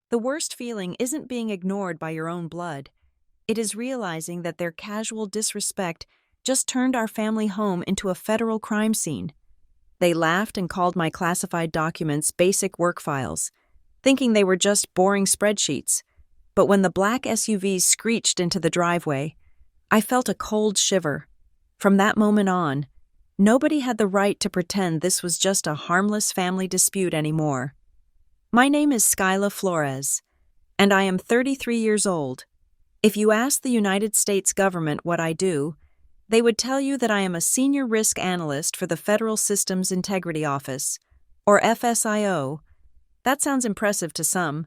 The worst feeling isn't being ignored by your own blood. It is realizing that their casual disrespect just turned our family home into a federal crime scene. They laughed and called my classified documents basic work files, thinking they were just boring spreadsheets. But when the black SUVs screeched into the driveway, I felt a cold shiver. From that moment on, nobody had the right to pretend this was just a harmless family dispute anymore. My name is Skyla Flores, and I am 33 years old. If you ask the United States government what I do, they would tell you that I am a senior risk analyst for the Federal Systems Integrity Office, or FSIO. That sounds impressive to some,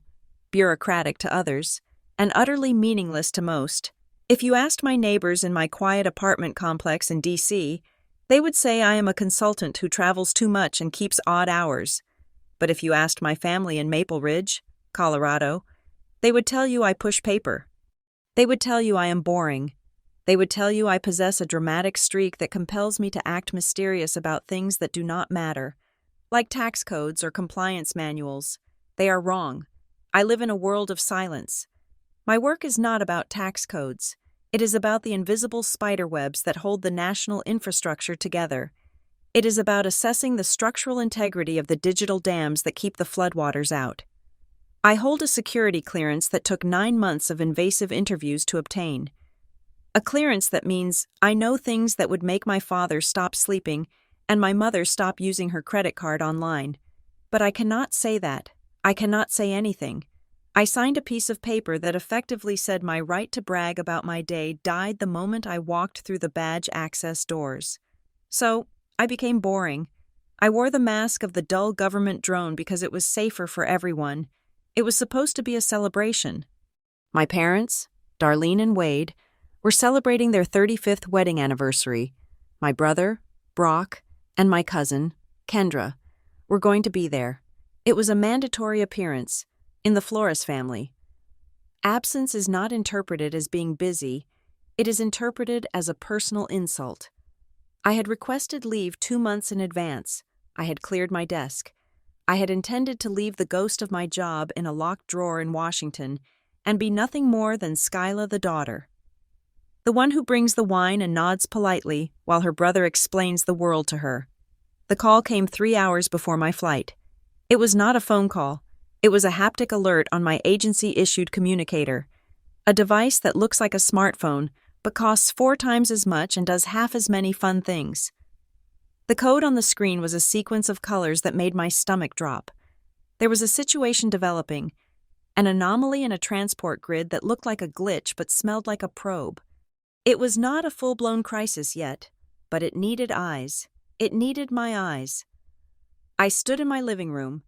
bureaucratic to others, and utterly meaningless to most. If you asked my neighbors in my quiet apartment complex in D.C., they would say I am a consultant who travels too much and keeps odd hours. But if you asked my family in Maple Ridge, Colorado, they would tell you I push paper. They would tell you I am boring. They would tell you I possess a dramatic streak that compels me to act mysterious about things that do not matter, like tax codes or compliance manuals. They are wrong. I live in a world of silence. My work is not about tax codes. It is about the invisible spiderwebs that hold the national infrastructure together. It is about assessing the structural integrity of the digital dams that keep the floodwaters out. I hold a security clearance that took 9 months of invasive interviews to obtain. A clearance that means I know things that would make my father stop sleeping and my mother stop using her credit card online. But I cannot say that. I cannot say anything. I signed a piece of paper that effectively said my right to brag about my day died the moment I walked through the badge access doors. So, I became boring. I wore the mask of the dull government drone because it was safer for everyone. It was supposed to be a celebration. My parents, Darlene and Wade, were celebrating their 35th wedding anniversary. My brother, Brock, and my cousin, Kendra, were going to be there. It was a mandatory appearance in the Flores family. Absence is not interpreted as being busy. It is interpreted as a personal insult. I had requested leave 2 months in advance. I had cleared my desk. I had intended to leave the ghost of my job in a locked drawer in Washington and be nothing more than Skyla the daughter, the one who brings the wine and nods politely while her brother explains the world to her. The call came 3 hours before my flight. It was not a phone call. It was a haptic alert on my agency-issued communicator, a device that looks like a smartphone but costs 4 times as much and does half as many fun things. The code on the screen was a sequence of colors that made my stomach drop. There was a situation developing, an anomaly in a transport grid that looked like a glitch but smelled like a probe. It was not a full-blown crisis yet, but it needed eyes. It needed my eyes. I stood in my living room,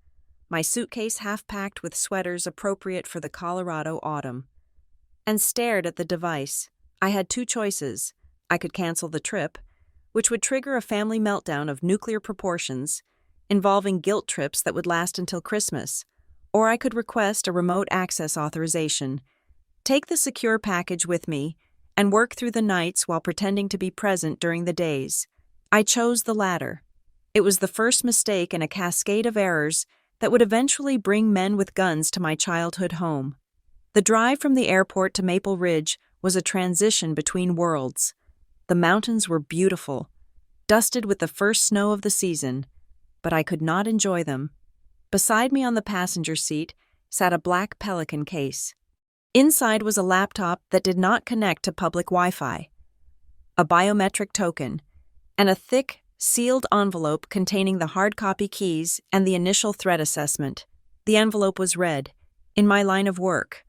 my suitcase half-packed with sweaters appropriate for the Colorado autumn, and stared at the device. I had 2 choices. I could cancel the trip, which would trigger a family meltdown of nuclear proportions, involving guilt trips that would last until Christmas, or I could request a remote access authorization, take the secure package with me, and work through the nights while pretending to be present during the days. I chose the latter. It was the first mistake in a cascade of errors that would eventually bring men with guns to my childhood home. The drive from the airport to Maple Ridge was a transition between worlds. The mountains were beautiful, dusted with the first snow of the season, but I could not enjoy them. Beside me on the passenger seat sat a black Pelican case. Inside was a laptop that did not connect to public Wi-Fi, a biometric token, and a thick, sealed envelope containing the hard copy keys and the initial threat assessment. The envelope was red. In my line of work,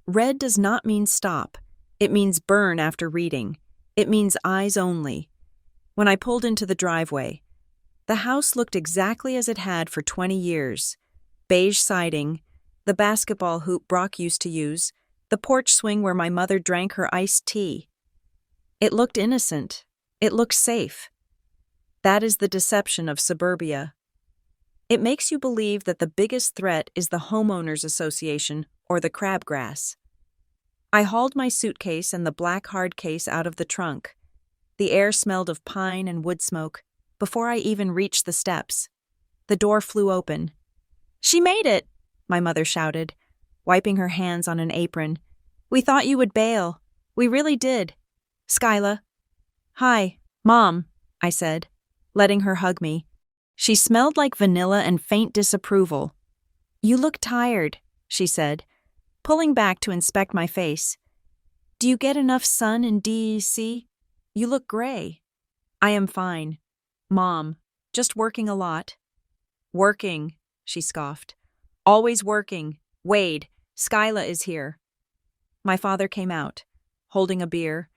red does not mean stop. It means burn after reading. It means eyes only. When I pulled into the driveway, the house looked exactly as it had for 20 years. Beige siding, the basketball hoop Brock used to use, the porch swing where my mother drank her iced tea. It looked innocent. It looked safe. That is the deception of suburbia. It makes you believe that the biggest threat is the homeowners association or the crabgrass. I hauled my suitcase and the black hard case out of the trunk. The air smelled of pine and wood smoke before I even reached the steps. The door flew open. "She made it!" my mother shouted. wiping her hands on an apron. "We thought you would bail. We really did. Skyla." "Hi, Mom," I said, letting her hug me. She smelled like vanilla and faint disapproval. "You look tired," she said, pulling back to inspect my face. "Do you get enough sun in D.C.? You look gray." "I am fine. Mom, just working a lot." "Working," she scoffed. "Always working. Wade, Skyla is here." My father came out, holding a beer.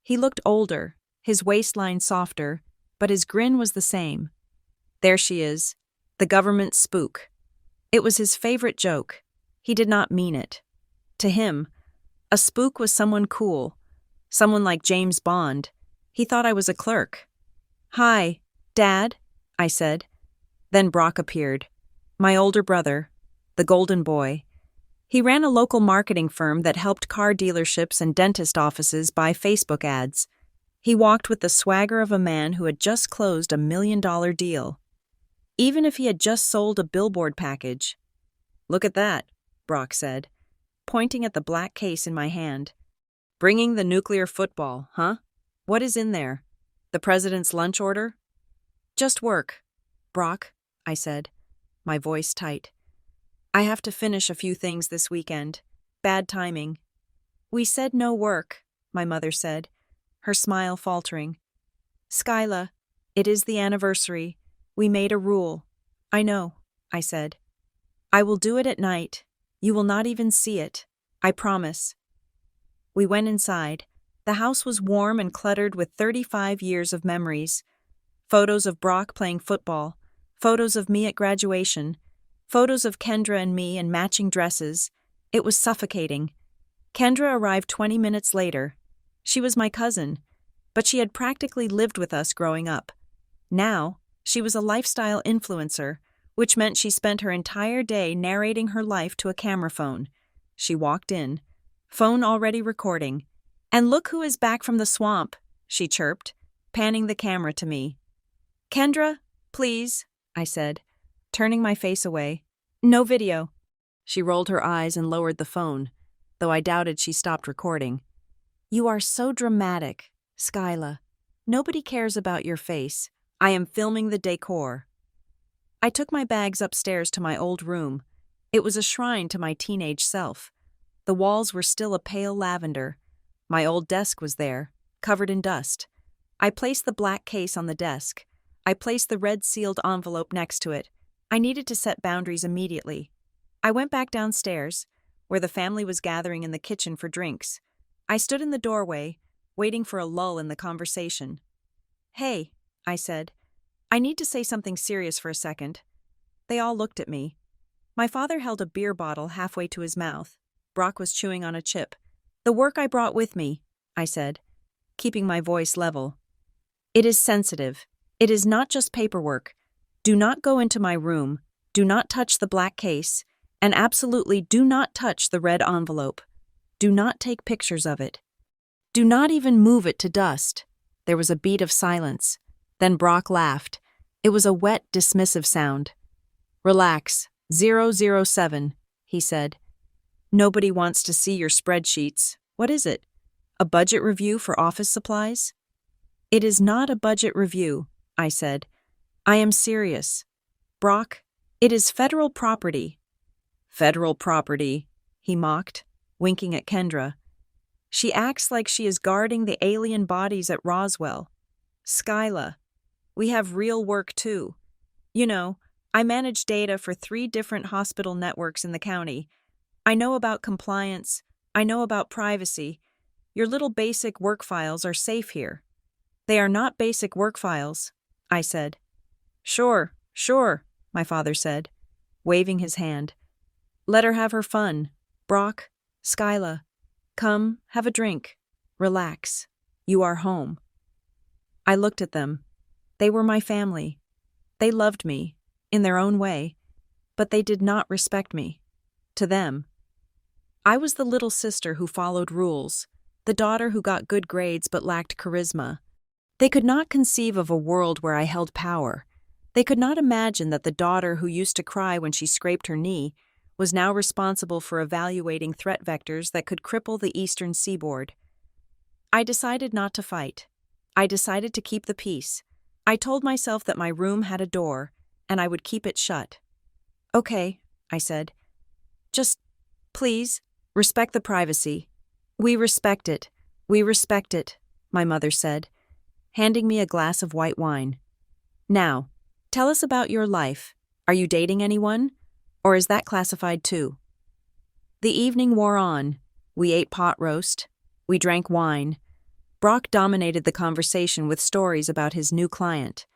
He looked older, his waistline softer, but his grin was the same. "There she is, the government spook." It was his favorite joke. He did not mean it. To him, a spook was someone cool, someone like James Bond. He thought I was a clerk. "Hi, Dad," I said. Then Brock appeared, my older brother, the golden boy. He ran a local marketing firm that helped car dealerships and dentist offices buy Facebook ads. He walked with the swagger of a man who had just closed $1 million deal. Even if he had just sold a billboard package. "Look at that," Brock said, pointing at the black case in my hand. "Bringing the nuclear football, huh? What is in there? The president's lunch order?" "Just work, Brock," I said, my voice tight. "I have to finish a few things this weekend. Bad timing." "We said no work," my mother said, her smile faltering. "Skyla, it is the anniversary. We made a rule." "I know," I said. "I will do it at night. You will not even see it. I promise." We went inside. The house was warm and cluttered with 35 years of memories. Photos of Brock playing football, photos of me at graduation, photos of Kendra and me in matching dresses. It was suffocating. Kendra arrived 20 minutes later. She was my cousin, but she had practically lived with us growing up. Now, she was a lifestyle influencer, which meant she spent her entire day narrating her life to a camera phone. She walked in, phone already recording. "And look who is back from the swamp," she chirped, panning the camera to me. "Kendra, please," I said, turning my face away. "No video." She rolled her eyes and lowered the phone, though I doubted she stopped recording. "You are so dramatic, Skyla. Nobody cares about your face. I am filming the decor." I took my bags upstairs to my old room. It was a shrine to my teenage self. The walls were still a pale lavender. My old desk was there, covered in dust. I placed the black case on the desk. I placed the red sealed envelope next to it. I needed to set boundaries immediately. I went back downstairs, where the family was gathering in the kitchen for drinks. I stood in the doorway, waiting for a lull in the conversation. "Hey," I said, "I need to say something serious for a second." They all looked at me. My father held a beer bottle halfway to his mouth. Brock was chewing on a chip. "The work I brought with me," I said, keeping my voice level. "It is sensitive. It is not just paperwork. Do not go into my room. Do not touch the black case. And absolutely do not touch the red envelope. Do not take pictures of it. Do not even move it to dust." There was a beat of silence. Then Brock laughed. It was a wet, dismissive sound. "Relax, 007, he said. "Nobody wants to see your spreadsheets. What is it? A budget review for office supplies?" "It is not a budget review," I said. "I am serious. Brock, it is federal property." "Federal property," he mocked, winking at Kendra. "She acts like she is guarding the alien bodies at Roswell. Skyla, we have real work too. You know, I manage data for 3 different hospital networks in the county. I know about compliance. I know about privacy. Your little basic work files are safe here." "They are not basic work files," I said. Sure, my father said, waving his hand. "Let her have her fun. Brock, Skyla, come, have a drink. Relax. You are home." I looked at them. They were my family. They loved me, in their own way, but they did not respect me. To them, I was the little sister who followed rules, the daughter who got good grades but lacked charisma. They could not conceive of a world where I held power. They could not imagine that the daughter who used to cry when she scraped her knee was now responsible for evaluating threat vectors that could cripple the eastern seaboard. I decided not to fight. I decided to keep the peace. I told myself that my room had a door, and I would keep it shut. "Okay," I said. "Just, please, respect the privacy." "We respect it. We respect it," my mother said, handing me a glass of white wine. "Now, tell us about your life. Are you dating anyone? Or is that classified too?" The evening wore on. We ate pot roast. We drank wine. Brock dominated the conversation with stories about his new client,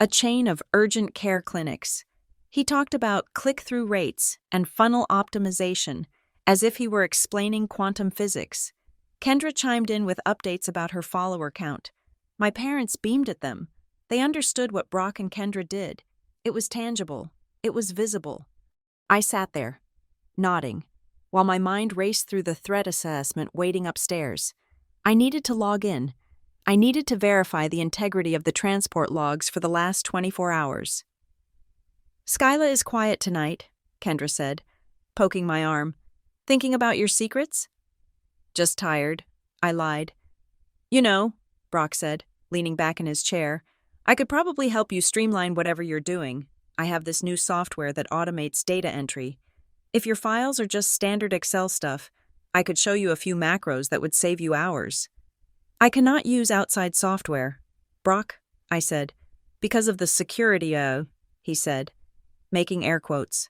a chain of urgent care clinics. He talked about click-through rates and funnel optimization as if he were explaining quantum physics. Kendra chimed in with updates about her follower count. My parents beamed at them. They understood what Brock and Kendra did. It was tangible. It was visible. I sat there, nodding, while my mind raced through the threat assessment waiting upstairs. I needed to log in. I needed to verify the integrity of the transport logs for the last 24 hours. "Skyla is quiet tonight," Kendra said, poking my arm. "Thinking about your secrets?" "Just tired," I lied. "You know," Brock said, leaning back in his chair, "I could probably help you streamline whatever you're doing. I have this new software that automates data entry. If your files are just standard Excel stuff, I could show you a few macros that would save you hours." "I cannot use outside software, Brock," I said. "Because of the security, he said, making air quotes.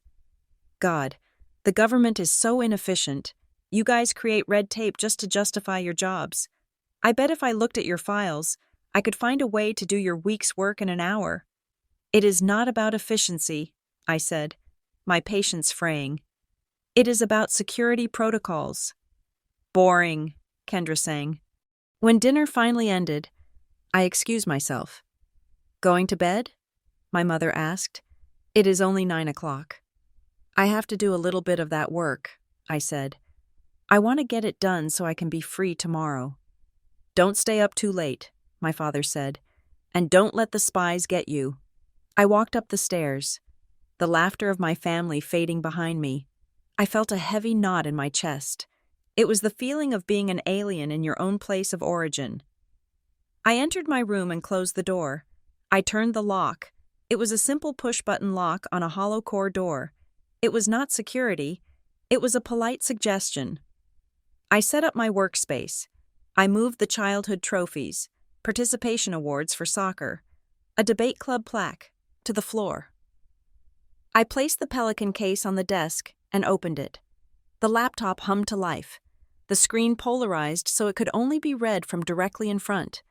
"God, the government is so inefficient. You guys create red tape just to justify your jobs. I bet if I looked at your files, I could find a way to do your week's work in an hour." "It is not about efficiency," I said, my patience fraying. "It is about security protocols." "Boring," Kendra sang. When dinner finally ended, I excused myself. "Going to bed?" my mother asked. "It is only 9 o'clock. "I have to do a little bit of that work," I said. "I want to get it done so I can be free tomorrow." "Don't stay up too late," my father said, "and don't let the spies get you." I walked up the stairs, the laughter of my family fading behind me. I felt a heavy knot in my chest. It was the feeling of being an alien in your own place of origin. I entered my room and closed the door. I turned the lock. It was a simple push-button lock on a hollow core door. It was not security. It was a polite suggestion. I set up my workspace. I moved the childhood trophies, participation awards for soccer, a debate club plaque, to the floor. I placed the Pelican case on the desk and opened it. The laptop hummed to life. The screen polarized so it could only be read from directly in front.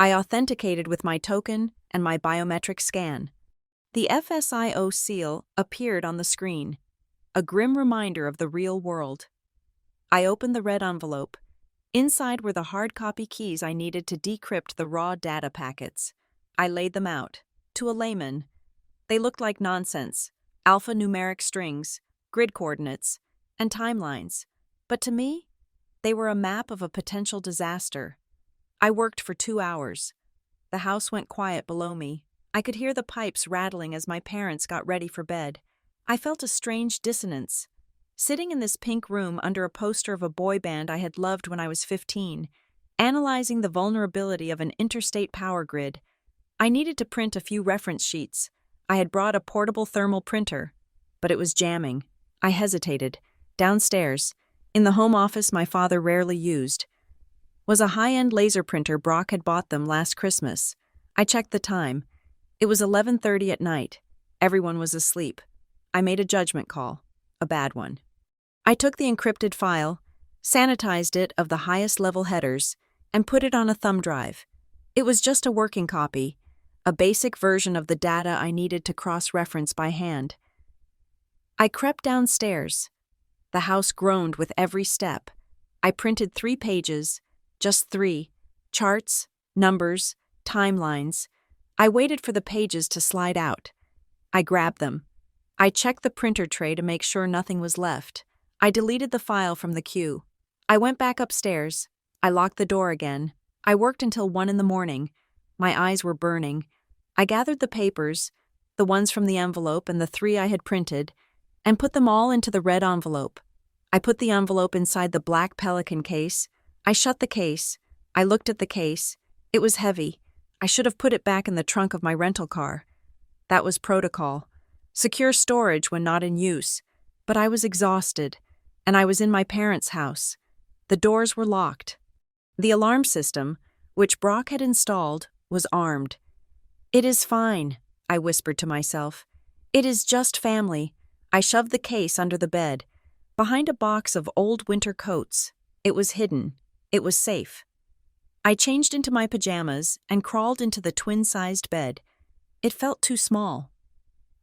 I authenticated with my token and my biometric scan. The FSIO seal appeared on the screen, a grim reminder of the real world. I opened the red envelope. Inside were the hard copy keys I needed to decrypt the raw data packets. I laid them out. To a layman, they looked like nonsense, alphanumeric strings, grid coordinates, and timelines. But to me, they were a map of a potential disaster. I worked for 2 hours. The house went quiet below me. I could hear the pipes rattling as my parents got ready for bed. I felt a strange dissonance. Sitting in this pink room under a poster of a boy band I had loved when I was 15, analyzing the vulnerability of an interstate power grid, I needed to print a few reference sheets. I had brought a portable thermal printer, but it was jamming. I hesitated. Downstairs, in the home office my father rarely used, was a high-end laser printer Brock had bought them last Christmas. I checked the time. It was 11:30 at night. Everyone was asleep. I made a judgment call, a bad one. I took the encrypted file, sanitized it of the highest level headers, and put it on a thumb drive. It was just a working copy, a basic version of the data I needed to cross-reference by hand. I crept downstairs. The house groaned with every step. I printed 3 pages, just 3, charts, numbers, timelines. I waited for the pages to slide out. I grabbed them. I checked the printer tray to make sure nothing was left. I deleted the file from the queue. I went back upstairs. I locked the door again. I worked until 1 in the morning. My eyes were burning. I gathered the papers, the ones from the envelope and the 3 I had printed, and put them all into the red envelope. I put the envelope inside the black Pelican case. I shut the case. I looked at the case. It was heavy. I should have put it back in the trunk of my rental car. That was protocol. Secure storage when not in use. But I was exhausted, and I was in my parents' house. The doors were locked. The alarm system, which Brock had installed, was armed. "It is fine," I whispered to myself. "It is just family." I shoved the case under the bed, behind a box of old winter coats. It was hidden. It was safe. I changed into my pajamas and crawled into the twin-sized bed. It felt too small.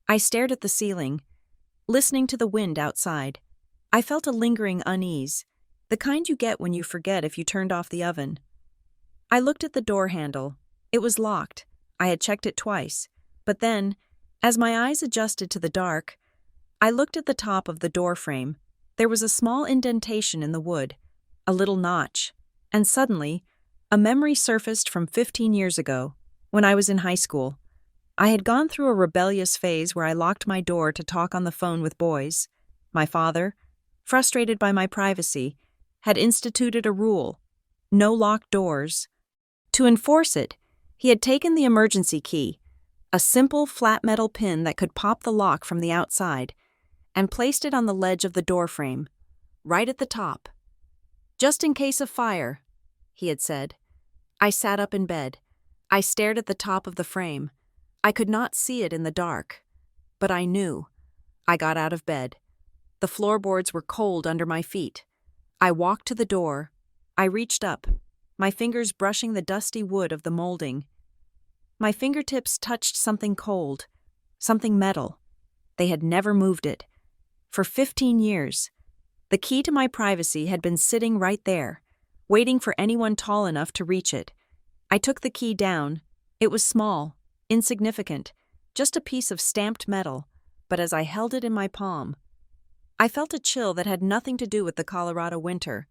I stared at the ceiling, listening to the wind outside. I felt a lingering unease, the kind you get when you forget if you turned off the oven. I looked at the door handle. It was locked. I had checked it twice. But then, as my eyes adjusted to the dark, I looked at the top of the door frame. There was a small indentation in the wood, a little notch, and suddenly, a memory surfaced from 15 years ago, when I was in high school. I had gone through a rebellious phase where I locked my door to talk on the phone with boys. My father, frustrated by my privacy, had instituted a rule: no locked doors. To enforce it, he had taken the emergency key, a simple flat metal pin that could pop the lock from the outside, and placed it on the ledge of the doorframe, right at the top. "Just in case of fire," he had said. I sat up in bed. I stared at the top of the frame. I could not see it in the dark, but I knew. I got out of bed. The floorboards were cold under my feet. I walked to the door. I reached up, my fingers brushing the dusty wood of the molding. My fingertips touched something cold, something metal. They had never moved it. For 15 years, the key to my privacy had been sitting right there, waiting for anyone tall enough to reach it. I took the key down. It was small, insignificant, just a piece of stamped metal, but as I held it in my palm, I felt a chill that had nothing to do with the Colorado winter.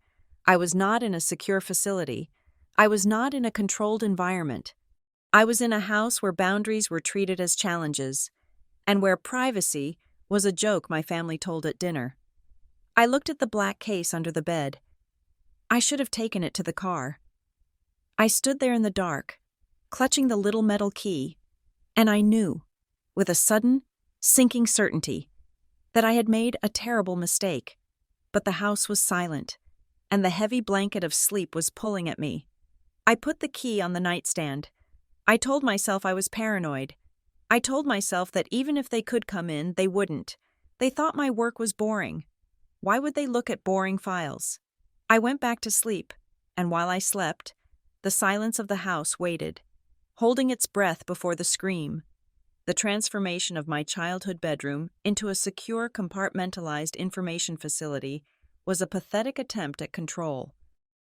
I was not in a secure facility. I was not in a controlled environment. I was in a house where boundaries were treated as challenges, and where privacy was a joke my family told at dinner. I looked at the black case under the bed. I should have taken it to the car. I stood there in the dark, clutching the little metal key, and I knew, with a sudden, sinking certainty, that I had made a terrible mistake. But the house was silent, and the heavy blanket of sleep was pulling at me. I put the key on the nightstand. I told myself I was paranoid. I told myself that even if they could come in, they wouldn't. They thought my work was boring. Why would they look at boring files? I went back to sleep, and while I slept, the silence of the house waited, holding its breath before the scream. The transformation of my childhood bedroom into a secure, compartmentalized information facility was a pathetic attempt at control.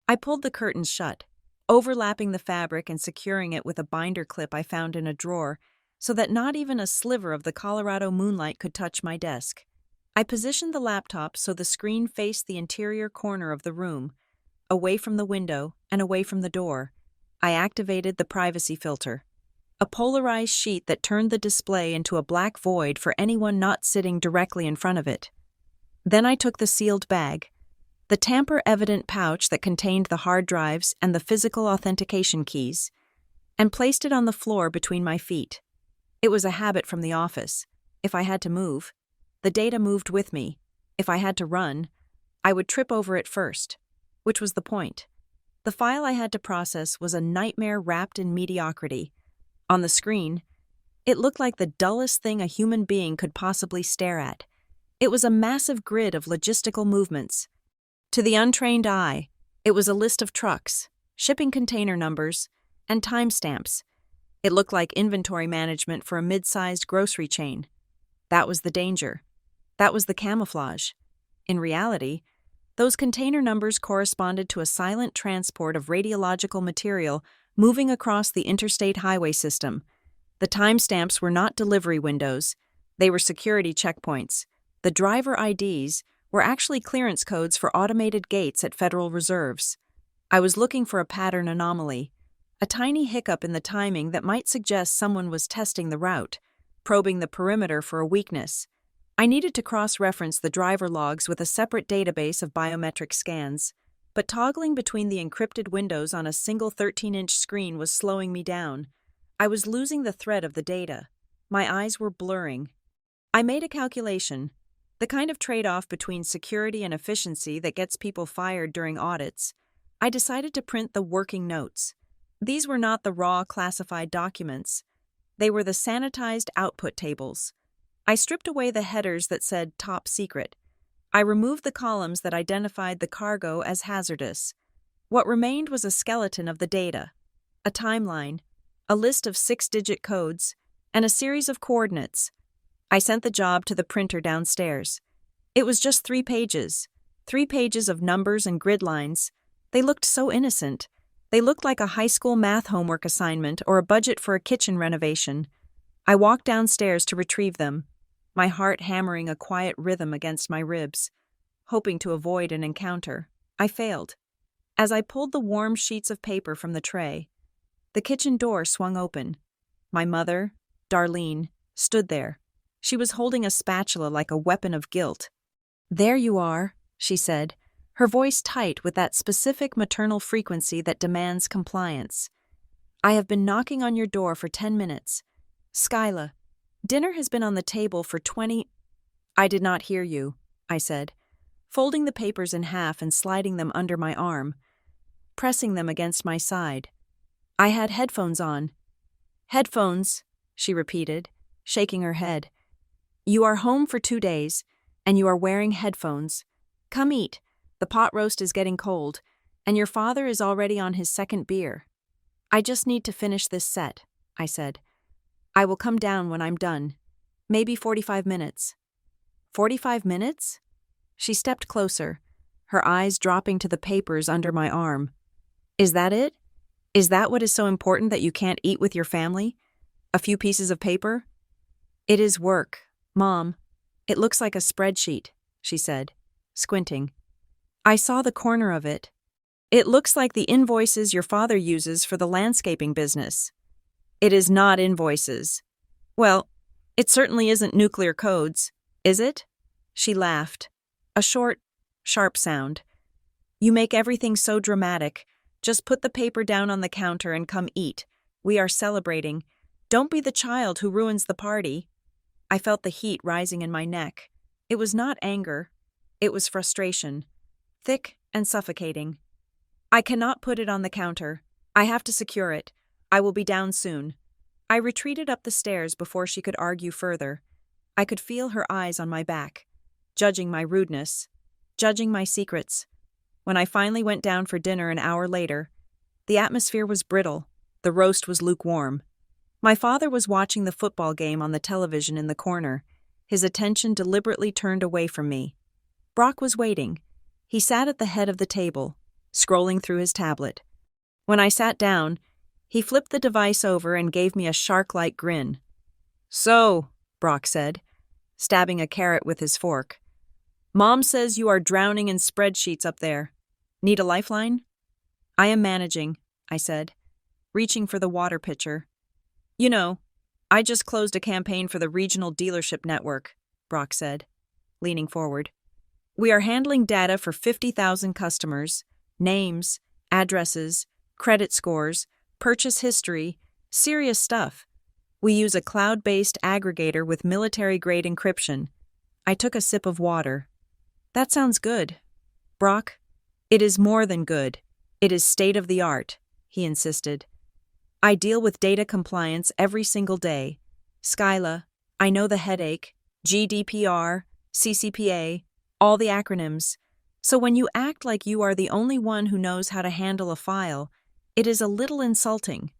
I pulled the curtains shut, overlapping the fabric and securing it with a binder clip I found in a drawer, so that not even a sliver of the Colorado moonlight could touch my desk. I positioned the laptop so the screen faced the interior corner of the room, away from the window and away from the door. I activated the privacy filter, a polarized sheet that turned the display into a black void for anyone not sitting directly in front of it. Then I took the sealed bag, the tamper-evident pouch that contained the hard drives and the physical authentication keys, and placed it on the floor between my feet. It was a habit from the office. If I had to move, the data moved with me. If I had to run, I would trip over it first, which was the point. The file I had to process was a nightmare wrapped in mediocrity. On the screen, it looked like the dullest thing a human being could possibly stare at. It was a massive grid of logistical movements. To the untrained eye, it was a list of trucks, shipping container numbers, and timestamps. It looked like inventory management for a mid-sized grocery chain. That was the danger. That was the camouflage. In reality, those container numbers corresponded to a silent transport of radiological material moving across the interstate highway system. The timestamps were not delivery windows. They were security checkpoints. The driver IDs were actually clearance codes for automated gates at federal reserves. I was looking for a pattern anomaly, a tiny hiccup in the timing that might suggest someone was testing the route, probing the perimeter for a weakness. I needed to cross-reference the driver logs with a separate database of biometric scans, but toggling between the encrypted windows on a single 13-inch screen was slowing me down. I was losing the thread of the data. My eyes were blurring. I made a calculation, the kind of trade-off between security and efficiency that gets people fired during audits. I decided to print the working notes. These were not the raw classified documents. They were the sanitized output tables. I stripped away the headers that said top secret. I removed the columns that identified the cargo as hazardous. What remained was a skeleton of the data, a timeline, a list of 6-digit codes, and a series of coordinates. I sent the job to the printer downstairs. It was just 3 pages of numbers and grid lines. They looked so innocent. They looked like a high school math homework assignment or a budget for a kitchen renovation. I walked downstairs to retrieve them, my heart hammering a quiet rhythm against my ribs, hoping to avoid an encounter. I failed. As I pulled the warm sheets of paper from the tray, the kitchen door swung open. My mother, Darlene, stood there. She was holding a spatula like a weapon of guilt. "There you are," she said, her voice tight with that specific maternal frequency that demands compliance. "I have been knocking on your door for 10 minutes. Skyla, dinner has been on the table for 20—" "I did not hear you," I said, folding the papers in half and sliding them under my arm, pressing them against my side. I had headphones on. "Headphones," she repeated, shaking her head. "You are home for 2 days, and you are wearing headphones. Come eat. The pot roast is getting cold, and your father is already on his 2nd beer." "I just need to finish this set," I said. "I will come down when I'm done. Maybe 45 minutes. 45 minutes? She stepped closer, her eyes dropping to the papers under my arm. "Is that it? Is that what is so important that you can't eat with your family? A few pieces of paper?" "It is work, Mom. It looks like a spreadsheet," she said, squinting. I saw the corner of it. "It looks like the invoices your father uses for the landscaping business." "It is not invoices." "Well, it certainly isn't nuclear codes, is it?" She laughed. A short, sharp sound. "You make everything so dramatic. Just put the paper down on the counter and come eat. We are celebrating. Don't be the child who ruins the party." I felt the heat rising in my neck. It was not anger. It was frustration. Thick and suffocating. "I cannot put it on the counter. I have to secure it. I will be down soon." I retreated up the stairs before she could argue further. I could feel her eyes on my back, judging my rudeness, judging my secrets. When I finally went down for dinner an hour later, the atmosphere was brittle, the roast was lukewarm. My father was watching the football game on the television in the corner, his attention deliberately turned away from me. Brock was waiting. He sat at the head of the table, scrolling through his tablet. When I sat down, he flipped the device over and gave me a shark-like grin. "So," Brock said, stabbing a carrot with his fork, "Mom says you are drowning in spreadsheets up there. Need a lifeline?" "I am managing," I said, reaching for the water pitcher. "You know, I just closed a campaign for the regional dealership network," Brock said, leaning forward. "We are handling data for 50,000 customers, names, addresses, credit scores, purchase history, serious stuff. We use a cloud-based aggregator with military-grade encryption." I took a sip of water. "That sounds good." "Brock, it is more than good. It is state-of-the-art," he insisted. "I deal with data compliance every single day. Skyla, I know the headache, GDPR, CCPA, all the acronyms. So when you act like you are the only one who knows how to handle a file, it is a little insulting."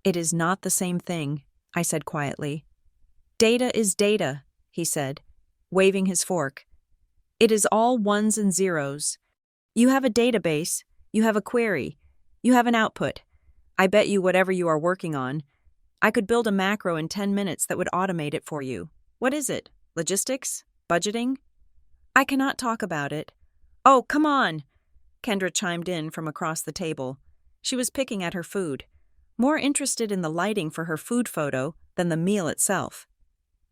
"It is not the same thing," I said quietly. "Data is data," he said, waving his fork. "It is all ones and zeros. You have a database, you have a query, you have an output. I bet you whatever you are working on, I could build a macro in 10 minutes that would automate it for you. What is it? Logistics? Budgeting?" "I cannot talk about it." "Oh, come on!" Kendra chimed in from across the table. She was picking at her food, more interested in the lighting for her food photo than the meal itself.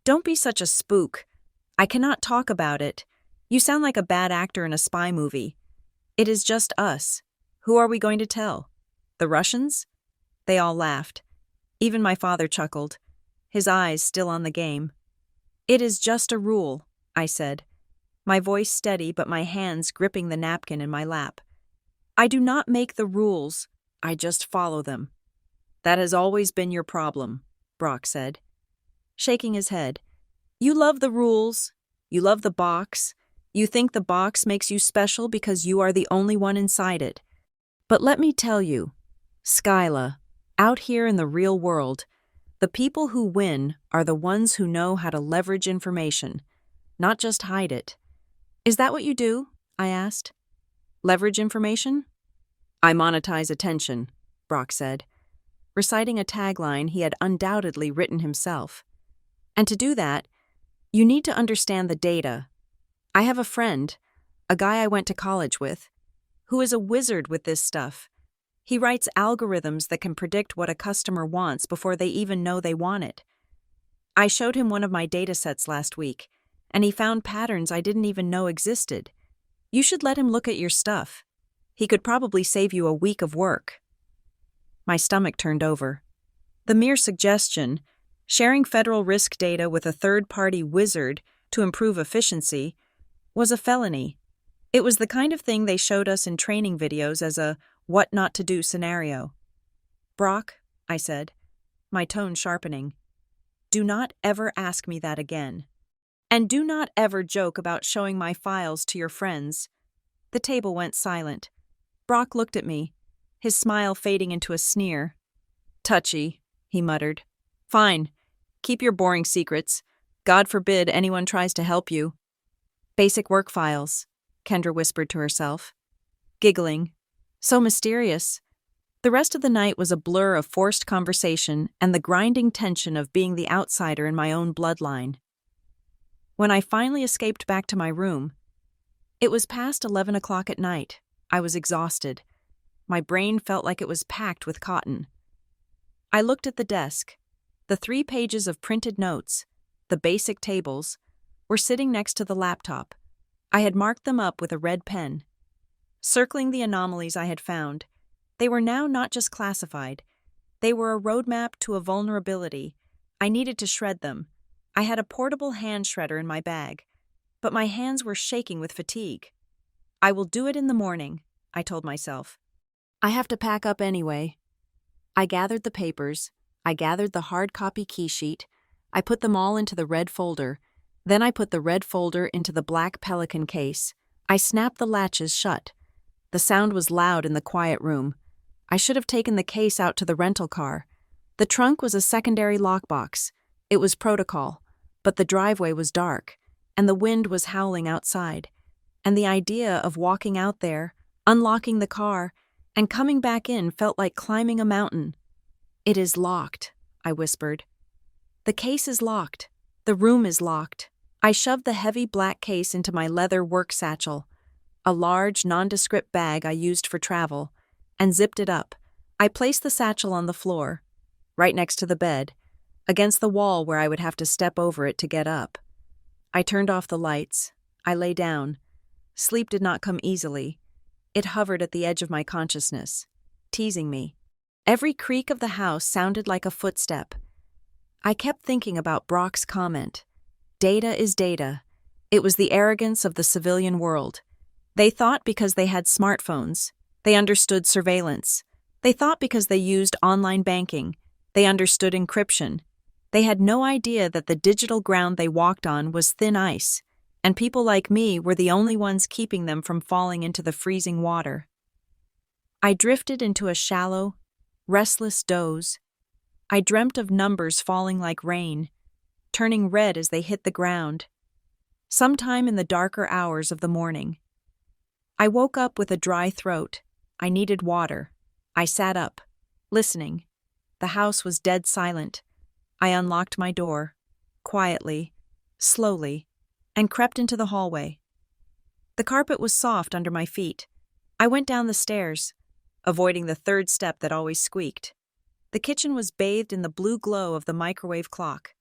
"Don't be such a spook. I cannot talk about it. You sound like a bad actor in a spy movie. It is just us. Who are we going to tell? The Russians? They all laughed. Even my father chuckled, his eyes still on the game. It is just a rule, I said, my voice steady but my hands gripping the napkin in my lap. I do not make the rules, I just follow them. That has always been your problem, Brock said, shaking his head. You love the rules. You love the box. You think the box makes you special because you are the only one inside it. But let me tell you, Skyla, out here in the real world, the people who win are the ones who know how to leverage information, not just hide it. Is that what you do? I asked. Leverage information? I monetize attention, Brock said, reciting a tagline he had undoubtedly written himself. And to do that, you need to understand the data. I have a friend, a guy I went to college with, who is a wizard with this stuff. He writes algorithms that can predict what a customer wants before they even know they want it. I showed him one of my datasets last week, and he found patterns I didn't even know existed. You should let him look at your stuff. He could probably save you a week of work. My stomach turned over. The mere suggestion, sharing federal risk data with a third-party wizard to improve efficiency, was a felony. It was the kind of thing they showed us in training videos as a what not to do scenario. Brock, I said, my tone sharpening, do not ever ask me that again. And do not ever joke about showing my files to your friends. The table went silent. Brock looked at me, his smile fading into a sneer. Touchy, he muttered. Fine. Keep your boring secrets. God forbid anyone tries to help you. Basic work files, Kendra whispered to herself, giggling. So mysterious. The rest of the night was a blur of forced conversation and the grinding tension of being the outsider in my own bloodline. When I finally escaped back to my room, it was past 11 o'clock at night. I was exhausted. My brain felt like it was packed with cotton. I looked at the desk. The 3 pages of printed notes, the basic tables, were sitting next to the laptop. I had marked them up with a red pen. Circling the anomalies I had found, they were now not just classified. They were a roadmap to a vulnerability. I needed to shred them. I had a portable hand shredder in my bag, but my hands were shaking with fatigue. I will do it in the morning, I told myself. I have to pack up anyway. I gathered the papers. I gathered the hard copy key sheet. I put them all into the red folder. Then I put the red folder into the black Pelican case. I snapped the latches shut. The sound was loud in the quiet room. I should have taken the case out to the rental car. The trunk was a secondary lockbox. It was protocol, but the driveway was dark, and the wind was howling outside. And the idea of walking out there, unlocking the car, and coming back in felt like climbing a mountain. It is locked, I whispered. The case is locked. The room is locked. I shoved the heavy black case into my leather work satchel, a large, nondescript bag I used for travel, and zipped it up. I placed the satchel on the floor, right next to the bed, against the wall where I would have to step over it to get up. I turned off the lights. I lay down. Sleep did not come easily. It hovered at the edge of my consciousness, teasing me. Every creak of the house sounded like a footstep. I kept thinking about Brock's comment. Data is data. It was the arrogance of the civilian world. They thought because they had smartphones, they understood surveillance. They thought because they used online banking, they understood encryption. They had no idea that the digital ground they walked on was thin ice, and people like me were the only ones keeping them from falling into the freezing water. I drifted into a shallow, restless doze. I dreamt of numbers falling like rain, turning red as they hit the ground, sometime in the darker hours of the morning. I woke up with a dry throat. I needed water. I sat up, listening. The house was dead silent. I unlocked my door, quietly, slowly, and crept into the hallway. The carpet was soft under my feet. I went down the stairs, avoiding the third step that always squeaked. The kitchen was bathed in the blue glow of the microwave clock.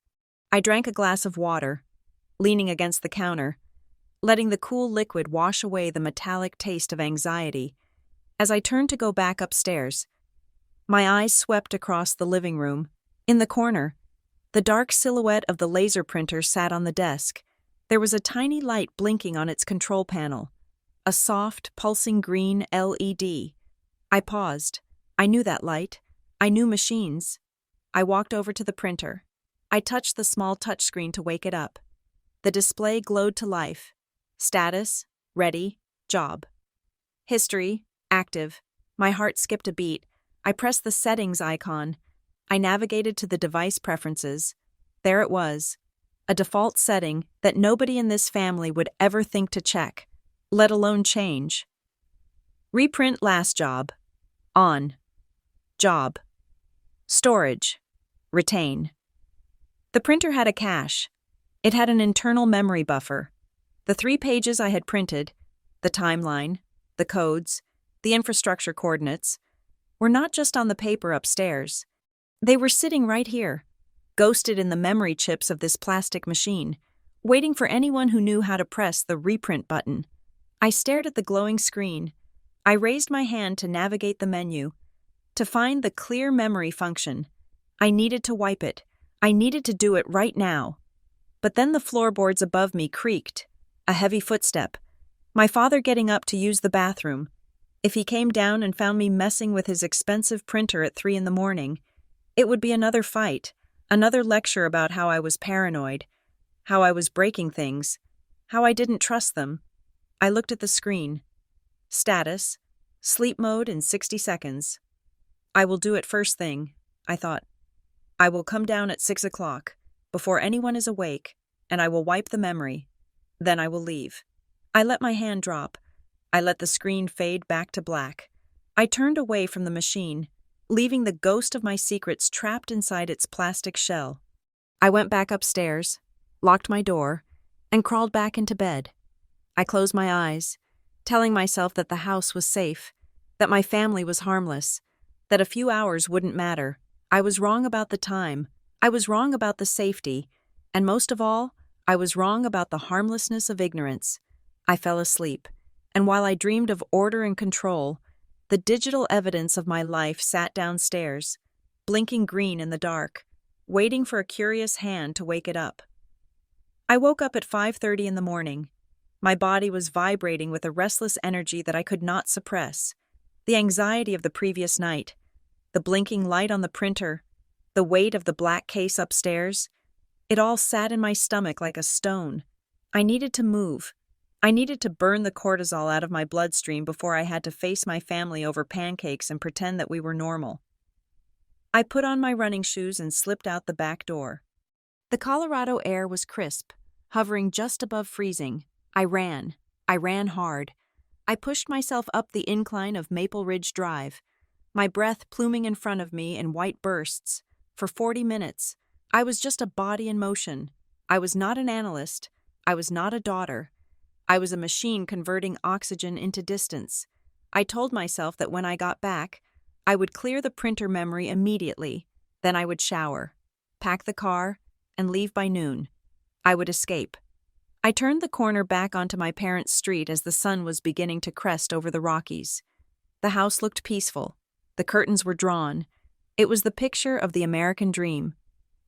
I drank a glass of water, leaning against the counter, letting the cool liquid wash away the metallic taste of anxiety. As I turned to go back upstairs, my eyes swept across the living room. In the corner, the dark silhouette of the laser printer sat on the desk. There was a tiny light blinking on its control panel, a soft, pulsing green LED. I paused. I knew that light. I knew machines. I walked over to the printer. I touched the small touchscreen to wake it up. The display glowed to life. Status, ready, job. History, active. My heart skipped a beat. I pressed the settings icon. I navigated to the device preferences. There it was, a default setting that nobody in this family would ever think to check, let alone change. Reprint last job. On. Job. Storage. Retain. The printer had a cache. It had an internal memory buffer. The 3 pages I had printed, the timeline, the codes, the infrastructure coordinates, were not just on the paper upstairs. They were sitting right here, ghosted in the memory chips of this plastic machine, waiting for anyone who knew how to press the reprint button. I stared at the glowing screen. I raised my hand to navigate the menu. To find the clear memory function, I needed to wipe it. I needed to do it right now. But then the floorboards above me creaked. A heavy footstep. My father getting up to use the bathroom. If he came down and found me messing with his expensive printer at 3 a.m, it would be another fight, another lecture about how I was paranoid, how I was breaking things, how I didn't trust them. I looked at the screen. Status, sleep mode in 60 seconds. I will do it first thing, I thought. I will come down at 6 o'clock, before anyone is awake, and I will wipe the memory. Then I will leave. I let my hand drop. I let the screen fade back to black. I turned away from the machine, leaving the ghost of my secrets trapped inside its plastic shell. I went back upstairs, locked my door, and crawled back into bed. I closed my eyes, telling myself that the house was safe, that my family was harmless, that a few hours wouldn't matter. I was wrong about the time. I was wrong about the safety. And most of all, I was wrong about the harmlessness of ignorance. I fell asleep. And while I dreamed of order and control, the digital evidence of my life sat downstairs, blinking green in the dark, waiting for a curious hand to wake it up. I woke up at 5:30 in the morning. My body was vibrating with a restless energy that I could not suppress. The anxiety of the previous night, the blinking light on the printer, the weight of the black case upstairs, it all sat in my stomach like a stone. I needed to move. I needed to burn the cortisol out of my bloodstream before I had to face my family over pancakes and pretend that we were normal. I put on my running shoes and slipped out the back door. The Colorado air was crisp, hovering just above freezing. I ran hard. I pushed myself up the incline of Maple Ridge Drive, my breath pluming in front of me in white bursts. For 40 minutes, I was just a body in motion. I was not an analyst. I was not a daughter. I was a machine converting oxygen into distance. I told myself that when I got back, I would clear the printer memory immediately. Then I would shower, pack the car, and leave by noon. I would escape. I turned the corner back onto my parents' street as the sun was beginning to crest over the Rockies. The house looked peaceful. The curtains were drawn. It was the picture of the American dream.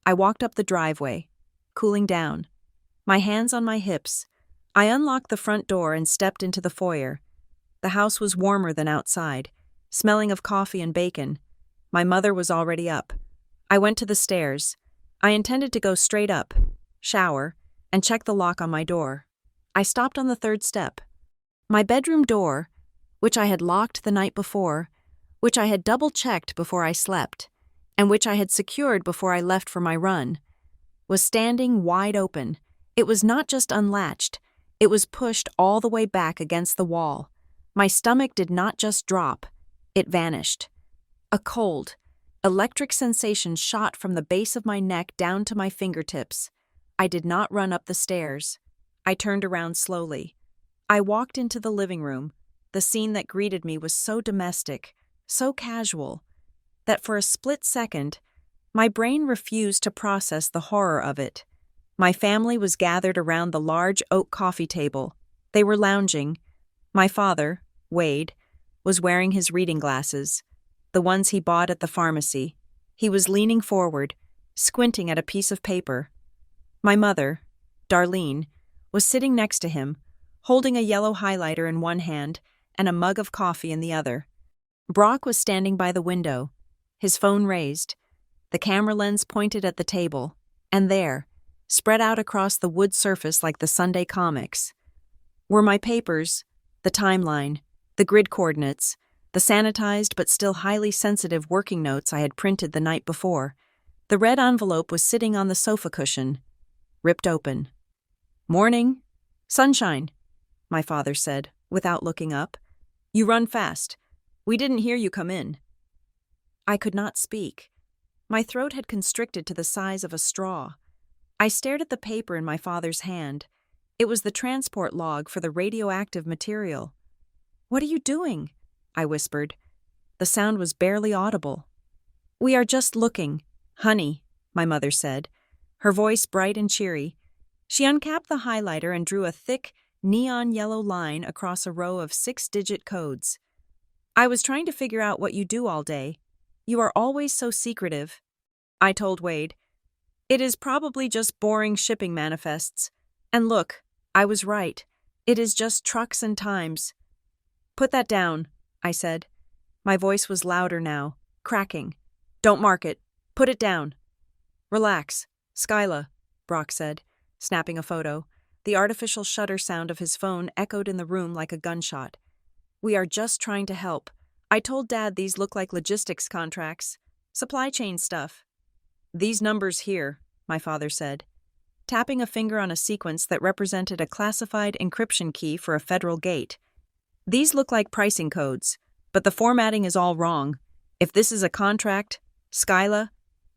I walked up the driveway, cooling down, my hands on my hips. I unlocked the front door and stepped into the foyer. The house was warmer than outside, smelling of coffee and bacon. My mother was already up. I went to the stairs. I intended to go straight up, shower, and check the lock on my door. I stopped on the 3rd step. My bedroom door, which I had locked the night before, which I had double-checked before I slept, and which I had secured before I left for my run, was standing wide open. It was not just unlatched. It was pushed all the way back against the wall. My stomach did not just drop. It vanished. A cold, electric sensation shot from the base of my neck down to my fingertips. I did not run up the stairs. I turned around slowly. I walked into the living room. The scene that greeted me was so domestic, so casual, that for a split second, my brain refused to process the horror of it. My family was gathered around the large oak coffee table. They were lounging. My father, Wade, was wearing his reading glasses, the ones he bought at the pharmacy. He was leaning forward, squinting at a piece of paper. My mother, Darlene, was sitting next to him, holding a yellow highlighter in one hand and a mug of coffee in the other. Brock was standing by the window, his phone raised, the camera lens pointed at the table, and there, spread out across the wood surface like the Sunday comics, were my papers, the timeline, the grid coordinates, the sanitized but still highly sensitive working notes I had printed the night before. The red envelope was sitting on the sofa cushion, ripped open. "Morning. Sunshine," my father said, without looking up. "You run fast. We didn't hear you come in." I could not speak. My throat had constricted to the size of a straw. I stared at the paper in my father's hand. It was the transport log for the radioactive material. "What are you doing?" I whispered. The sound was barely audible. "We are just looking, honey," my mother said, her voice bright and cheery. She uncapped the highlighter and drew a thick, neon yellow line across a row of 6-digit codes. "I was trying to figure out what you do all day. You are always so secretive." I told Wade. "It is probably just boring shipping manifests. And look, I was right. It is just trucks and times." "Put that down," I said. My voice was louder now, cracking. "Don't mark it. Put it down." "Relax, Skyla," Brock said, snapping a photo. The artificial shutter sound of his phone echoed in the room like a gunshot. "We are just trying to help. I told Dad these look like logistics contracts. Supply chain stuff." "These numbers here," my father said, tapping a finger on a sequence that represented a classified encryption key for a federal gate. "These look like pricing codes, but the formatting is all wrong. If this is a contract, Skyla,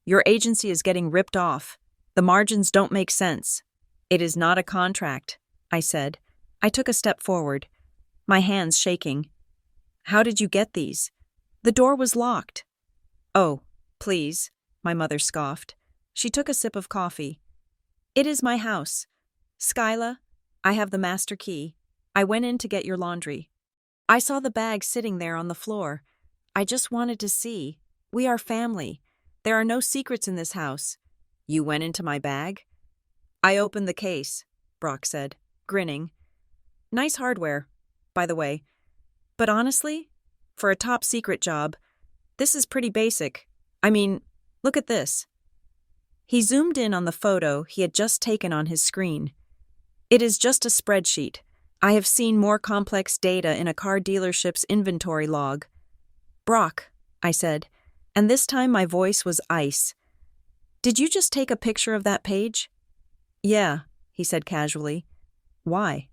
your agency is getting ripped off. The margins don't make sense." "It is not a contract," I said. I took a step forward, my hands shaking. "How did you get these?" "The door was locked." "Oh, please," my mother scoffed. She took a sip of coffee. "It is my house. Skyla, I have the master key. I went in to get your laundry. I saw the bag sitting there on the floor. I just wanted to see. We are family. There are no secrets in this house." "You went into my bag?" "I opened the case," Brock said, grinning. "Nice hardware, by the way. But honestly, for a top-secret job, this is pretty basic. I mean, look at this." He zoomed in on the photo he had just taken on his screen. "It is just a spreadsheet. I have seen more complex data in a car dealership's inventory log." "Brock," I said, and this time my voice was ice. "Did you just take a picture of that page?" "Yeah," he said casually. "Why?"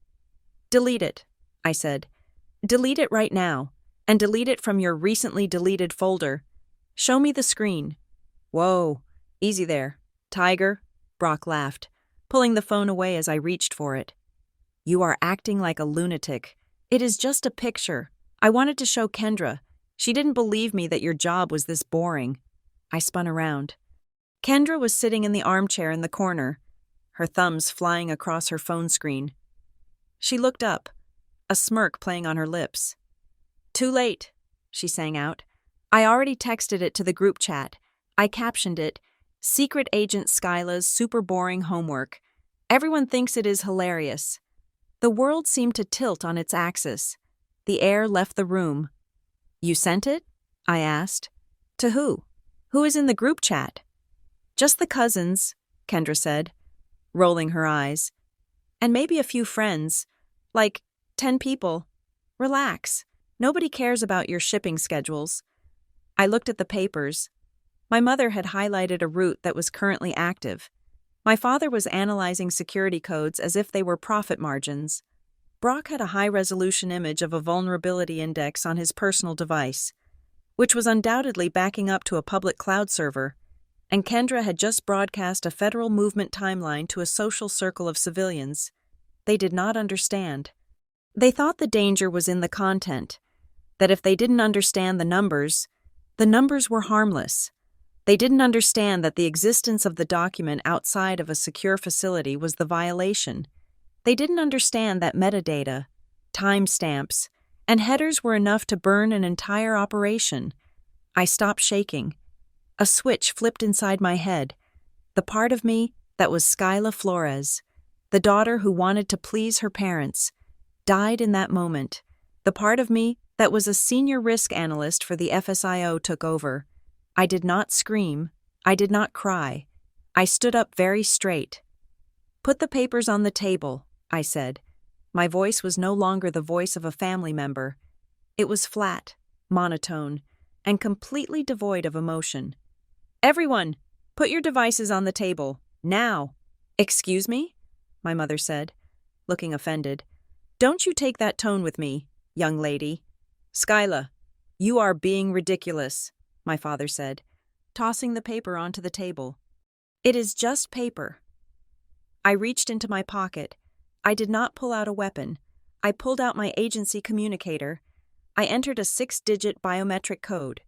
"Delete it," I said. "Delete it right now, and delete it from your recently deleted folder. Show me the screen." "Whoa, easy there, Tiger," Brock laughed, pulling the phone away as I reached for it. "You are acting like a lunatic. It is just a picture. I wanted to show Kendra. She didn't believe me that your job was this boring." I spun around. Kendra was sitting in the armchair in the corner, her thumbs flying across her phone screen. She looked up, a smirk playing on her lips. "Too late," she sang out. "I already texted it to the group chat. I captioned it, 'Secret Agent Skyla's super boring homework.' Everyone thinks it is hilarious." The world seemed to tilt on its axis. The air left the room. "You sent it?" I asked. "To who? Who is in the group chat?" "Just the cousins," Kendra said, rolling her eyes. "And maybe a few friends. Like 10 people. Relax. Nobody cares about your shipping schedules." I looked at the papers. My mother had highlighted a route that was currently active. My father was analyzing security codes as if they were profit margins. Brock had a high-resolution image of a vulnerability index on his personal device, which was undoubtedly backing up to a public cloud server, and Kendra had just broadcast a federal movement timeline to a social circle of civilians. They did not understand. They thought the danger was in the content, that if they didn't understand the numbers were harmless. They didn't understand that the existence of the document outside of a secure facility was the violation. They didn't understand that metadata, timestamps, and headers were enough to burn an entire operation. I stopped shaking. A switch flipped inside my head. The part of me that was Skyla Flores, the daughter who wanted to please her parents, died in that moment. The part of me that was a senior risk analyst for the FSIO took over. I did not scream. I did not cry. I stood up very straight. "Put the papers on the table," I said. My voice was no longer the voice of a family member. It was flat, monotone, and completely devoid of emotion. "Everyone, put your devices on the table, now." "Excuse me?" my mother said, looking offended. "Don't you take that tone with me, young lady." "Skyla, you are being ridiculous," my father said, tossing the paper onto the table. "It is just paper." I reached into my pocket. I did not pull out a weapon. I pulled out my agency communicator. I entered a 6-digit biometric code.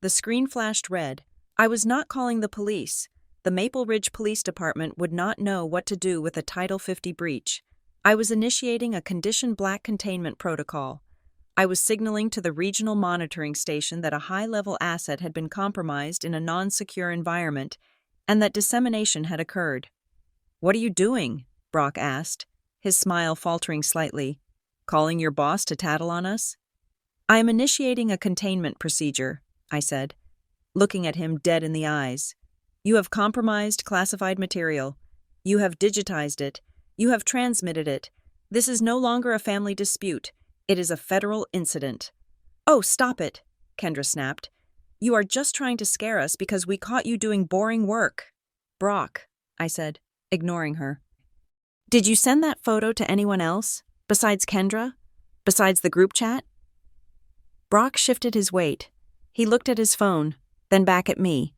The screen flashed red. I was not calling the police. The Maple Ridge Police Department would not know what to do with a Title 50 breach. I was initiating a Condition Black containment protocol. I was signaling to the regional monitoring station that a high-level asset had been compromised in a non-secure environment and that dissemination had occurred. "What are you doing?" Brock asked, his smile faltering slightly. "Calling your boss to tattle on us?" "I am initiating a containment procedure," I said, looking at him dead in the eyes. "You have compromised classified material. You have digitized it. You have transmitted it. This is no longer a family dispute. It is a federal incident." "Oh, stop it," Kendra snapped. "You are just trying to scare us because we caught you doing boring work." "Brock," I said, ignoring her. "Did you send that photo to anyone else, besides Kendra? Besides the group chat?" Brock shifted his weight. He looked at his phone, then back at me.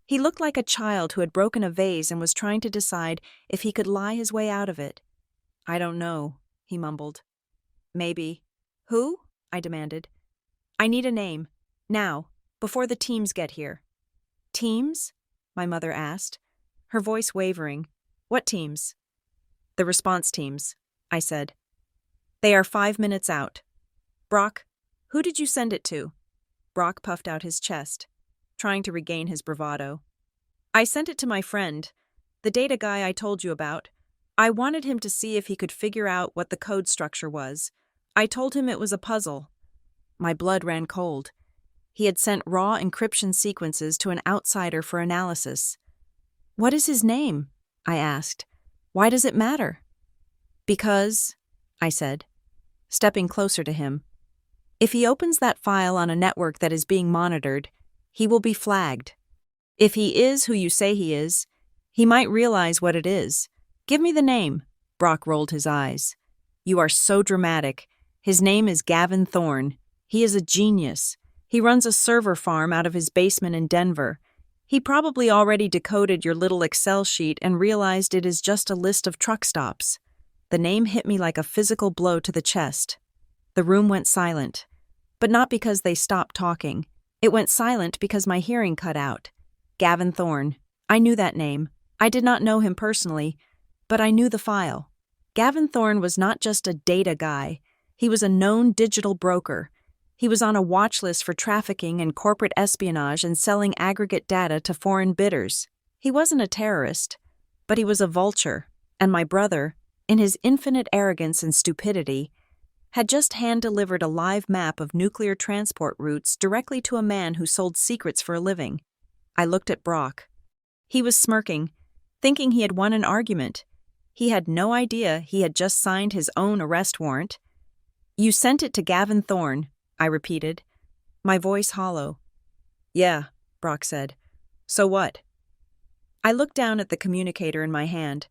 He looked like a child who had broken a vase and was trying to decide if he could lie his way out of it. "I don't know," he mumbled. "Maybe." "Who?" I demanded. "I need a name. Now, before the teams get here." "Teams?" my mother asked, her voice wavering. "What teams?" "The response teams," I said. "They are 5 minutes out." "Brock, who did you send it to?" Brock puffed out his chest, trying to regain his bravado. "I sent it to my friend, the data guy I told you about. I wanted him to see if he could figure out what the code structure was. I told him it was a puzzle." My blood ran cold. He had sent raw encryption sequences to an outsider for analysis. "What is his name?" I asked. "Why does it matter?" "Because," I said, stepping closer to him, "if he opens that file on a network that is being monitored, he will be flagged. If he is who you say he is, he might realize what it is. Give me the name." Brock rolled his eyes. "You are so dramatic. His name is Gavin Thorne. He is a genius. He runs a server farm out of his basement in Denver. He probably already decoded your little Excel sheet and realized it is just a list of truck stops." The name hit me like a physical blow to the chest. The room went silent, but not because they stopped talking. It went silent because my hearing cut out. Gavin Thorne. I knew that name. I did not know him personally, but I knew the file. Gavin Thorne was not just a data guy. He was a known digital broker. He was on a watch list for trafficking and corporate espionage and selling aggregate data to foreign bidders. He wasn't a terrorist, but he was a vulture, and my brother, in his infinite arrogance and stupidity, had just hand-delivered a live map of nuclear transport routes directly to a man who sold secrets for a living. I looked at Brock. He was smirking, thinking he had won an argument. He had no idea he had just signed his own arrest warrant. "You sent it to Gavin Thorne," I repeated, my voice hollow. "Yeah," Brock said. "So what?" I looked down at the communicator in my hand.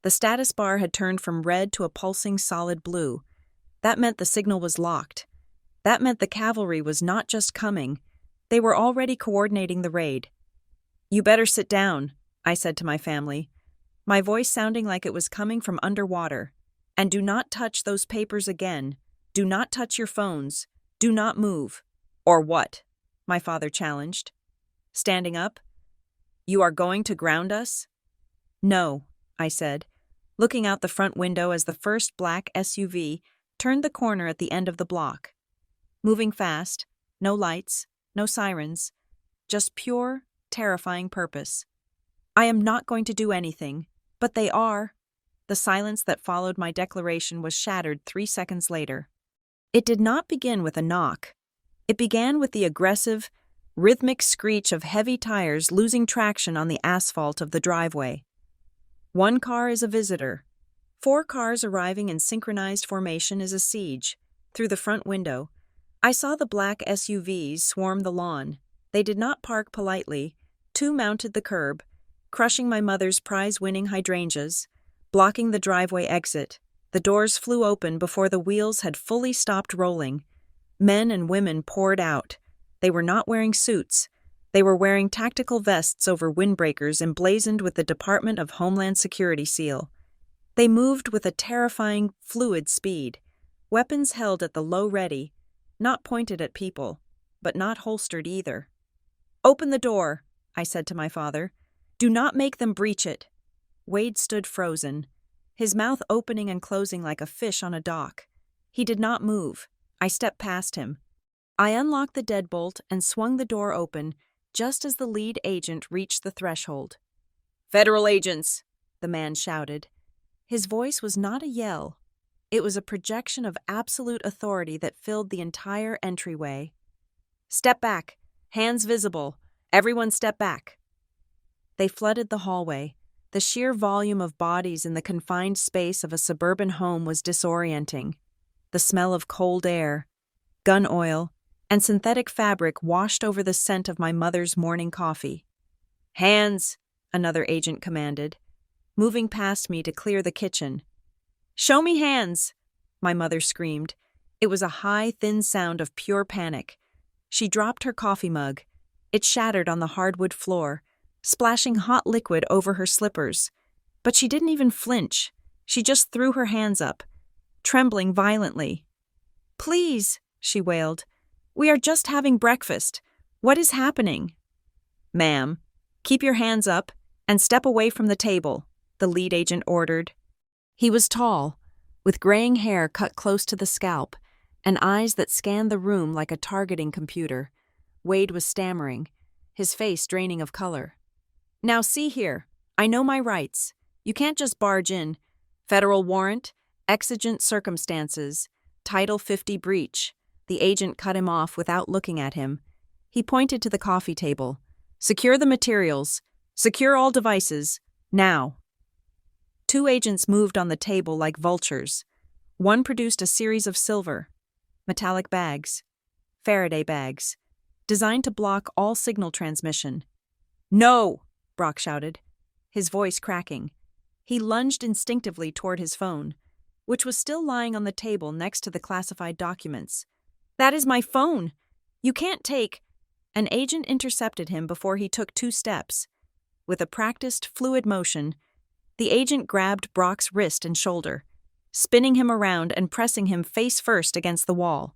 The status bar had turned from red to a pulsing solid blue. That meant the signal was locked. That meant the cavalry was not just coming. They were already coordinating the raid. "You better sit down," I said to my family, my voice sounding like it was coming from underwater. "And do not touch those papers again. Do not touch your phones. Do not move." "Or what?" my father challenged. Standing up, You are going to ground us? No, I said, looking out the front window as the first black SUV turned the corner at the end of the block. Moving fast, no lights, no sirens, just pure, terrifying purpose. I am not going to do anything, but they are. The silence that followed my declaration was shattered 3 seconds later. It did not begin with a knock. It began with the aggressive, rhythmic screech of heavy tires losing traction on the asphalt of the driveway. One car is a visitor. 4 cars arriving in synchronized formation is a siege. Through the front window, I saw the black SUVs swarm the lawn. They did not park politely. 2 mounted the curb, crushing my mother's prize-winning hydrangeas, blocking the driveway exit. The doors flew open before the wheels had fully stopped rolling. Men and women poured out. They were not wearing suits. They were wearing tactical vests over windbreakers emblazoned with the Department of Homeland Security seal. They moved with a terrifying, fluid speed, weapons held at the low ready, not pointed at people, but not holstered either. "Open the door," I said to my father. "Do not make them breach it." Wade stood frozen, his mouth opening and closing like a fish on a dock. He did not move. I stepped past him. I unlocked the deadbolt and swung the door open just as the lead agent reached the threshold. "Federal agents," the man shouted. His voice was not a yell. It was a projection of absolute authority that filled the entire entryway. "Step back. Hands visible. Everyone step back." They flooded the hallway. The sheer volume of bodies in the confined space of a suburban home was disorienting. The smell of cold air, gun oil, and synthetic fabric washed over the scent of my mother's morning coffee. "Hands," another agent commanded, moving past me to clear the kitchen. "Show me hands," my mother screamed. It was a high, thin sound of pure panic. She dropped her coffee mug. It shattered on the hardwood floor, splashing hot liquid over her slippers. But she didn't even flinch. She just threw her hands up, trembling violently. "Please," she wailed. "We are just having breakfast. What is happening?" "Ma'am, keep your hands up and step away from the table," the lead agent ordered. He was tall, with graying hair cut close to the scalp, and eyes that scanned the room like a targeting computer. Wade was stammering, his face draining of color. "Now see here, I know my rights. You can't just barge in. Federal warrant, exigent circumstances, Title 50 breach." The agent cut him off without looking at him. He pointed to the coffee table. "Secure the materials. Secure all devices. Now." 2 agents moved on the table like vultures. One produced a series of silver, metallic bags, Faraday bags, designed to block all signal transmission. "No!" Brock shouted, his voice cracking. He lunged instinctively toward his phone, which was still lying on the table next to the classified documents. "That is my phone! You can't take—" An agent intercepted him before he took 2 steps. With a practiced, fluid motion, the agent grabbed Brock's wrist and shoulder, spinning him around and pressing him face first against the wall.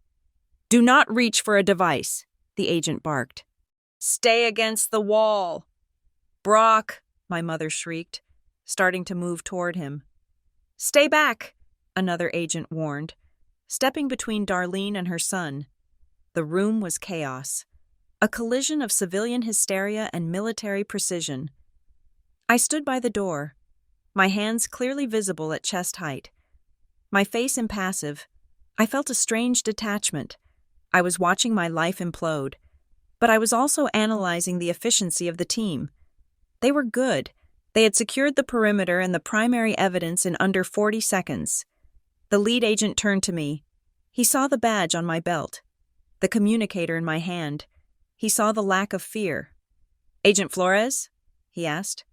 "Do not reach for a device," the agent barked. "Stay against the wall." "Brock," my mother shrieked, starting to move toward him. "Stay back," another agent warned, stepping between Darlene and her son. The room was chaos, a collision of civilian hysteria and military precision. I stood by the door, my hands clearly visible at chest height, my face impassive. I felt a strange detachment. I was watching my life implode, but I was also analyzing the efficiency of the team. They were good. They had secured the perimeter and the primary evidence in under 40 seconds. The lead agent turned to me. He saw the badge on my belt, the communicator in my hand. He saw the lack of fear. "Agent Flores?" he asked.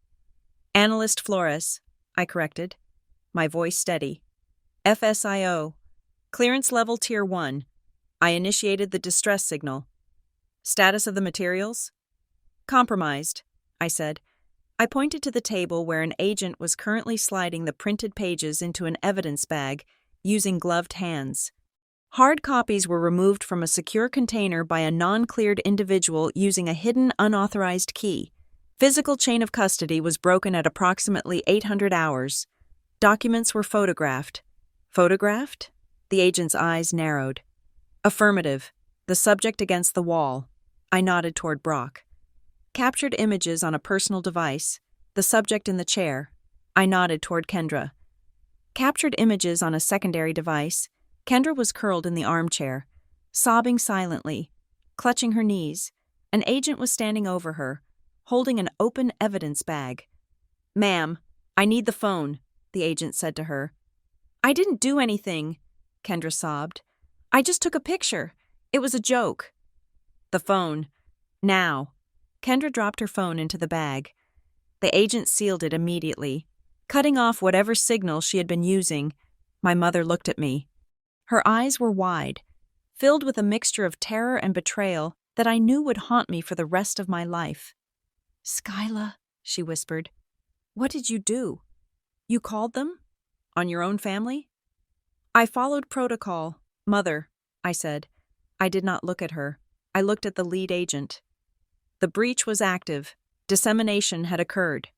"Analyst Flores," I corrected, my voice steady. "FSIO. Clearance level Tier 1. I initiated the distress signal. Status of the materials?" "Compromised," I said. I pointed to the table where an agent was currently sliding the printed pages into an evidence bag using gloved hands. Hard copies were removed from a secure container by a non-cleared individual using a hidden unauthorized key. Physical chain of custody was broken at approximately 800 hours. Documents were photographed. Photographed? The agent's eyes narrowed. Affirmative. The subject against the wall. I nodded toward Brock. Captured images on a personal device. The subject in the chair. I nodded toward Kendra. Captured images on a secondary device. Kendra was curled in the armchair, sobbing silently, clutching her knees. An agent was standing over her, holding an open evidence bag. "Ma'am, I need the phone," the agent said to her. "I didn't do anything," Kendra sobbed. "I just took a picture. It was a joke." "The phone. Now." Kendra dropped her phone into the bag. The agent sealed it immediately, cutting off whatever signal she had been using. My mother looked at me. Her eyes were wide, filled with a mixture of terror and betrayal that I knew would haunt me for the rest of my life. "Skyla," she whispered, "what did you do? You called them? On your own family?" "I followed protocol, Mother," I said. I did not look at her. I looked at the lead agent. The breach was active. Dissemination had occurred.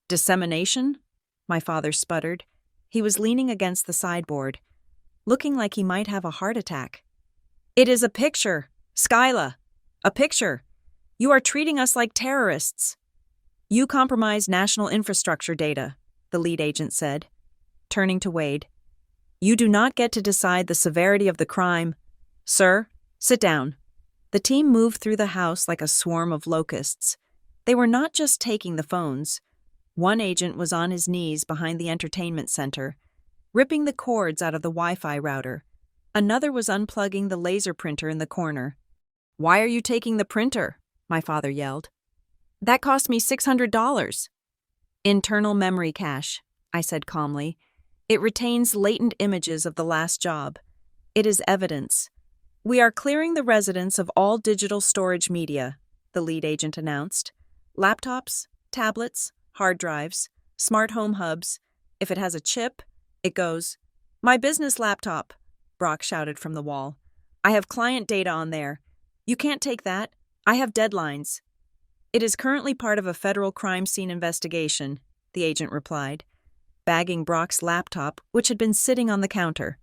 "Dissemination?" My father sputtered. He was leaning against the sideboard, looking like he might have a heart attack. "It is a picture, Skyla. A picture. You are treating us like terrorists." "You compromise national infrastructure data," the lead agent said, turning to Wade. "You do not get to decide the severity of the crime. Sir, sit down." The team moved through the house like a swarm of locusts. They were not just taking the phones. One agent was on his knees behind the entertainment center, ripping the cords out of the Wi-Fi router. Another was unplugging the laser printer in the corner. "Why are you taking the printer?" my father yelled. "That cost me $600. "Internal memory cache," I said calmly. "It retains latent images of the last job. It is evidence. We are clearing the residence of all digital storage media," the lead agent announced. "Laptops, tablets, hard drives, smart home hubs. If it has a chip, it goes." "My business laptop," Brock shouted from the wall. "I have client data on there. You can't take that. I have deadlines." "It is currently part of a federal crime scene investigation," the agent replied, bagging Brock's laptop, which had been sitting on the counter.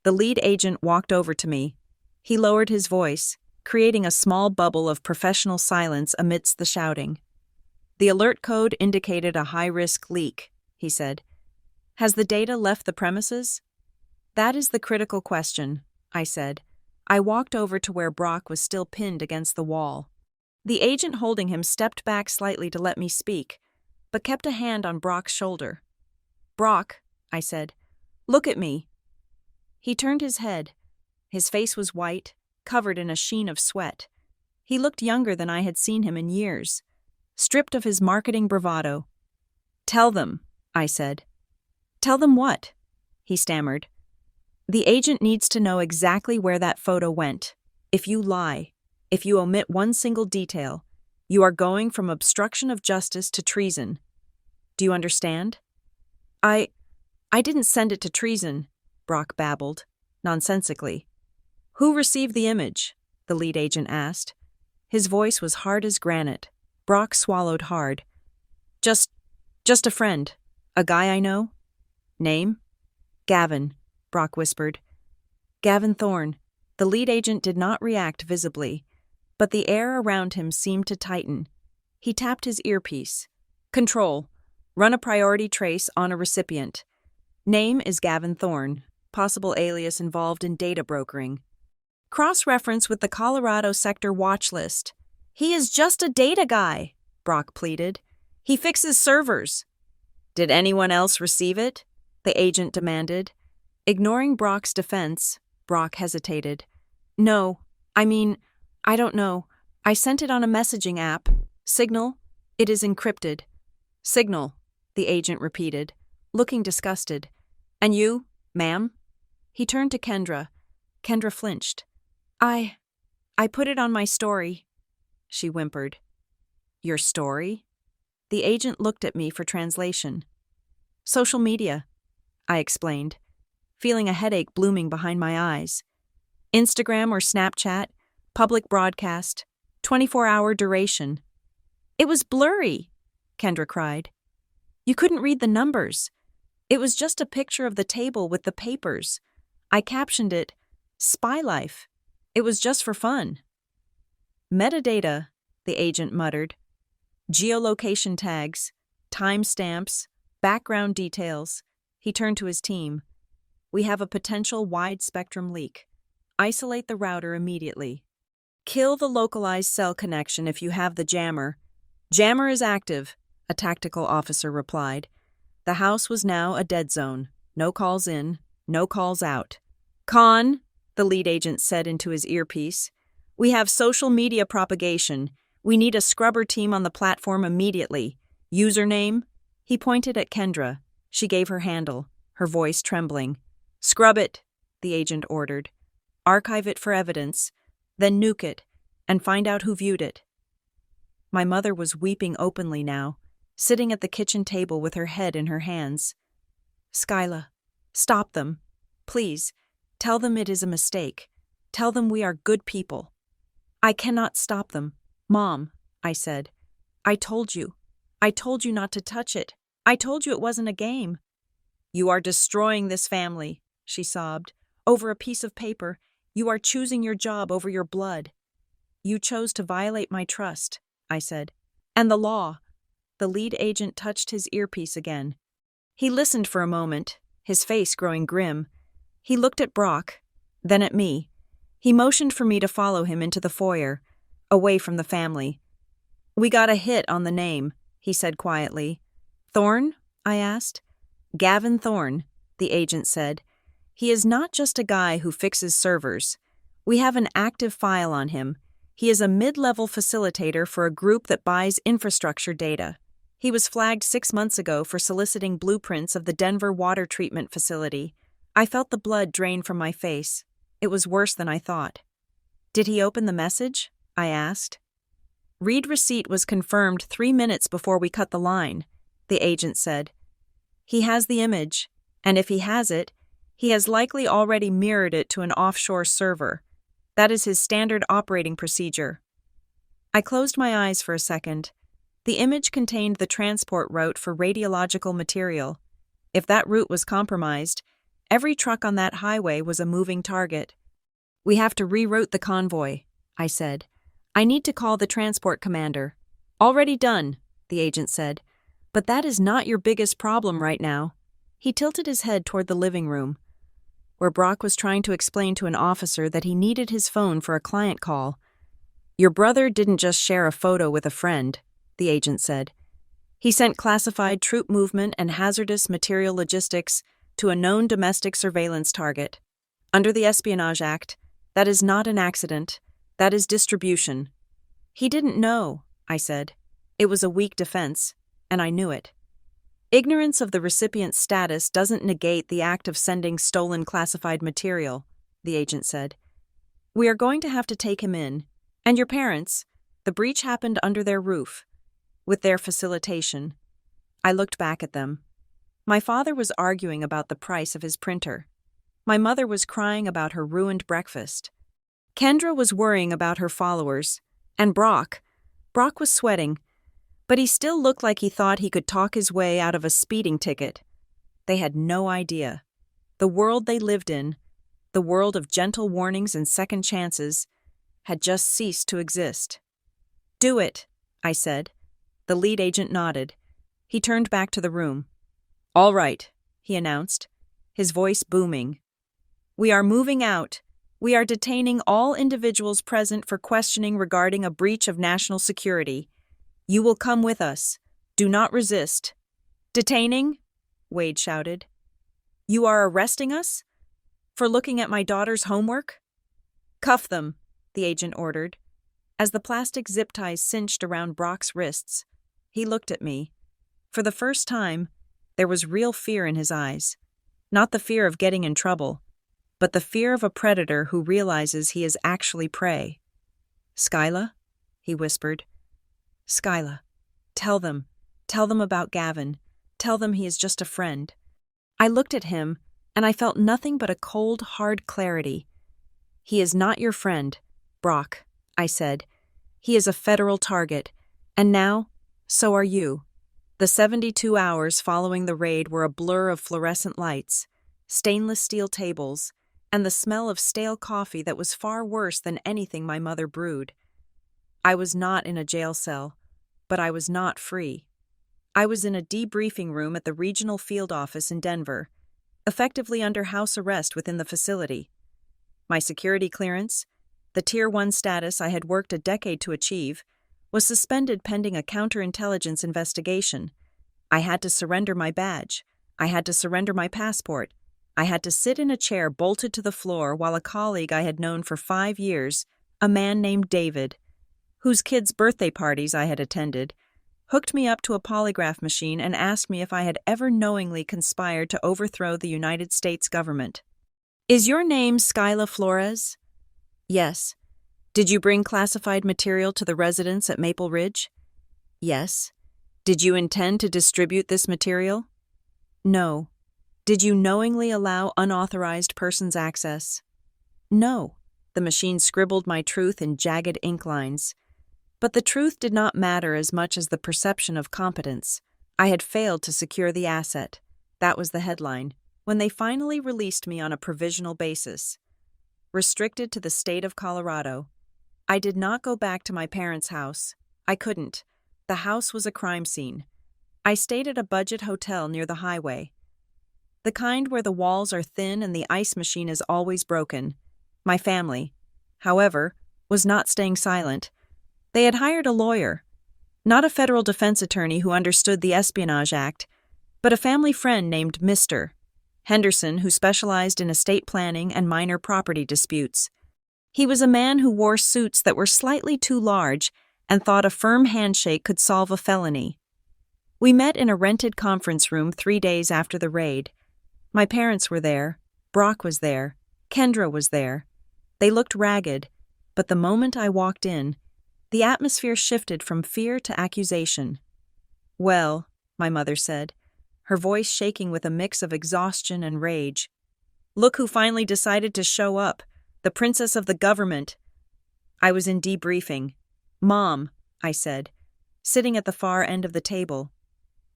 The lead agent walked over to me. He lowered his voice, creating a small bubble of professional silence amidst the shouting. "The alert code indicated a high-risk leak," he said. "Has the data left the premises?" "That is the critical question," I said. I walked over to where Brock was still pinned against the wall. The agent holding him stepped back slightly to let me speak, but kept a hand on Brock's shoulder. "Brock," I said, "look at me." He turned his head. His face was white, covered in a sheen of sweat. He looked younger than I had seen him in years, stripped of his marketing bravado. "Tell them," I said. "Tell them what?" he stammered. "The agent needs to know exactly where that photo went. If you lie, if you omit one single detail, you are going from obstruction of justice to treason. Do you understand?" I didn't send it to treason," Brock babbled, nonsensically. "Who received the image?" the lead agent asked. His voice was hard as granite. Brock swallowed hard. Just a friend. A guy I know." "Name?" "Gavin," Brock whispered. "Gavin Thorne." The lead agent did not react visibly, but the air around him seemed to tighten. He tapped his earpiece. "Control. Run a priority trace on a recipient. Name is Gavin Thorne. Possible alias involved in data brokering. Cross-reference with the Colorado sector watch list." "He is just a data guy," Brock pleaded. "He fixes servers." "Did anyone else receive it?" the agent demanded. Ignoring Brock's defense, Brock hesitated. "No, I don't know. I sent it on a messaging app. Signal. It is encrypted." "Signal," the agent repeated, looking disgusted. "And you, ma'am?" He turned to Kendra. Kendra flinched. I put it on my story," she whimpered. "Your story?" The agent looked at me for translation. "Social media," I explained, feeling a headache blooming behind my eyes. "Instagram or Snapchat, public broadcast, 24-hour duration." It was blurry, Kendra cried. You couldn't read the numbers. It was just a picture of the table with the papers. I captioned it, Spy Life. It was just for fun. Metadata, the agent muttered. Geolocation tags, timestamps, background details. He turned to his team. We have a potential wide-spectrum leak. Isolate the router immediately. Kill the localized cell connection if you have the jammer. Jammer is active, a tactical officer replied. The house was now a dead zone. No calls in, no calls out. Con, the lead agent said into his earpiece, we have social media propagation. We need a scrubber team on the platform immediately. Username? He pointed at Kendra. She gave her handle, her voice trembling. Scrub it, the agent ordered. Archive it for evidence, then nuke it, and find out who viewed it. My mother was weeping openly now, sitting at the kitchen table with her head in her hands. Skyla, stop them. Please, tell them it is a mistake. Tell them we are good people. I cannot stop them. Mom, I said. I told you. I told you not to touch it. I told you it wasn't a game. You are destroying this family, she sobbed. Over a piece of paper. You are choosing your job over your blood. You chose to violate my trust, I said. And the law. The lead agent touched his earpiece again. He listened for a moment, his face growing grim. He looked at Brock, then at me. He motioned for me to follow him into the foyer, away from the family. We got a hit on the name, he said quietly. Thorne? I asked. Gavin Thorne, the agent said. He is not just a guy who fixes servers. We have an active file on him. He is a mid-level facilitator for a group that buys infrastructure data. He was flagged 6 months ago for soliciting blueprints of the Denver water treatment facility. I felt the blood drain from my face. It was worse than I thought. Did he open the message? I asked. Read receipt was confirmed 3 minutes before we cut the line, the agent said. He has the image, and if he has it, he has likely already mirrored it to an offshore server. That is his standard operating procedure. I closed my eyes for a second. The image contained the transport route for radiological material. If that route was compromised, every truck on that highway was a moving target. We have to reroute the convoy, I said. I need to call the transport commander. Already done, the agent said. But that is not your biggest problem right now. He tilted his head toward the living room, where Brock was trying to explain to an officer that he needed his phone for a client call. Your brother didn't just share a photo with a friend, the agent said. He sent classified troop movement and hazardous material logistics to a known domestic surveillance target. Under the Espionage Act, that is not an accident. That is distribution. He didn't know, I said. It was a weak defense, and I knew it. Ignorance of the recipient's status doesn't negate the act of sending stolen classified material, the agent said. We are going to have to take him in. And your parents, the breach happened under their roof, with their facilitation. I looked back at them. My father was arguing about the price of his printer. My mother was crying about her ruined breakfast. Kendra was worrying about her followers. And Brock was sweating. But he still looked like he thought he could talk his way out of a speeding ticket. They had no idea. The world they lived in, the world of gentle warnings and second chances, had just ceased to exist. Do it, I said. The lead agent nodded. He turned back to the room. All right, he announced, his voice booming. We are moving out. We are detaining all individuals present for questioning regarding a breach of national security. You will come with us. Do not resist. Detaining? Wade shouted. You are arresting us? For looking at my daughter's homework? Cuff them, the agent ordered. As the plastic zip ties cinched around Brock's wrists, he looked at me. For the first time, there was real fear in his eyes. Not the fear of getting in trouble, but the fear of a predator who realizes he is actually prey. Skyla? He whispered. Skyla, tell them about Gavin. Tell them he is just a friend. I looked at him, and I felt nothing but a cold, hard clarity. He is not your friend, Brock, I said. He is a federal target, and now So are you. The 72 hours following the raid were a blur of fluorescent lights, stainless steel tables, and the smell of stale coffee that was far worse than anything my mother brewed. I was not in a jail cell, but I was not free. I was in a debriefing room at the regional field office in Denver, effectively under house arrest within the facility. My security clearance, the Tier 1 status I had worked a decade to achieve, was suspended pending a counterintelligence investigation. I had to surrender my badge. I had to surrender my passport. I had to sit in a chair bolted to the floor while a colleague I had known for 5 years, a man named David, whose kids' birthday parties I had attended, hooked me up to a polygraph machine and asked me if I had ever knowingly conspired to overthrow the United States government. Is your name Skyla Flores? Yes. Did you bring classified material to the residence at Maple Ridge? Yes. Did you intend to distribute this material? No. Did you knowingly allow unauthorized persons access? No. The machine scribbled my truth in jagged ink lines. But the truth did not matter as much as the perception of competence. I had failed to secure the asset. That was the headline, when they finally released me on a provisional basis. Restricted to the state of Colorado. I did not go back to my parents' house. I couldn't. The house was a crime scene. I stayed at a budget hotel near the highway. The kind where the walls are thin and the ice machine is always broken. My family, however, was not staying silent. They had hired a lawyer, not a federal defense attorney who understood the Espionage Act, but a family friend named Mr. Henderson who specialized in estate planning and minor property disputes. He was a man who wore suits that were slightly too large and thought a firm handshake could solve a felony. We met in a rented conference room 3 days after the raid. My parents were there, Brock was there, Kendra was there. They looked ragged, but the moment I walked in, the atmosphere shifted from fear to accusation. Well, my mother said, her voice shaking with a mix of exhaustion and rage. Look who finally decided to show up, the princess of the government. I was in debriefing. Mom, I said, sitting at the far end of the table.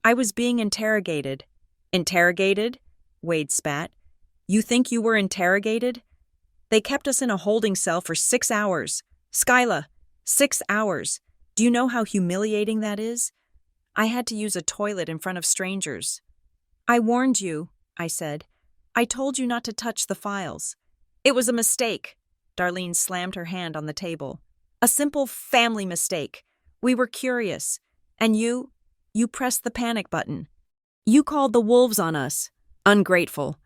I was being interrogated. Interrogated? Wade spat. You think you were interrogated? They kept us in a holding cell for 6 hours. Skyla, 6 hours. Do you know how humiliating that is? I had to use a toilet in front of strangers. I warned you, I said. I told you not to touch the files. It was a mistake. Darlene slammed her hand on the table. A simple family mistake. We were curious. And you pressed the panic button. You called the wolves on us. Ungrateful.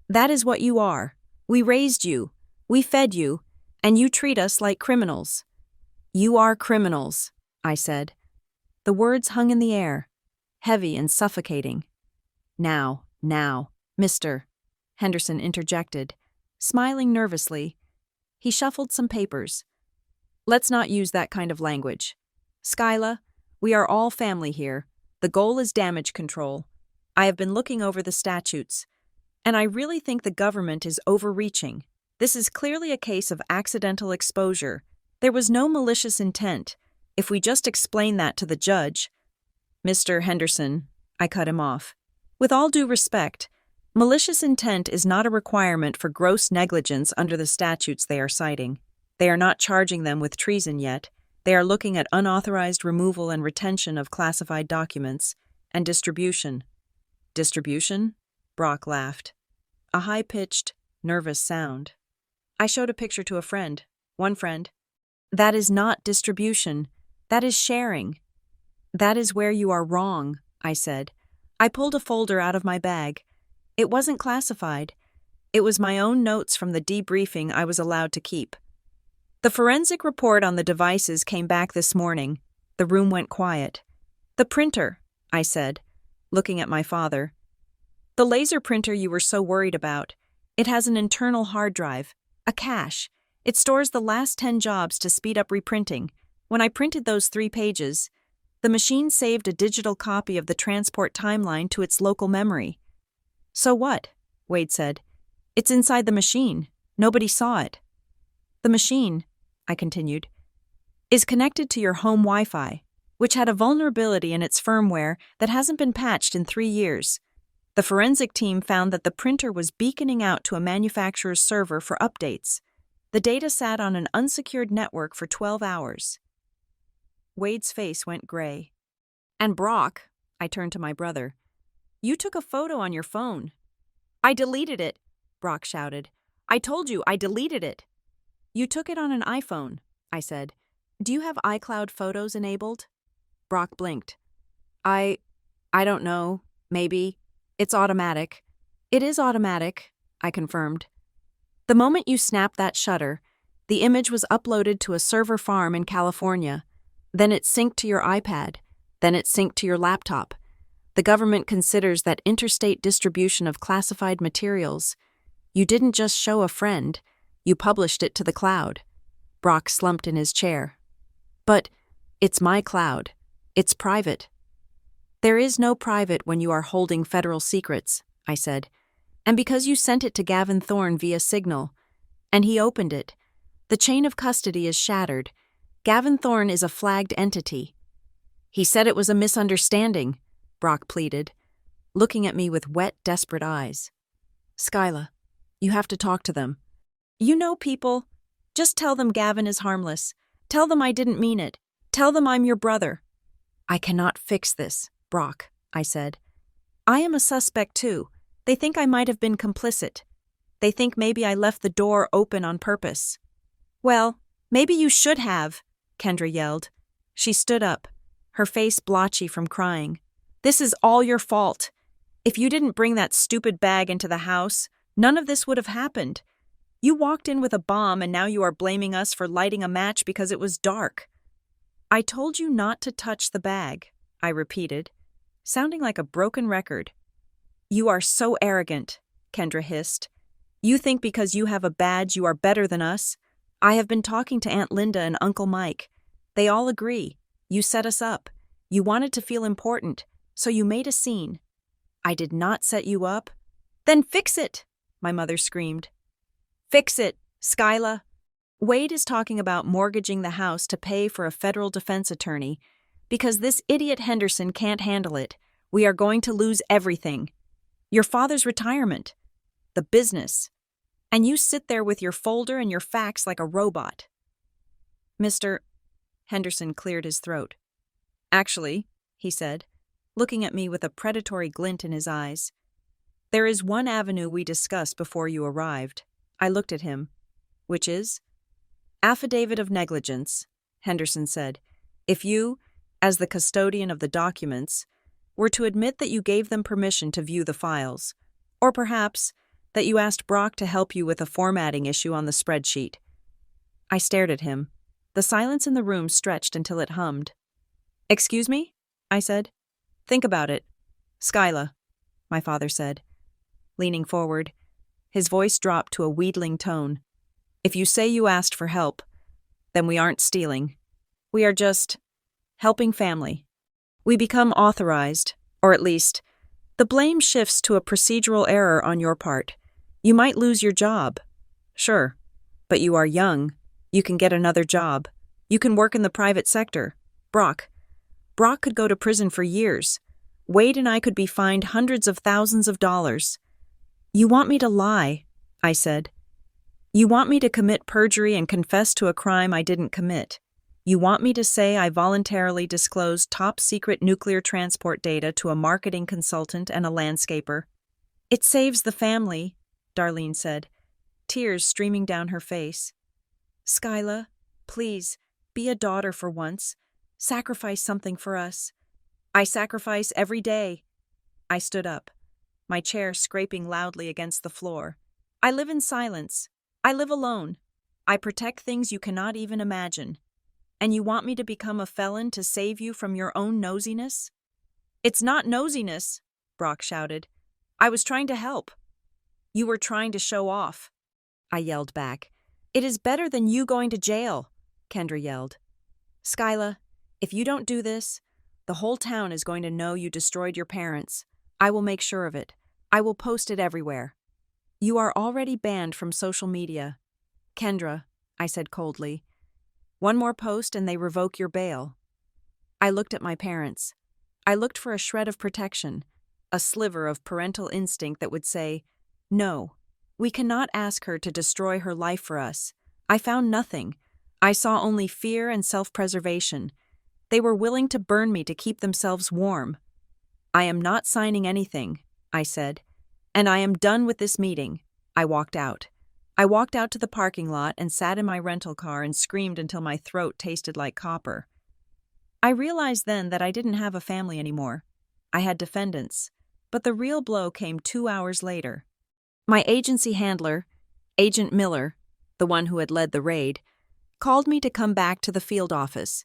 That is what you are. We raised you. We fed you. And you treat us like criminals. You are criminals, I said. The words hung in the air, heavy and suffocating. Now, Mr. Henderson interjected, smiling nervously. He shuffled some papers. Let's not use that kind of language. Skyla, we are all family here. The goal is damage control. I have been looking over the statutes, and I really think the government is overreaching. This is clearly a case of accidental exposure. There was no malicious intent. If we just explain that to the judge. Mr. Henderson, I cut him off. With all due respect, malicious intent is not a requirement for gross negligence under the statutes they are citing. They are not charging them with treason yet. They are looking at unauthorized removal and retention of classified documents and distribution. Distribution? Brock laughed. A high-pitched, nervous sound. I showed a picture to a friend. One friend. That is not distribution. That is sharing. That is where you are wrong, I said. I pulled a folder out of my bag. It wasn't classified. It was my own notes from the debriefing I was allowed to keep. The forensic report on the devices came back this morning. The room went quiet. The printer, I said, looking at my father. The laser printer you were so worried about. It has an internal hard drive, a cache. It stores the last 10 jobs to speed up reprinting. When I printed those 3 pages, the machine saved a digital copy of the transport timeline to its local memory. So what? Wade said. It's inside the machine. Nobody saw it. The machine, I continued, is connected to your home Wi-Fi. which had a vulnerability in its firmware that hasn't been patched in 3 years. The forensic team found that the printer was beaconing out to a manufacturer's server for updates. The data sat on an unsecured network for 12 hours. Wade's face went gray. "And Brock," I turned to my brother, "you took a photo on your phone." "I deleted it," Brock shouted. "I told you, I deleted it." "You took it on an iPhone," I said. "Do you have iCloud Photos enabled?" Brock blinked. I don't know, maybe. It's automatic." "It is automatic," I confirmed. "The moment you snapped that shutter, the image was uploaded to a server farm in California. Then it synced to your iPad. Then it synced to your laptop. The government considers that interstate distribution of classified materials. You didn't just show a friend, you published it to the cloud." Brock slumped in his chair. "But it's my cloud. It's private." "There is no private when you are holding federal secrets," I said. "And because you sent it to Gavin Thorne via Signal, and he opened it, the chain of custody is shattered. Gavin Thorne is a flagged entity." "He said it was a misunderstanding," Brock pleaded, looking at me with wet, desperate eyes. "Skyla, you have to talk to them. You know people. Just tell them Gavin is harmless. Tell them I didn't mean it. Tell them I'm your brother." "I cannot fix this, Brock," I said. "I am a suspect too. They think I might have been complicit. They think maybe I left the door open on purpose." "Well, maybe you should have," Kendra yelled. She stood up, her face blotchy from crying. "This is all your fault. If you didn't bring that stupid bag into the house, none of this would have happened. You walked in with a bomb and now you are blaming us for lighting a match because it was dark." "I told you not to touch the bag," I repeated, sounding like a broken record. "You are so arrogant," Kendra hissed. "You think because you have a badge you are better than us? I have been talking to Aunt Linda and Uncle Mike. They all agree. You set us up. You wanted to feel important, so you made a scene." "I did not set you up." "Then fix it," my mother screamed. "Fix it, Skyla." "Wade is talking about mortgaging the house to pay for a federal defense attorney. Because this idiot Henderson can't handle it, we are going to lose everything. Your father's retirement. The business. And you sit there with your folder and your facts like a robot." "Mr. Henderson cleared his throat. "Actually," he said, looking at me with a predatory glint in his eyes, "there is one avenue we discussed before you arrived." I looked at him. "Which is?" "Affidavit of negligence," Henderson said. "If you, as the custodian of the documents, were to admit that you gave them permission to view the files, or perhaps that you asked Brock to help you with a formatting issue on the spreadsheet." I stared at him. The silence in the room stretched until it hummed. "Excuse me?" I said. "Think about it. Skyla," my father said, leaning forward. His voice dropped to a wheedling tone. "If you say you asked for help, then we aren't stealing. We are just helping family. We become authorized, or at least, the blame shifts to a procedural error on your part. You might lose your job. Sure, but you are young. You can get another job. You can work in the private sector. Brock could go to prison for years. Wade and I could be fined hundreds of thousands of dollars. You want me to lie," I said. "You want me to commit perjury and confess to a crime I didn't commit. You want me to say I voluntarily disclosed top-secret nuclear transport data to a marketing consultant and a landscaper." "It saves the family," Darlene said, tears streaming down her face. "Skyla, please, be a daughter for once. Sacrifice something for us." "I sacrifice every day." I stood up, my chair scraping loudly against the floor. "I live in silence. I live alone. I protect things you cannot even imagine. And you want me to become a felon to save you from your own nosiness?" "It's not nosiness," Brock shouted. "I was trying to help." "You were trying to show off," I yelled back. "It is better than you going to jail," Kendra yelled. "Skyla, if you don't do this, the whole town is going to know you destroyed your parents. I will make sure of it. I will post it everywhere. You are already banned from social media." "Kendra," I said coldly, "one more post and they revoke your bail." I looked at my parents. I looked for a shred of protection, a sliver of parental instinct that would say, "No, we cannot ask her to destroy her life for us." I found nothing. I saw only fear and self-preservation. They were willing to burn me to keep themselves warm. "I am not signing anything," I said. "And I am done with this meeting." I walked out. I walked out to the parking lot and sat in my rental car and screamed until my throat tasted like copper. I realized then that I didn't have a family anymore. I had defendants. But the real blow came 2 hours later. My agency handler, Agent Miller, the one who had led the raid, called me to come back to the field office.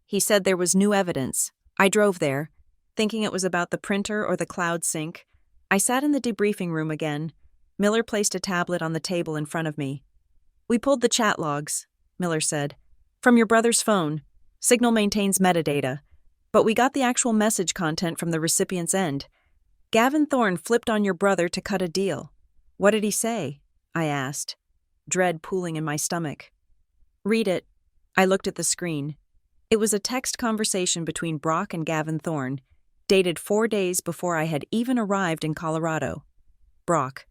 He said there was new evidence. I drove there, thinking it was about the printer or the cloud sync. I sat in the debriefing room again. Miller placed a tablet on the table in front of me. "We pulled the chat logs," Miller said, "from your brother's phone. Signal maintains metadata. But we got the actual message content from the recipient's end. Gavin Thorne flipped on your brother to cut a deal." "What did he say?" I asked, dread pooling in my stomach. "Read it." I looked at the screen. It was a text conversation between Brock and Gavin Thorne, dated 4 days before I had even arrived in Colorado. Brock: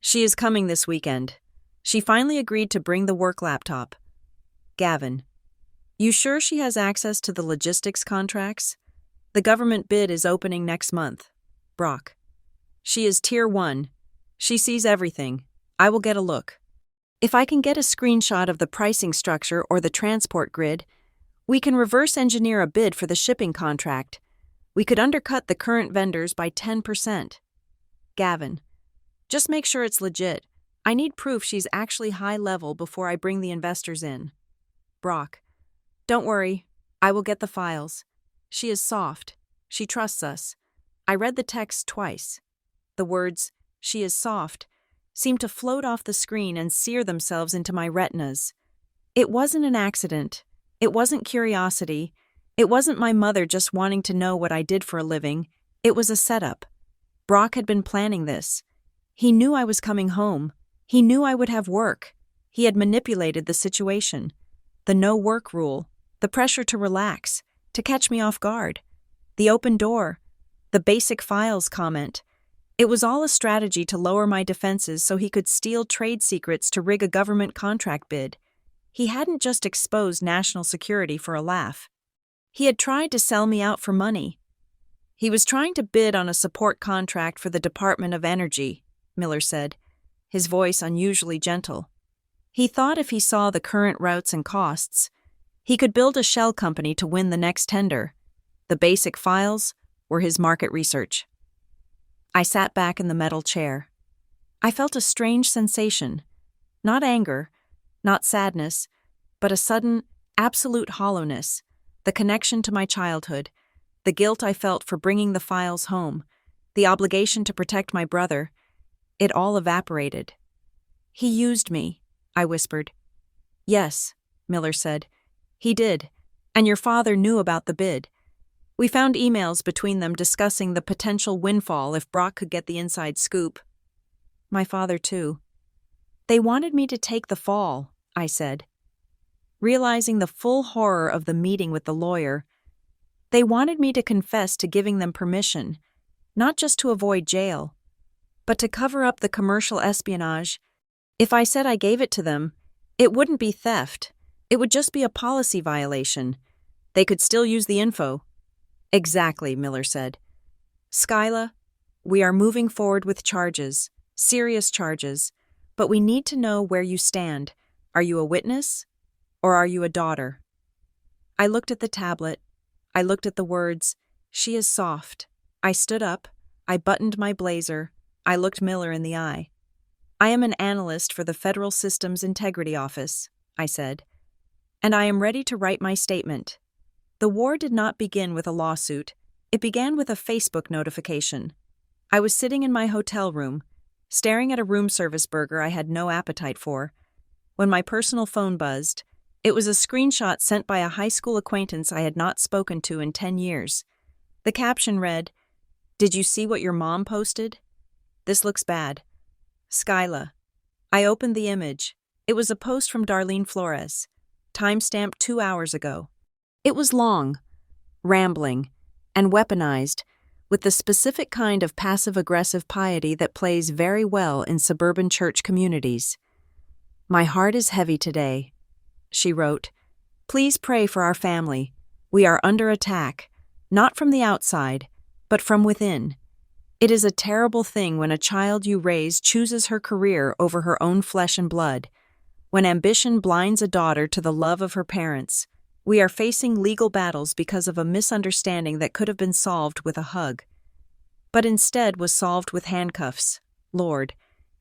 "She is coming this weekend. She finally agreed to bring the work laptop." Gavin: "You sure she has access to the logistics contracts? The government bid is opening next month." Brock: "She is Tier 1. She sees everything. I will get a look. If I can get a screenshot of the pricing structure or the transport grid, we can reverse engineer a bid for the shipping contract. We could undercut the current vendors by 10%. Gavin: "Just make sure it's legit. I need proof she's actually high level before I bring the investors in." Brock: "Don't worry. I will get the files. She is soft. She trusts us." I read the text twice. The words, "she is soft," seemed to float off the screen and sear themselves into my retinas. It wasn't an accident. It wasn't curiosity. It wasn't my mother just wanting to know what I did for a living. It was a setup. Brock had been planning this. He knew I was coming home. He knew I would have work. He had manipulated the situation. The no-work rule, the pressure to relax, to catch me off guard, the open door, the basic files comment. It was all a strategy to lower my defenses so he could steal trade secrets to rig a government contract bid. He hadn't just exposed national security for a laugh. He had tried to sell me out for money. He was trying to bid on a support contract for the Department of Energy, Miller said, his voice unusually gentle. He thought if he saw the current routes and costs, he could build a shell company to win the next tender. The basic files were his market research. I sat back in the metal chair. I felt a strange sensation. Not anger, not sadness, but a sudden, absolute hollowness, the connection to my childhood, the guilt I felt for bringing the files home, the obligation to protect my brother. It all evaporated. "He used me," I whispered. "Yes," Miller said. "He did, and your father knew about the bid. We found emails between them discussing the potential windfall if Brock could get the inside scoop." "My father, too." "They wanted me to take the fall," I said. Realizing the full horror of the meeting with the lawyer, they wanted me to confess to giving them permission, not just to avoid jail, but to cover up the commercial espionage. If I said I gave it to them, it wouldn't be theft. It would just be a policy violation. They could still use the info. "Exactly," Miller said. "Skyla, we are moving forward with charges, serious charges, but we need to know where you stand. Are you a witness, or are you a daughter?" I looked at the tablet. I looked at the words, "She is soft." I stood up. I buttoned my blazer. I looked Miller in the eye. "I am an analyst for the Federal Systems Integrity Office," I said, "and I am ready to write my statement." The war did not begin with a lawsuit. It began with a Facebook notification. I was sitting in my hotel room, staring at a room service burger I had no appetite for, when my personal phone buzzed. It was a screenshot sent by a high school acquaintance I had not spoken to in 10 years. The caption read, "Did you see what your mom posted? This looks bad. Skyla." I opened the image. It was a post from Darlene Flores, timestamped 2 hours ago. It was long, rambling, and weaponized, with the specific kind of passive-aggressive piety that plays very well in suburban church communities. "My heart is heavy today," she wrote. "Please pray for our family. We are under attack, not from the outside, but from within. It is a terrible thing when a child you raise chooses her career over her own flesh and blood, when ambition blinds a daughter to the love of her parents. We are facing legal battles because of a misunderstanding that could have been solved with a hug, but instead was solved with handcuffs. Lord,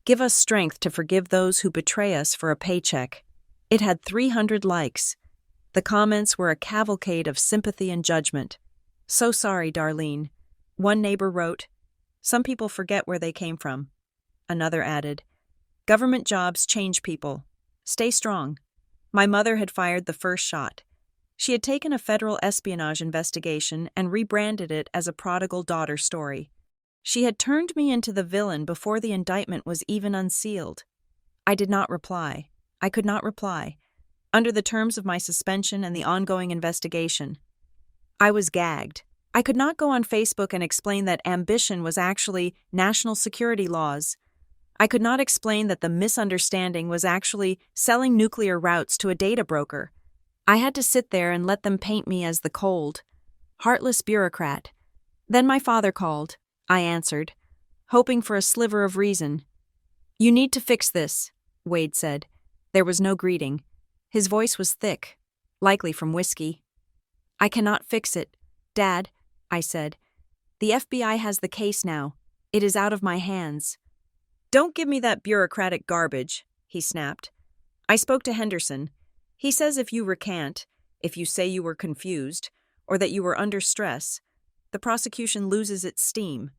give us strength to forgive those who betray us for a paycheck." It had 300 likes. The comments were a cavalcade of sympathy and judgment. "So sorry, Darlene," one neighbor wrote. "Some people forget where they came from." Another added, "Government jobs change people. Stay strong." My mother had fired the first shot. She had taken a federal espionage investigation and rebranded it as a prodigal daughter story. She had turned me into the villain before the indictment was even unsealed. I did not reply. I could not reply, under the terms of my suspension and the ongoing investigation. I was gagged. I could not go on Facebook and explain that ambition was actually national security laws. I could not explain that the misunderstanding was actually selling nuclear routes to a data broker. I had to sit there and let them paint me as the cold, heartless bureaucrat. Then my father called. I answered, hoping for a sliver of reason. "You need to fix this," Wade said. There was no greeting. His voice was thick, likely from whiskey. "I cannot fix it, Dad," I said. "The FBI has the case now. It is out of my hands." "Don't give me that bureaucratic garbage," he snapped. "I spoke to Henderson. He says if you recant, if you say you were confused, or that you were under stress, the prosecution loses its steam.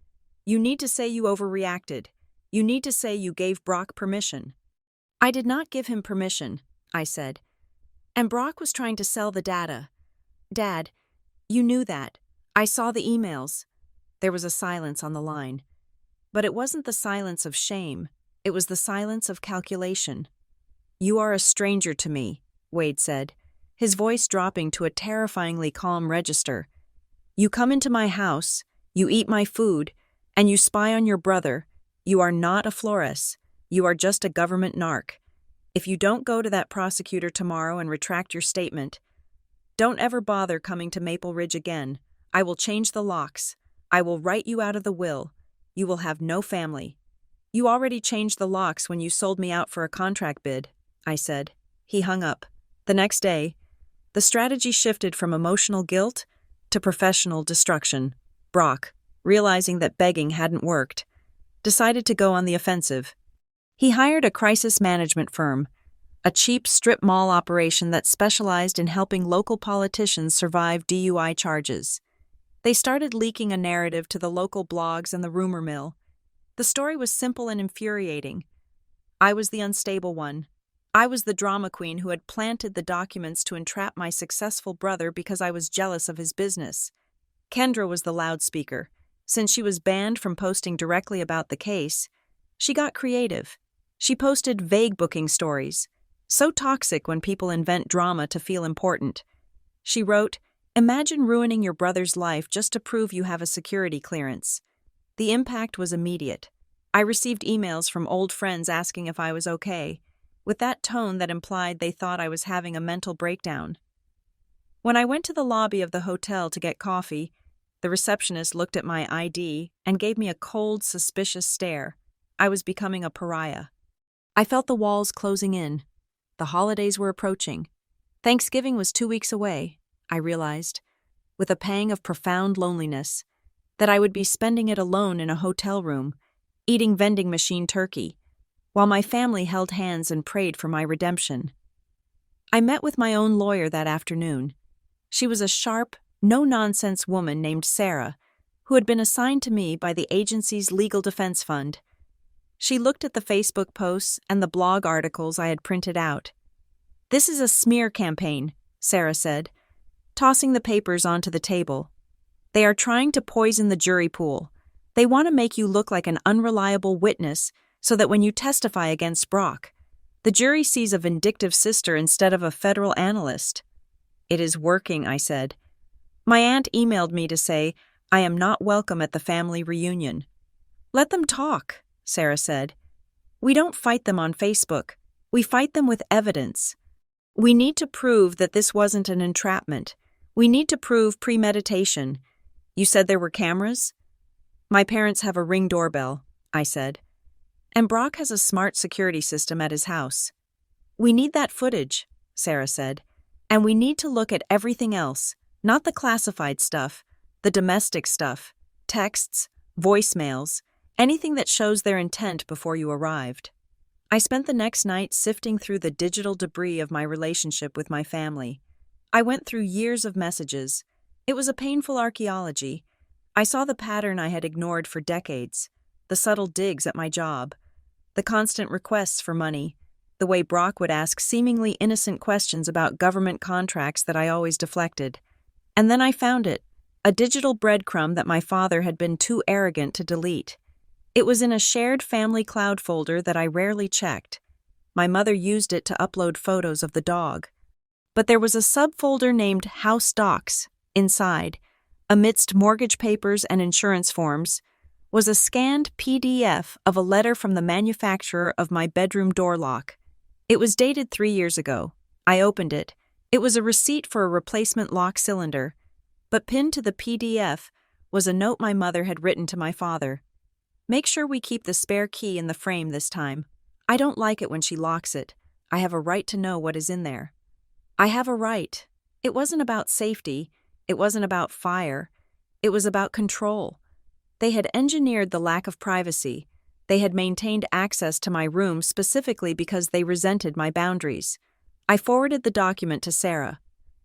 You need to say you overreacted. You need to say you gave Brock permission." "I did not give him permission," I said. "And Brock was trying to sell the data. Dad, you knew that. I saw the emails." There was a silence on the line. But it wasn't the silence of shame. It was the silence of calculation. "You are a stranger to me," Wade said, his voice dropping to a terrifyingly calm register. "You come into my house, you eat my food, and you spy on your brother. You are not a Flores. You are just a government narc. If you don't go to that prosecutor tomorrow and retract your statement, don't ever bother coming to Maple Ridge again. I will change the locks. I will write you out of the will. You will have no family." "You already changed the locks when you sold me out for a contract bid," I said. He hung up. The next day, the strategy shifted from emotional guilt to professional destruction. Brock, realizing that begging hadn't worked, decided to go on the offensive. He hired a crisis management firm, a cheap strip mall operation that specialized in helping local politicians survive DUI charges. They started leaking a narrative to the local blogs and the rumor mill. The story was simple and infuriating. I was the unstable one. I was the drama queen who had planted the documents to entrap my successful brother because I was jealous of his business. Kendra was the loudspeaker. Since she was banned from posting directly about the case, she got creative. She posted vague booking stories, so toxic when people invent drama to feel important. She wrote, "Imagine ruining your brother's life just to prove you have a security clearance." The impact was immediate. I received emails from old friends asking if I was okay, with that tone that implied they thought I was having a mental breakdown. When I went to the lobby of the hotel to get coffee, the receptionist looked at my ID and gave me a cold, suspicious stare. I was becoming a pariah. I felt the walls closing in. The holidays were approaching. Thanksgiving was 2 weeks away, I realized, with a pang of profound loneliness, that I would be spending it alone in a hotel room, eating vending machine turkey, while my family held hands and prayed for my redemption. I met with my own lawyer that afternoon. She was a sharp, no-nonsense woman named Sarah, who had been assigned to me by the agency's legal defense fund. She looked at the Facebook posts and the blog articles I had printed out. "This is a smear campaign," Sarah said, tossing the papers onto the table. "They are trying to poison the jury pool. They want to make you look like an unreliable witness so that when you testify against Brock, the jury sees a vindictive sister instead of a federal analyst." "It is working," I said. My aunt emailed me to say, I am not welcome at the family reunion. Let them talk, Sarah said. We don't fight them on Facebook. We fight them with evidence. We need to prove that this wasn't an entrapment. We need to prove premeditation. You said there were cameras? My parents have a Ring doorbell, I said. And Brock has a smart security system at his house. We need that footage, Sarah said. And we need to look at everything else, not the classified stuff, the domestic stuff, texts, voicemails, anything that shows their intent before you arrived. I spent the next night sifting through the digital debris of my relationship with my family. I went through years of messages. It was a painful archaeology. I saw the pattern I had ignored for decades, the subtle digs at my job, the constant requests for money, the way Brock would ask seemingly innocent questions about government contracts that I always deflected. And then I found it, a digital breadcrumb that my father had been too arrogant to delete. It was in a shared family cloud folder that I rarely checked. My mother used it to upload photos of the dog. But there was a subfolder named House Docs inside. Amidst mortgage papers and insurance forms, was a scanned PDF of a letter from the manufacturer of my bedroom door lock. It was dated 3 years ago. I opened it. It was a receipt for a replacement lock cylinder. But pinned to the PDF was a note my mother had written to my father. Make sure we keep the spare key in the frame this time. I don't like it when she locks it. I have a right to know what is in there. I have a right. It wasn't about safety. It wasn't about fire. It was about control. They had engineered the lack of privacy. They had maintained access to my room specifically because they resented my boundaries. I forwarded the document to Sarah.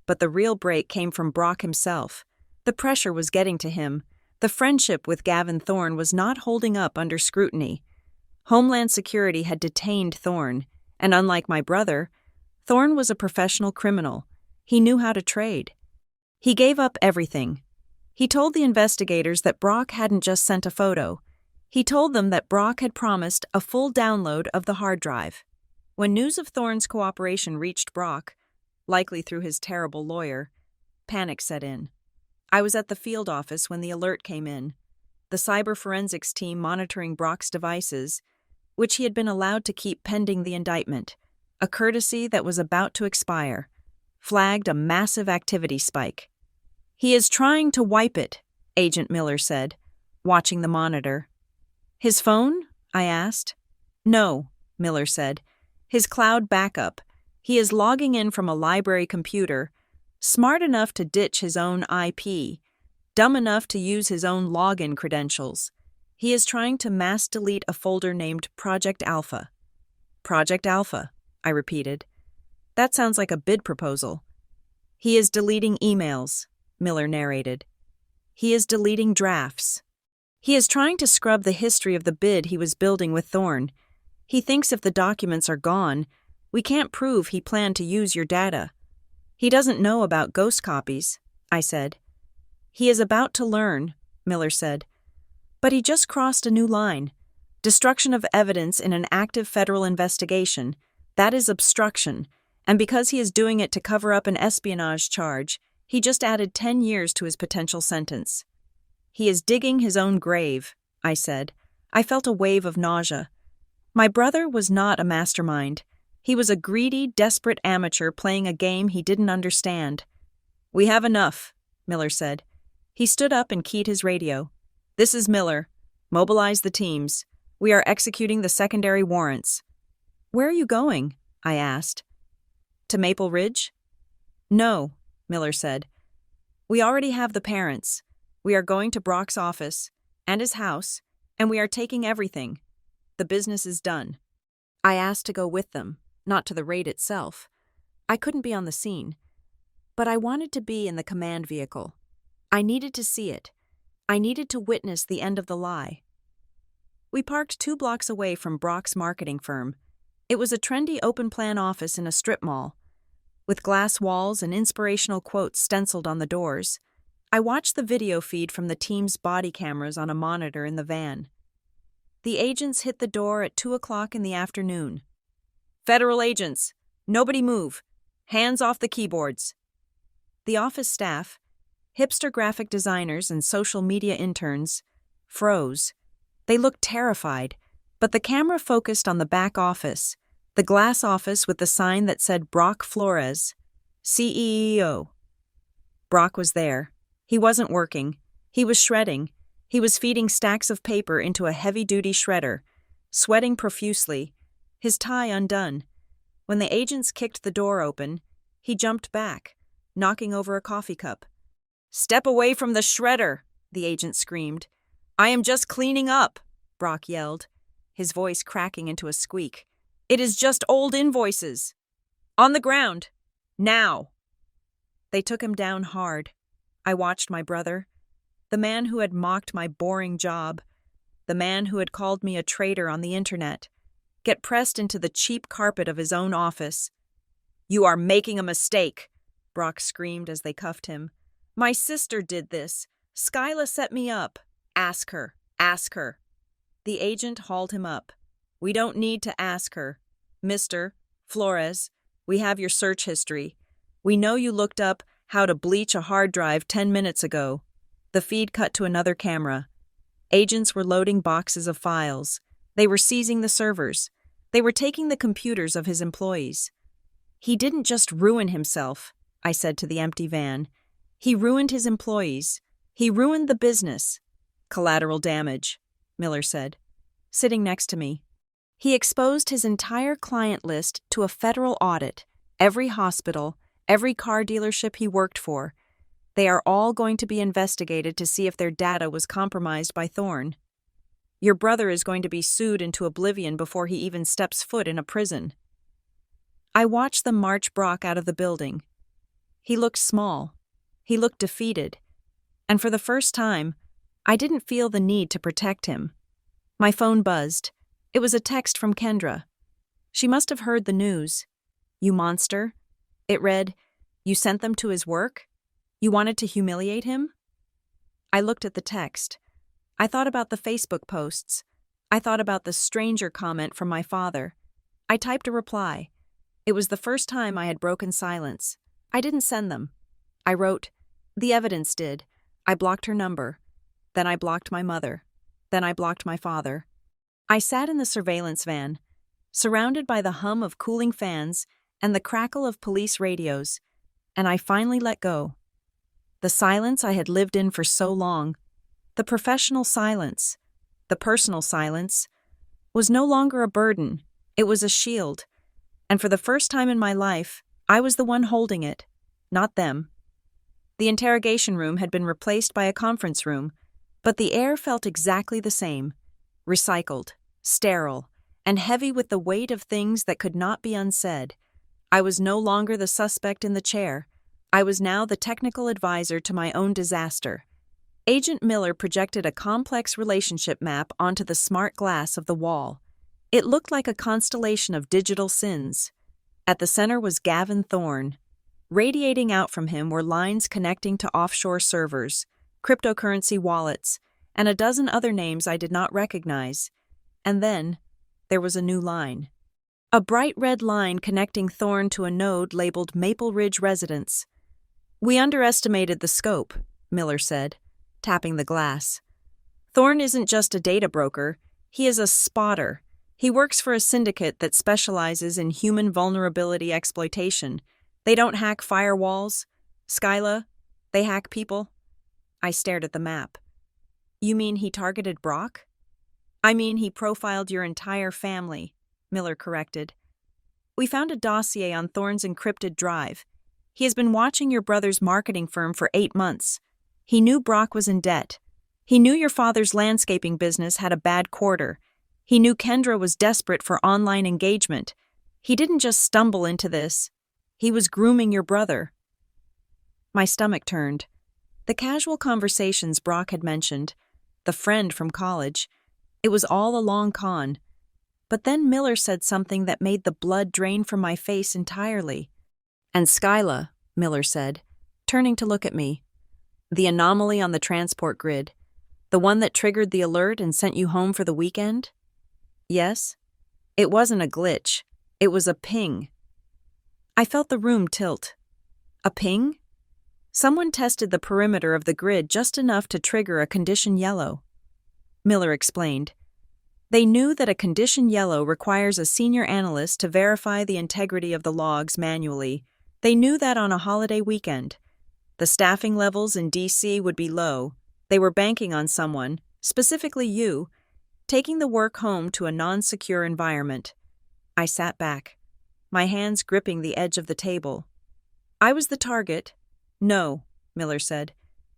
But the real break came from Brock himself. The pressure was getting to him. The friendship with Gavin Thorne was not holding up under scrutiny. Homeland Security had detained Thorne, and unlike my brother, Thorne was a professional criminal. He knew how to trade. He gave up everything. He told the investigators that Brock hadn't just sent a photo. He told them that Brock had promised a full download of the hard drive. When news of Thorne's cooperation reached Brock, likely through his terrible lawyer, panic set in. I was at the field office when the alert came in. The cyber forensics team monitoring Brock's devices, which he had been allowed to keep pending the indictment, a courtesy that was about to expire, flagged a massive activity spike. He is trying to wipe it, Agent Miller said, watching the monitor. His phone? I asked. No, Miller said. His cloud backup. He is logging in from a library computer, smart enough to ditch his own IP, dumb enough to use his own login credentials. He is trying to mass delete a folder named Project Alpha. Project Alpha, I repeated. That sounds like a bid proposal. He is deleting emails, Miller narrated. He is deleting drafts. He is trying to scrub the history of the bid he was building with Thorne. He thinks if the documents are gone, we can't prove he planned to use your data. He doesn't know about ghost copies, I said. He is about to learn, Miller said. But he just crossed a new line. Destruction of evidence in an active federal investigation. That is obstruction. And because he is doing it to cover up an espionage charge, he just added 10 years to his potential sentence. He is digging his own grave, I said. I felt a wave of nausea. My brother was not a mastermind. He was a greedy, desperate amateur playing a game he didn't understand. We have enough, Miller said. He stood up and keyed his radio. This is Miller. Mobilize the teams. We are executing the secondary warrants. Where are you going? I asked. To Maple Ridge? No, Miller said. We already have the parents. We are going to Brock's office and his house, and we are taking everything. The business is done. I asked to go with them. Not to the raid itself. I couldn't be on the scene. But I wanted to be in the command vehicle. I needed to see it. I needed to witness the end of the lie. We parked 2 blocks away from Brock's marketing firm. It was a trendy open-plan office in a strip mall. With glass walls and inspirational quotes stenciled on the doors, I watched the video feed from the team's body cameras on a monitor in the van. The agents hit the door at 2 o'clock in the afternoon. Federal agents, nobody move. Hands off the keyboards. The office staff, Hipster graphic designers and social media interns froze. They looked terrified, but the camera focused on the back office, the glass office with the sign that said Brock Flores, CEO. Brock was there. He wasn't working. He was shredding. He was feeding stacks of paper into a heavy-duty shredder, sweating profusely, his tie undone. When the agents kicked the door open, he jumped back, knocking over a coffee cup. "Step away from the shredder," the agent screamed. "I am just cleaning up," Brock yelled, his voice cracking into a squeak. "It is just old invoices. On the ground. Now." They took him down hard. I watched my brother, the man who had mocked my boring job, the man who had called me a traitor on the internet, get pressed into the cheap carpet of his own office. "You are making a mistake," Brock screamed as they cuffed him. "My sister did this. Skyla set me up. Ask her. Ask her." The agent hauled him up. "We don't need to ask her. Mr. Flores, we have your search history. We know you looked up how to bleach a hard drive 10 minutes ago." The feed cut to another camera. Agents were loading boxes of files. They were seizing the servers. They were taking the computers of his employees. "He didn't just ruin himself," I said to the empty van. "He ruined his employees. He ruined the business." "Collateral damage," Miller said, sitting next to me. He exposed his entire client list to a federal audit, every hospital, every car dealership he worked for. They are all going to be investigated to see if their data was compromised by Thorn. Your brother is going to be sued into oblivion before he even steps foot in a prison. I watched them march Brock out of the building. He looked small. He looked defeated. And for the first time, I didn't feel the need to protect him. My phone buzzed. It was a text from Kendra. She must have heard the news. "You monster." It read, "You sent them to his work? You wanted to humiliate him?" I looked at the text. I thought about the Facebook posts. I thought about the stranger comment from my father. I typed a reply. It was the first time I had broken silence. I didn't send them. I wrote, "The evidence did. I blocked her number. Then I blocked my mother. Then I blocked my father." I sat in the surveillance van, surrounded by the hum of cooling fans and the crackle of police radios, and I finally let go. The silence I had lived in for so long, the professional silence, the personal silence, was no longer a burden. It was a shield. And for the first time in my life, I was the one holding it, not them. The interrogation room had been replaced by a conference room, but the air felt exactly the same, recycled, sterile, and heavy with the weight of things that could not be unsaid. I was no longer the suspect in the chair. I was now the technical advisor to my own disaster. Agent Miller projected a complex relationship map onto the smart glass of the wall. It looked like a constellation of digital sins. At the center was Gavin Thorne. Radiating out from him were lines connecting to offshore servers, cryptocurrency wallets, and a dozen other names I did not recognize. And then, there was a new line. A bright red line connecting Thorne to a node labeled Maple Ridge Residence. "We underestimated the scope," Miller said, tapping the glass. "Thorne isn't just a data broker, he is a spotter. He works for a syndicate that specializes in human vulnerability exploitation. They don't hack firewalls. Skyla, they hack people." I stared at the map. "You mean he targeted Brock?" "I mean he profiled your entire family," Miller corrected. "We found a dossier on Thorne's encrypted drive. He has been watching your brother's marketing firm for 8 months. He knew Brock was in debt. He knew your father's landscaping business had a bad quarter. He knew Kendra was desperate for online engagement. He didn't just stumble into this. He was grooming your brother." My stomach turned. The casual conversations Brock had mentioned, the friend from college, it was all a long con. But then Miller said something that made the blood drain from my face entirely. "And Skyla," Miller said, turning to look at me. "The anomaly on the transport grid, the one that triggered the alert and sent you home for the weekend?" "Yes." "It wasn't a glitch. It was a ping." I felt the room tilt. "A ping?" Someone tested the perimeter of the grid just enough to trigger a condition yellow. Miller explained. They knew that a condition yellow requires a senior analyst to verify the integrity of the logs manually. They knew that on a holiday weekend. The staffing levels in D.C. would be low. They were banking on someone, specifically you, taking the work home to a non-secure environment. I sat back, my hands gripping the edge of the table. I was the target. No, Miller said.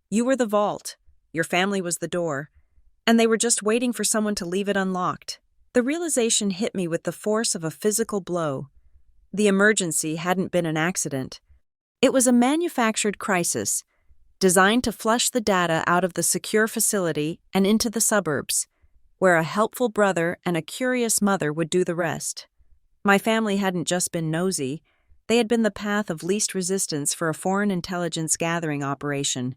You were the vault. Your family was the door. And they were just waiting for someone to leave it unlocked. The realization hit me with the force of a physical blow. The emergency hadn't been an accident. It was a manufactured crisis, designed to flush the data out of the secure facility and into the suburbs, where a helpful brother and a curious mother would do the rest. My family hadn't just been nosy, they had been the path of least resistance for a foreign intelligence gathering operation.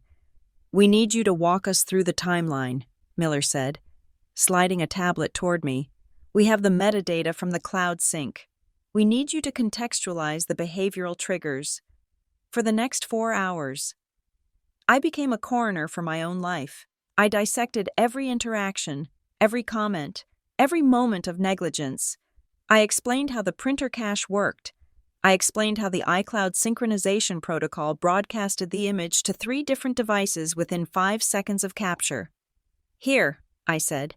We need you to walk us through the timeline, Miller said, sliding a tablet toward me. We have the metadata from the cloud sync. We need you to contextualize the behavioral triggers. For the next 4 hours, I became a coroner for my own life. I dissected every interaction, every comment, every moment of negligence. I explained how the printer cache worked. I explained how the iCloud synchronization protocol broadcasted the image to 3 different devices within 5 seconds of capture. Here, I said,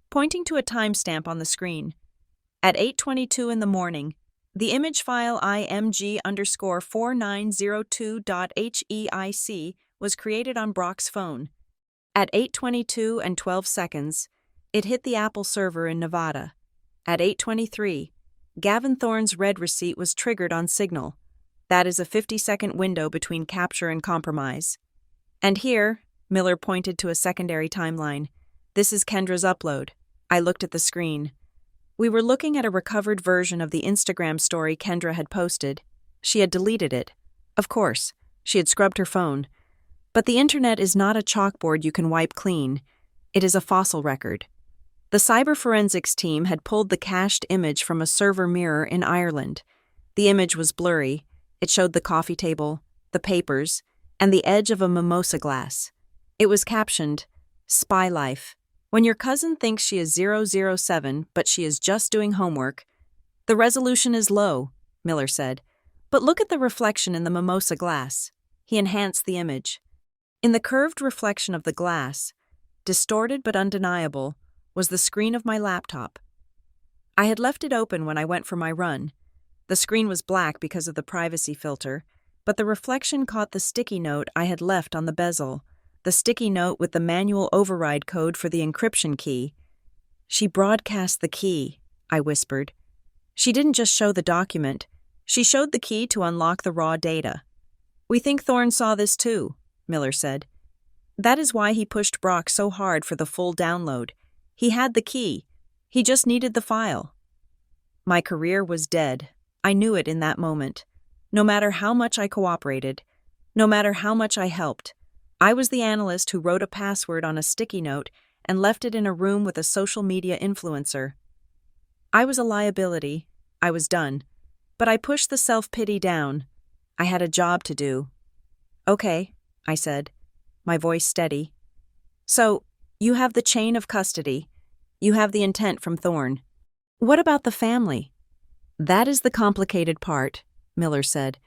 pointing to a timestamp on the screen. At 8:22 in the morning, the image file img_4902.heic was created on Brock's phone. At 8:22 and 12 seconds, it hit the Apple server in Nevada. At 8:23, Gavin Thorne's red receipt was triggered on Signal. That is a 50-second window between capture and compromise. And here, Miller pointed to a secondary timeline. This is Kendra's upload. I looked at the screen. We were looking at a recovered version of the Instagram story Kendra had posted. She had deleted it. Of course, she had scrubbed her phone. But the internet is not a chalkboard you can wipe clean. It is a fossil record. The cyber forensics team had pulled the cached image from a server mirror in Ireland. The image was blurry. It showed the coffee table, the papers, and the edge of a mimosa glass. It was captioned, Spy Life. When your cousin thinks she is 007, but she is just doing homework. The resolution is low, Miller said. But look at the reflection in the mimosa glass. He enhanced the image. In the curved reflection of the glass, distorted but undeniable, was the screen of my laptop. I had left it open when I went for my run. The screen was black because of the privacy filter, but the reflection caught the sticky note I had left on the bezel, the sticky note with the manual override code for the encryption key. She broadcast the key, I whispered. She didn't just show the document. She showed the key to unlock the raw data. We think Thorne saw this too, Miller said. That is why he pushed Brock so hard for the full download. He had the key. He just needed the file. My career was dead. I knew it in that moment. No matter how much I cooperated, no matter how much I helped, I was the analyst who wrote a password on a sticky note and left it in a room with a social media influencer. I was a liability. I was done. But I pushed the self-pity down. I had a job to do. Okay, I said, my voice steady. So, you have the chain of custody. You have the intent from Thorne. What about the family? That is the complicated part, Miller said.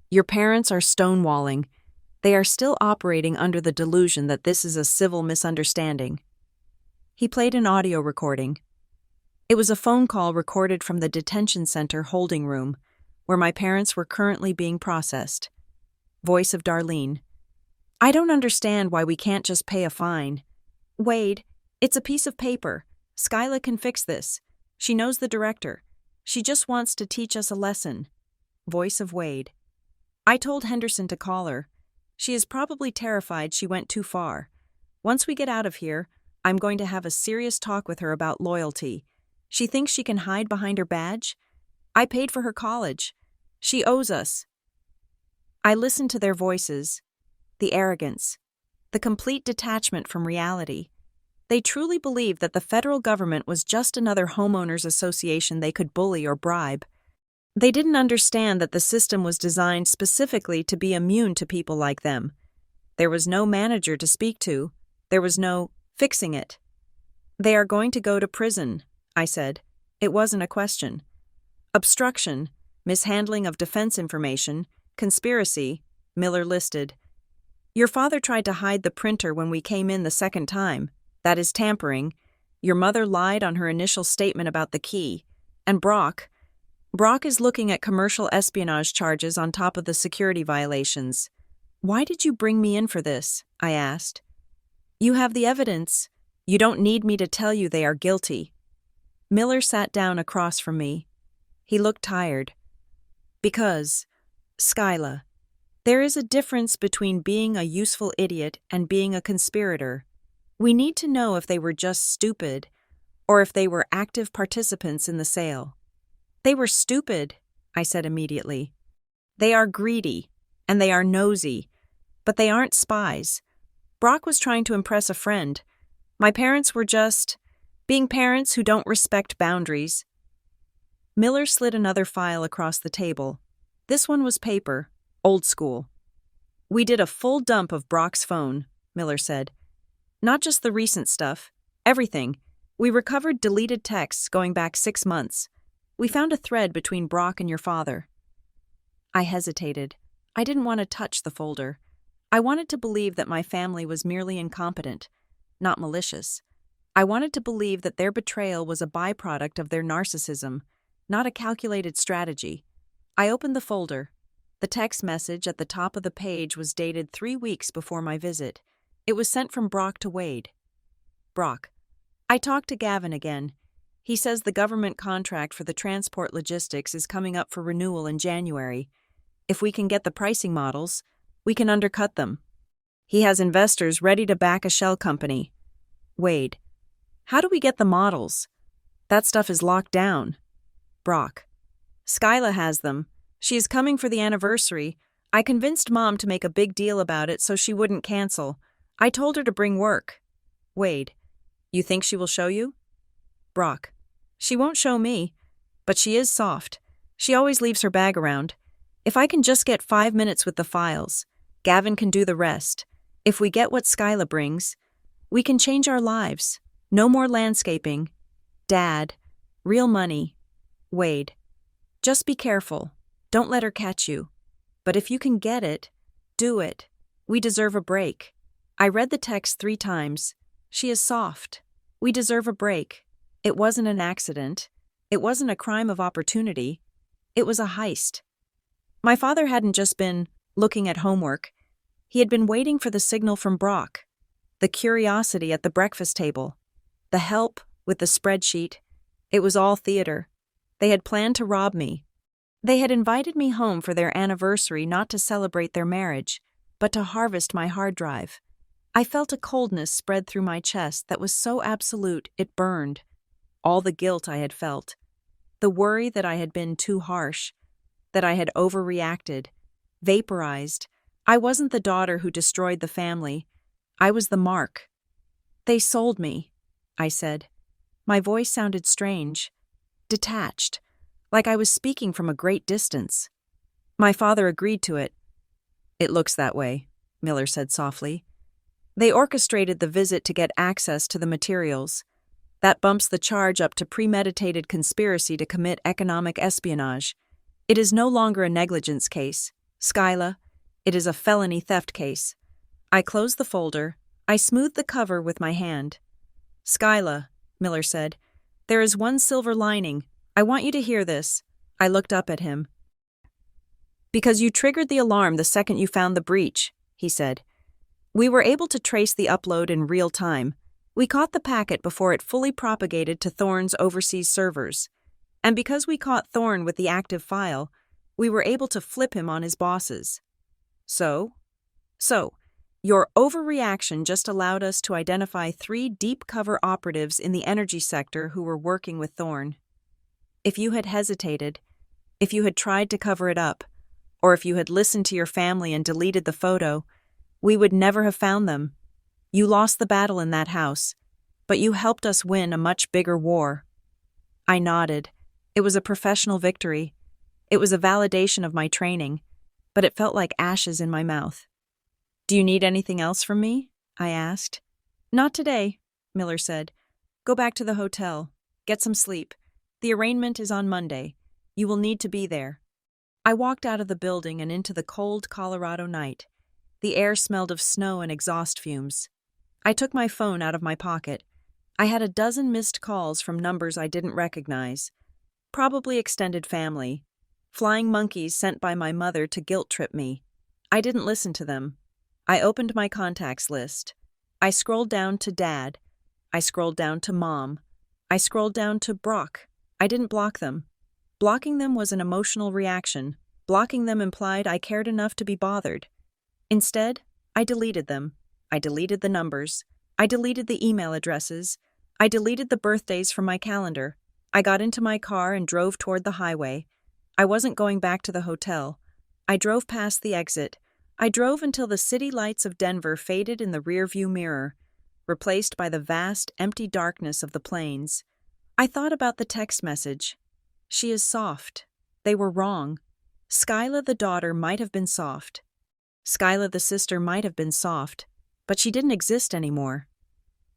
Your parents are stonewalling. They are still operating under the delusion that this is a civil misunderstanding. He played an audio recording. It was a phone call recorded from the detention center holding room, where my parents were currently being processed. Voice of Darlene. I don't understand why we can't just pay a fine. Wade, it's a piece of paper. Skyla can fix this. She knows the director. She just wants to teach us a lesson. Voice of Wade. I told Henderson to call her. She is probably terrified she went too far. Once we get out of here, I'm going to have a serious talk with her about loyalty. She thinks she can hide behind her badge? I paid for her college. She owes us. I listened to their voices. The arrogance. The complete detachment from reality. They truly believed that the federal government was just another homeowners association they could bully or bribe. They didn't understand that the system was designed specifically to be immune to people like them. There was no manager to speak to. There was no fixing it. They are going to go to prison, I said. It wasn't a question. Obstruction, mishandling of defense information, conspiracy, Miller listed. Your father tried to hide the printer when we came in the second time. That is tampering. Your mother lied on her initial statement about the key. And Brock is looking at commercial espionage charges on top of the security violations. Why did you bring me in for this? I asked. You have the evidence. You don't need me to tell you they are guilty. Miller sat down across from me. He looked tired. Because, Skyla, there is a difference between being a useful idiot and being a conspirator. We need to know if they were just stupid or if they were active participants in the sale. They were stupid, I said immediately. They are greedy, and they are nosy, but they aren't spies. Brock was trying to impress a friend. My parents were just being parents who don't respect boundaries. Miller slid another file across the table. This one was paper, old school. We did a full dump of Brock's phone, Miller said. Not just the recent stuff, everything. We recovered deleted texts going back 6 months. We found a thread between Brock and your father. I hesitated. I didn't want to touch the folder. I wanted to believe that my family was merely incompetent, not malicious. I wanted to believe that their betrayal was a byproduct of their narcissism, not a calculated strategy. I opened the folder. The text message at the top of the page was dated 3 weeks before my visit. It was sent from Brock to Wade. Brock. I talked to Gavin again. He says the government contract for the transport logistics is coming up for renewal in January. If we can get the pricing models, we can undercut them. He has investors ready to back a shell company. Wade. How do we get the models? That stuff is locked down. Brock. Skyla has them. She is coming for the anniversary. I convinced Mom to make a big deal about it so she wouldn't cancel. I told her to bring work. Wade. You think she will show you? Brock. She won't show me, but she is soft. She always leaves her bag around. If I can just get 5 minutes with the files, Gavin can do the rest. If we get what Skyla brings, we can change our lives. No more landscaping. Dad. Real money. Wade. Just be careful. Don't let her catch you. But if you can get it, do it. We deserve a break. I read the text 3 times. She is soft. We deserve a break. It wasn't an accident. It wasn't a crime of opportunity. It was a heist. My father hadn't just been looking at homework. He had been waiting for the signal from Brock, the curiosity at the breakfast table, the help with the spreadsheet. It was all theater. They had planned to rob me. They had invited me home for their anniversary not to celebrate their marriage, but to harvest my hard drive. I felt a coldness spread through my chest that was so absolute it burned. All the guilt I had felt, the worry that I had been too harsh, that I had overreacted, vaporized. I wasn't the daughter who destroyed the family. I was the mark. They sold me, I said. My voice sounded strange, detached, like I was speaking from a great distance. My father agreed to it. It looks that way, Miller said softly. They orchestrated the visit to get access to the materials. That bumps the charge up to premeditated conspiracy to commit economic espionage. It is no longer a negligence case, Skyla. It is a felony theft case. I closed the folder. I smoothed the cover with my hand. Skyla, Miller said, there is one silver lining. I want you to hear this. I looked up at him. Because you triggered the alarm the second you found the breach, he said. We were able to trace the upload in real time. We caught the packet before it fully propagated to Thorne's overseas servers. And because we caught Thorne with the active file, we were able to flip him on his bosses. So, your overreaction just allowed us to identify 3 deep-cover operatives in the energy sector who were working with Thorne. If you had hesitated, if you had tried to cover it up, or if you had listened to your family and deleted the photo, we would never have found them. You lost the battle in that house, but you helped us win a much bigger war. I nodded. It was a professional victory. It was a validation of my training, but it felt like ashes in my mouth. "Do you need anything else from me?" I asked. "Not today," Miller said. "Go back to the hotel. Get some sleep. The arraignment is on Monday. You will need to be there." I walked out of the building and into the cold Colorado night. The air smelled of snow and exhaust fumes. I took my phone out of my pocket. I had a dozen missed calls from numbers I didn't recognize. Probably extended family. Flying monkeys sent by my mother to guilt-trip me. I didn't listen to them. I opened my contacts list. I scrolled down to Dad. I scrolled down to Mom. I scrolled down to Brock. I didn't block them. Blocking them was an emotional reaction. Blocking them implied I cared enough to be bothered. Instead, I deleted them. I deleted the numbers. I deleted the email addresses. I deleted the birthdays from my calendar. I got into my car and drove toward the highway. I wasn't going back to the hotel. I drove past the exit. I drove until the city lights of Denver faded in the rearview mirror, replaced by the vast, empty darkness of the plains. I thought about the text message. "She is soft." They were wrong. Skyla the daughter might have been soft. Skyla the sister might have been soft, but she didn't exist anymore.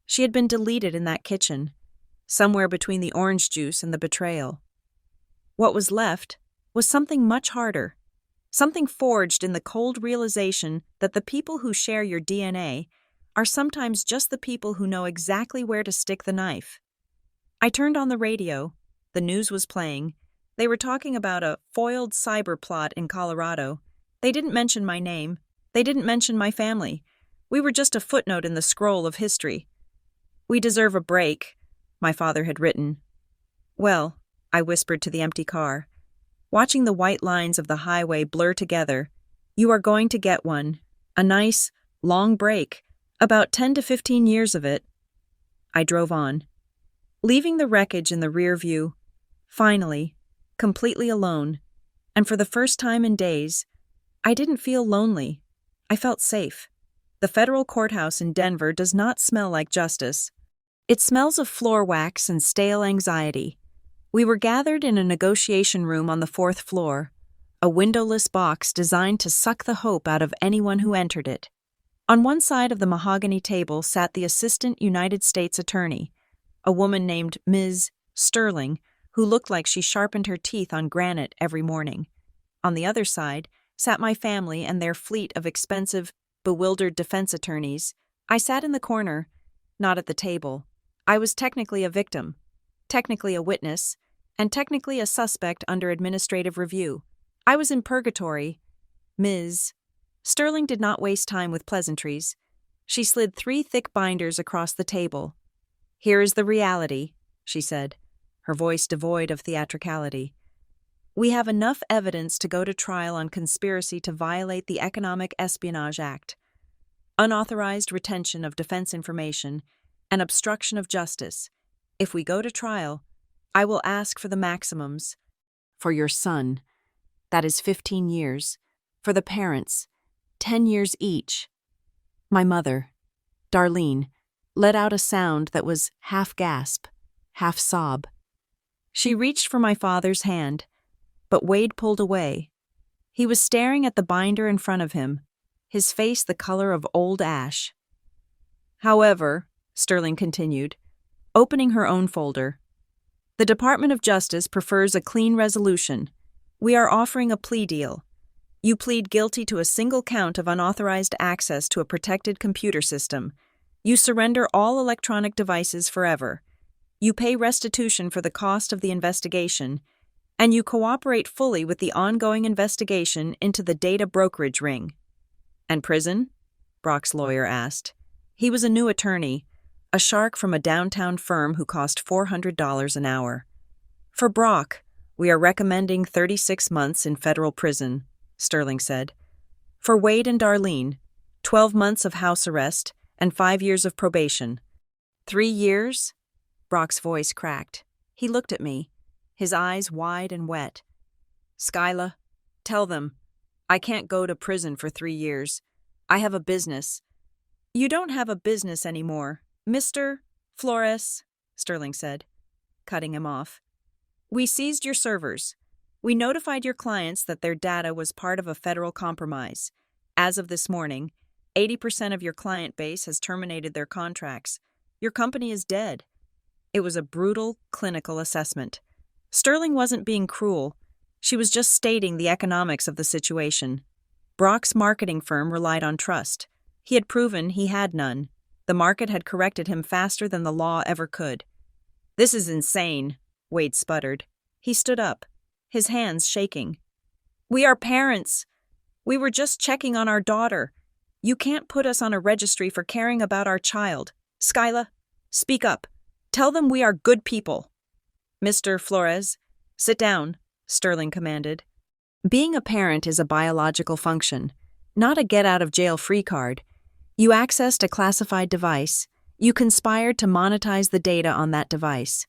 She had been deleted in that kitchen, somewhere between the orange juice and the betrayal. What was left was something much harder, something forged in the cold realization that the people who share your DNA are sometimes just the people who know exactly where to stick the knife. I turned on the radio. The news was playing. They were talking about a foiled cyber plot in Colorado. They didn't mention my name. They didn't mention my family. We were just a footnote in the scroll of history. "We deserve a break," my father had written. "Well," I whispered to the empty car, watching the white lines of the highway blur together, "you are going to get one. A nice, long break. About 10 to 15 years of it." I drove on, leaving the wreckage in the rear view, finally, completely alone, and for the first time in days, I didn't feel lonely. I felt safe. The federal courthouse in Denver does not smell like justice. It smells of floor wax and stale anxiety. We were gathered in a negotiation room on the 4th floor, a windowless box designed to suck the hope out of anyone who entered it. On one side of the mahogany table sat the Assistant United States Attorney, a woman named Ms. Sterling, who looked like she sharpened her teeth on granite every morning. On the other side sat my family and their fleet of expensive, bewildered defense attorneys. I sat in the corner, not at the table. I was technically a victim, technically a witness, and technically a suspect under administrative review. I was in purgatory. Ms. Sterling did not waste time with pleasantries. She slid 3 thick binders across the table. "Here is the reality," she said, her voice devoid of theatricality. "We have enough evidence to go to trial on conspiracy to violate the Economic Espionage Act, unauthorized retention of defense information, and obstruction of justice. If we go to trial, I will ask for the maximums. For your son, that is 15 years. For the parents, 10 years each." My mother, Darlene, let out a sound that was half gasp, half sob. She reached for my father's hand, but Wade pulled away. He was staring at the binder in front of him, his face the color of old ash. "However," Sterling continued, opening her own folder, "the Department of Justice prefers a clean resolution. We are offering a plea deal. You plead guilty to a single count of unauthorized access to a protected computer system. You surrender all electronic devices forever. You pay restitution for the cost of the investigation, and you cooperate fully with the ongoing investigation into the data brokerage ring." "And prison?" Brock's lawyer asked. He was a new attorney, a shark from a downtown firm who cost $400 an hour. "For Brock, we are recommending 36 months in federal prison," Sterling said. "For Wade and Darlene, 12 months of house arrest and 5 years of probation." 3 years? Brock's voice cracked. He looked at me, his eyes wide and wet. "Skyla, tell them, I can't go to prison for 3 years. I have a business." "You don't have a business anymore, Mr. Flores," Sterling said, cutting him off. "We seized your servers. We notified your clients that their data was part of a federal compromise. As of this morning, 80% of your client base has terminated their contracts. Your company is dead. It was a brutal, clinical assessment. Sterling wasn't being cruel. She was just stating the economics of the situation. Brock's marketing firm relied on trust. He had proven he had none. The market had corrected him faster than the law ever could. "This is insane," Wade sputtered. He stood up, his hands shaking. "We are parents. We were just checking on our daughter. You can't put us on a registry for caring about our child. Skyla, speak up. Tell them we are good people." "Mr. Flores, sit down," Sterling commanded. Being a parent is a biological function, not a get-out-of-jail-free card. You accessed a classified device. You conspired to monetize the data on that device.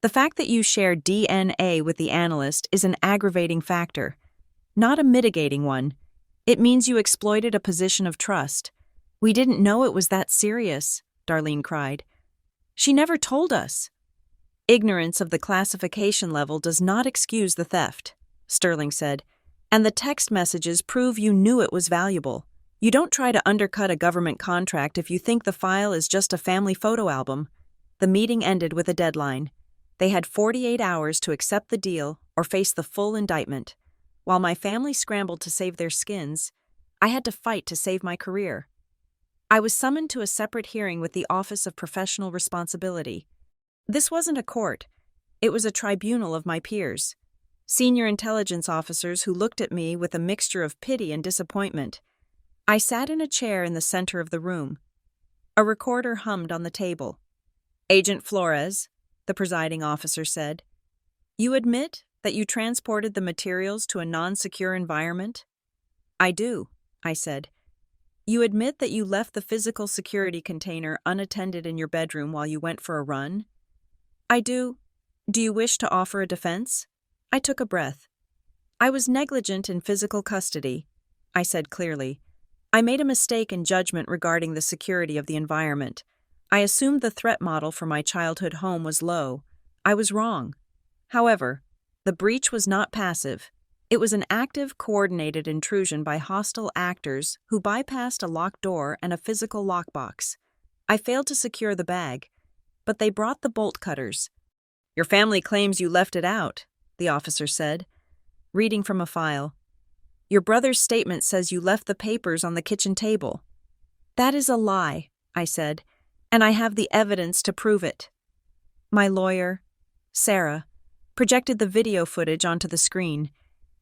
The fact that you shared DNA with the analyst is an aggravating factor, not a mitigating one. It means you exploited a position of trust. "We didn't know it was that serious," Darlene cried. "She never told us." "Ignorance of the classification level does not excuse the theft," Sterling said, "and the text messages prove you knew it was valuable. You don't try to undercut a government contract if you think the file is just a family photo album." The meeting ended with a deadline. They had 48 hours to accept the deal or face the full indictment. While my family scrambled to save their skins, I had to fight to save my career. I was summoned to a separate hearing with the Office of Professional Responsibility. This wasn't a court. It was a tribunal of my peers. Senior intelligence officers who looked at me with a mixture of pity and disappointment. I sat in a chair in the center of the room. A recorder hummed on the table. "Agent Flores," the presiding officer said, "you admit that you transported the materials to a non-secure environment?" "I do," I said. "You admit that you left the physical security container unattended in your bedroom while you went for a run?" "I do. Do you wish to offer a defense?" I took a breath. "I was negligent in physical custody," I said clearly. "I made a mistake in judgment regarding the security of the environment. I assumed the threat model for my childhood home was low. I was wrong. However, the breach was not passive. It was an active, coordinated intrusion by hostile actors who bypassed a locked door and a physical lockbox. I failed to secure the bag, but they brought the bolt cutters. "Your family claims you left it out," the officer said, reading from a file. "Your brother's statement says you left the papers on the kitchen table." "That is a lie," I said, "and I have the evidence to prove it." My lawyer, Sarah, projected the video footage onto the screen.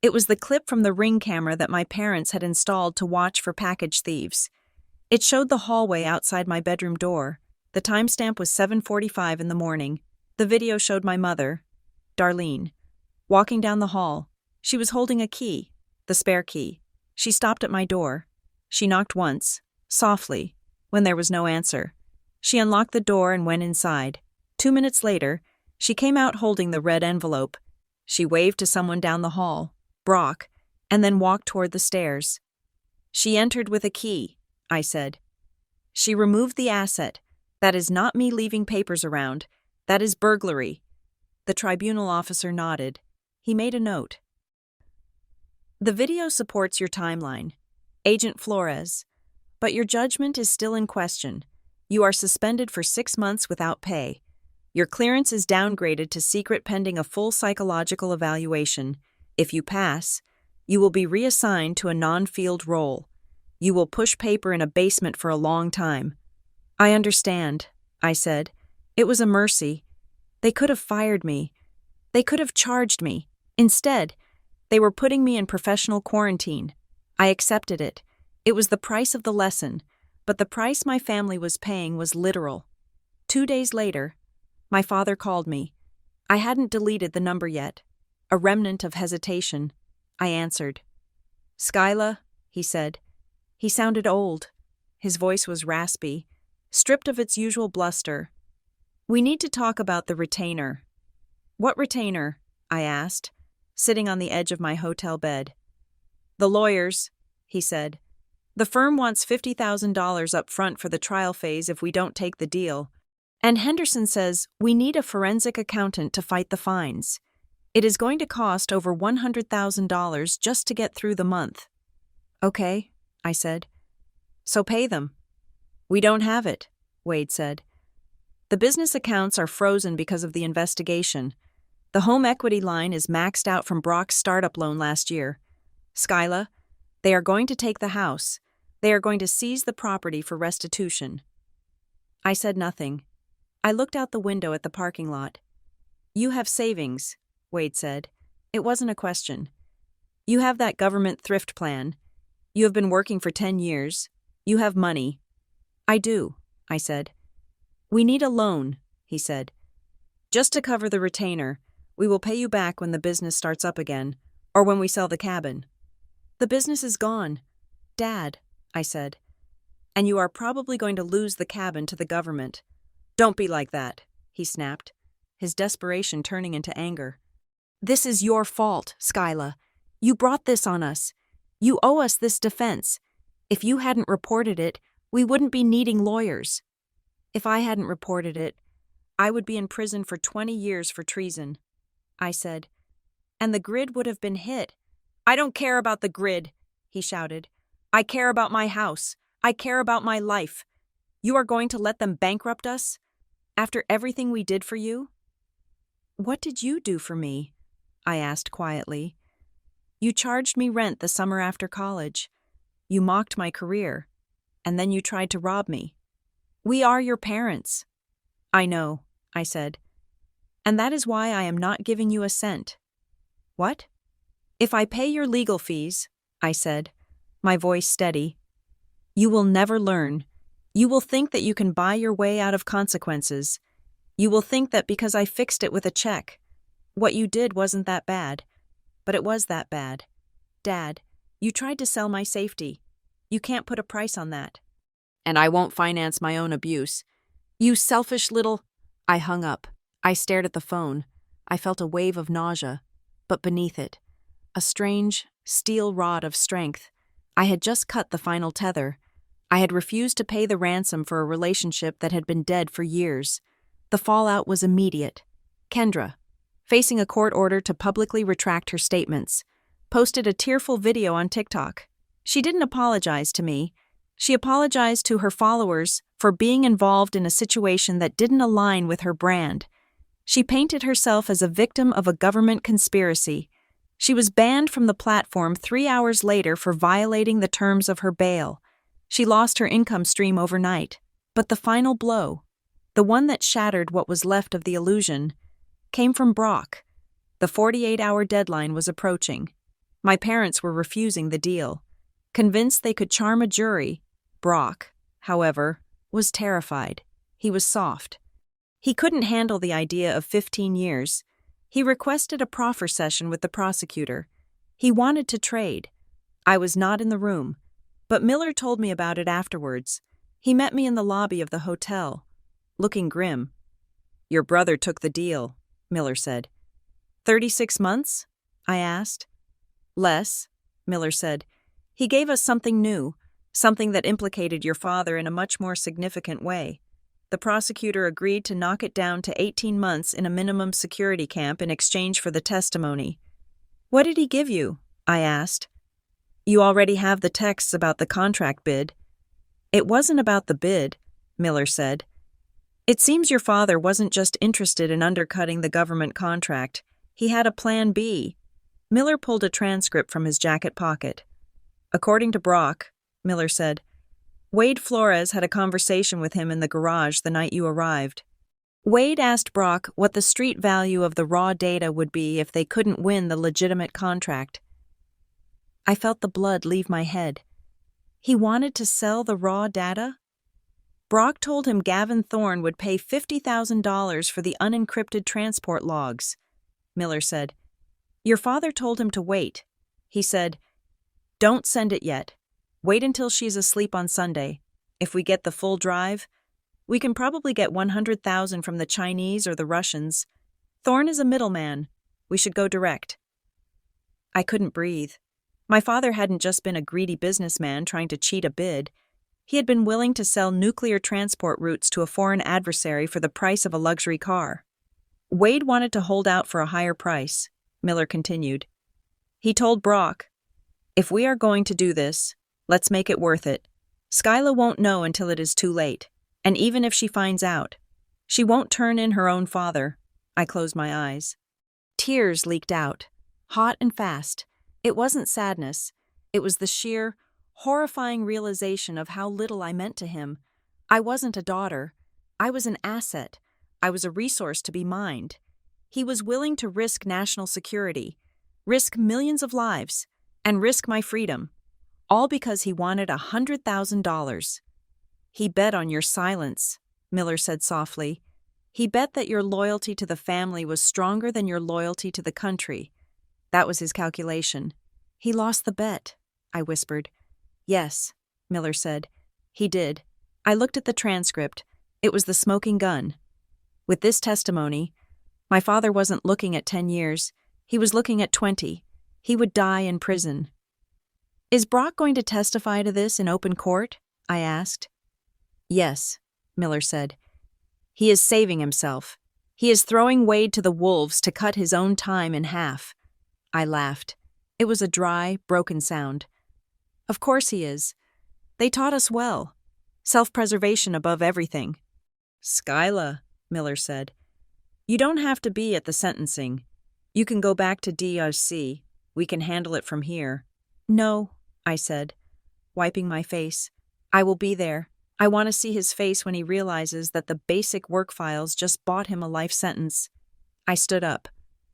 It was the clip from the Ring camera that my parents had installed to watch for package thieves. It showed the hallway outside my bedroom door. The timestamp was 7:45 in the morning. The video showed my mother, Darlene, walking down the hall. She was holding a key, the spare key. She stopped at my door. She knocked once, softly, when there was no answer. She unlocked the door and went inside. 2 minutes later, she came out holding the red envelope. She waved to someone down the hall, Brock, and then walked toward the stairs. "She entered with a key," I said. "She removed the asset. That is not me leaving papers around. That is burglary." The tribunal officer nodded. He made a note. "The video supports your timeline, Agent Flores, but your judgment is still in question. You are suspended for 6 months without pay. Your clearance is downgraded to secret pending a full psychological evaluation. If you pass, you will be reassigned to a non-field role. You will push paper in a basement for a long time." "I understand," I said. "It was a mercy. They could have fired me. They could have charged me. Instead, they were putting me in professional quarantine. I accepted it. It was the price of the lesson, but the price my family was paying was literal." 2 days later, my father called me. I hadn't deleted the number yet. A remnant of hesitation. I answered. "Skyla," he said. He sounded old. His voice was raspy, stripped of its usual bluster. "We need to talk about the retainer." "What retainer?" I asked, sitting on the edge of my hotel bed. "The lawyers," he said. "The firm wants $50,000 up front for the trial phase if we don't take the deal. And Henderson says we need a forensic accountant to fight the fines. It is going to cost over $100,000 just to get through the month. Okay, I said. So pay them. We don't have it, Wade said. The business accounts are frozen because of the investigation. The home equity line is maxed out from Brock's startup loan last year. Skyla, they are going to take the house. They are going to seize the property for restitution. I said nothing. I looked out the window at the parking lot. You have savings, Wade said. It wasn't a question. You have that government thrift plan. You have been working for 10 years. You have money. I do, I said. We need a loan, he said. Just to cover the retainer. We will pay you back when the business starts up again, or when we sell the cabin. The business is gone. Dad, I said. And you are probably going to lose the cabin to the government. Don't be like that, he snapped, his desperation turning into anger. This is your fault, Skyla. You brought this on us. You owe us this defense. If you hadn't reported it, we wouldn't be needing lawyers. If I hadn't reported it, I would be in prison for 20 years for treason, I said. And the grid would have been hit. I don't care about the grid, he shouted. I care about my house. I care about my life. You are going to let them bankrupt us? After everything we did for you? What did you do for me? I asked quietly. You charged me rent the summer after college. You mocked my career. And then you tried to rob me. We are your parents. I know, I said. And that is why I am not giving you a cent. What? If I pay your legal fees, I said, my voice steady, you will never learn. You will think that you can buy your way out of consequences. You will think that because I fixed it with a check, what you did wasn't that bad. But it was that bad. Dad, you tried to sell my safety. You can't put a price on that. And I won't finance my own abuse. You selfish little... I hung up. I stared at the phone. I felt a wave of nausea, but beneath it, a strange, steel rod of strength. I had just cut the final tether. I had refused to pay the ransom for a relationship that had been dead for years. The fallout was immediate. Kendra, facing a court order to publicly retract her statements, posted a tearful video on TikTok. She didn't apologize to me. She apologized to her followers for being involved in a situation that didn't align with her brand. She painted herself as a victim of a government conspiracy. She was banned from the platform 3 hours later for violating the terms of her bail. She lost her income stream overnight. But the final blow, the one that shattered what was left of the illusion, came from Brock. The 48-hour deadline was approaching. My parents were refusing the deal. Convinced they could charm a jury, Brock, however, was terrified. He was soft. He couldn't handle the idea of 15 years. He requested a proffer session with the prosecutor. He wanted to trade. I was not in the room, but Miller told me about it afterwards. He met me in the lobby of the hotel, looking grim. Your brother took the deal, Miller said. 36 months? I asked. Less, Miller said. He gave us something new, something that implicated your father in a much more significant way. The prosecutor agreed to knock it down to 18 months in a minimum security camp in exchange for the testimony. What did he give you? I asked. You already have the texts about the contract bid. It wasn't about the bid, Miller said. It seems your father wasn't just interested in undercutting the government contract. He had a plan B. Miller pulled a transcript from his jacket pocket. According to Brock, Miller said, Wade Flores had a conversation with him in the garage the night you arrived. Wade asked Brock what the street value of the raw data would be if they couldn't win the legitimate contract. I felt the blood leave my head. He wanted to sell the raw data? Brock told him Gavin Thorne would pay $50,000 for the unencrypted transport logs. Miller said, Your father told him to wait. He said, Don't send it yet. Wait until she's asleep on Sunday. If we get the full drive, we can probably get $100,000 from the Chinese or the Russians. Thorne is a middleman. We should go direct. I couldn't breathe. My father hadn't just been a greedy businessman trying to cheat a bid. He had been willing to sell nuclear transport routes to a foreign adversary for the price of a luxury car. Wade wanted to hold out for a higher price. Miller continued. He told Brock, "If we are going to do this, let's make it worth it. Skyla won't know until it is too late, and even if she finds out, she won't turn in her own father." I closed my eyes. Tears leaked out, hot and fast. It wasn't sadness. It was the sheer, horrifying realization of how little I meant to him. I wasn't a daughter. I was an asset. I was a resource to be mined. He was willing to risk national security, risk millions of lives, and risk my freedom, all because he wanted $100,000. "He bet on your silence," Miller said softly. "He bet that your loyalty to the family was stronger than your loyalty to the country." That was his calculation. "He lost the bet," I whispered. "Yes," Miller said. "He did. I looked at the transcript. It was the smoking gun. With this testimony, my father wasn't looking at 10 years. He was looking at 20. He would die in prison." "Is Brock going to testify to this in open court?" I asked. "Yes," Miller said. "He is saving himself. He is throwing Wade to the wolves to cut his own time in half." I laughed. It was a dry, broken sound. "Of course he is. They taught us well. Self-preservation above everything." "Skyla," Miller said, "you don't have to be at the sentencing. You can go back to DRC. We can handle it from here." "No," I said, wiping my face. "I will be there. I want to see his face when he realizes that the basic work files just bought him a life sentence." I stood up.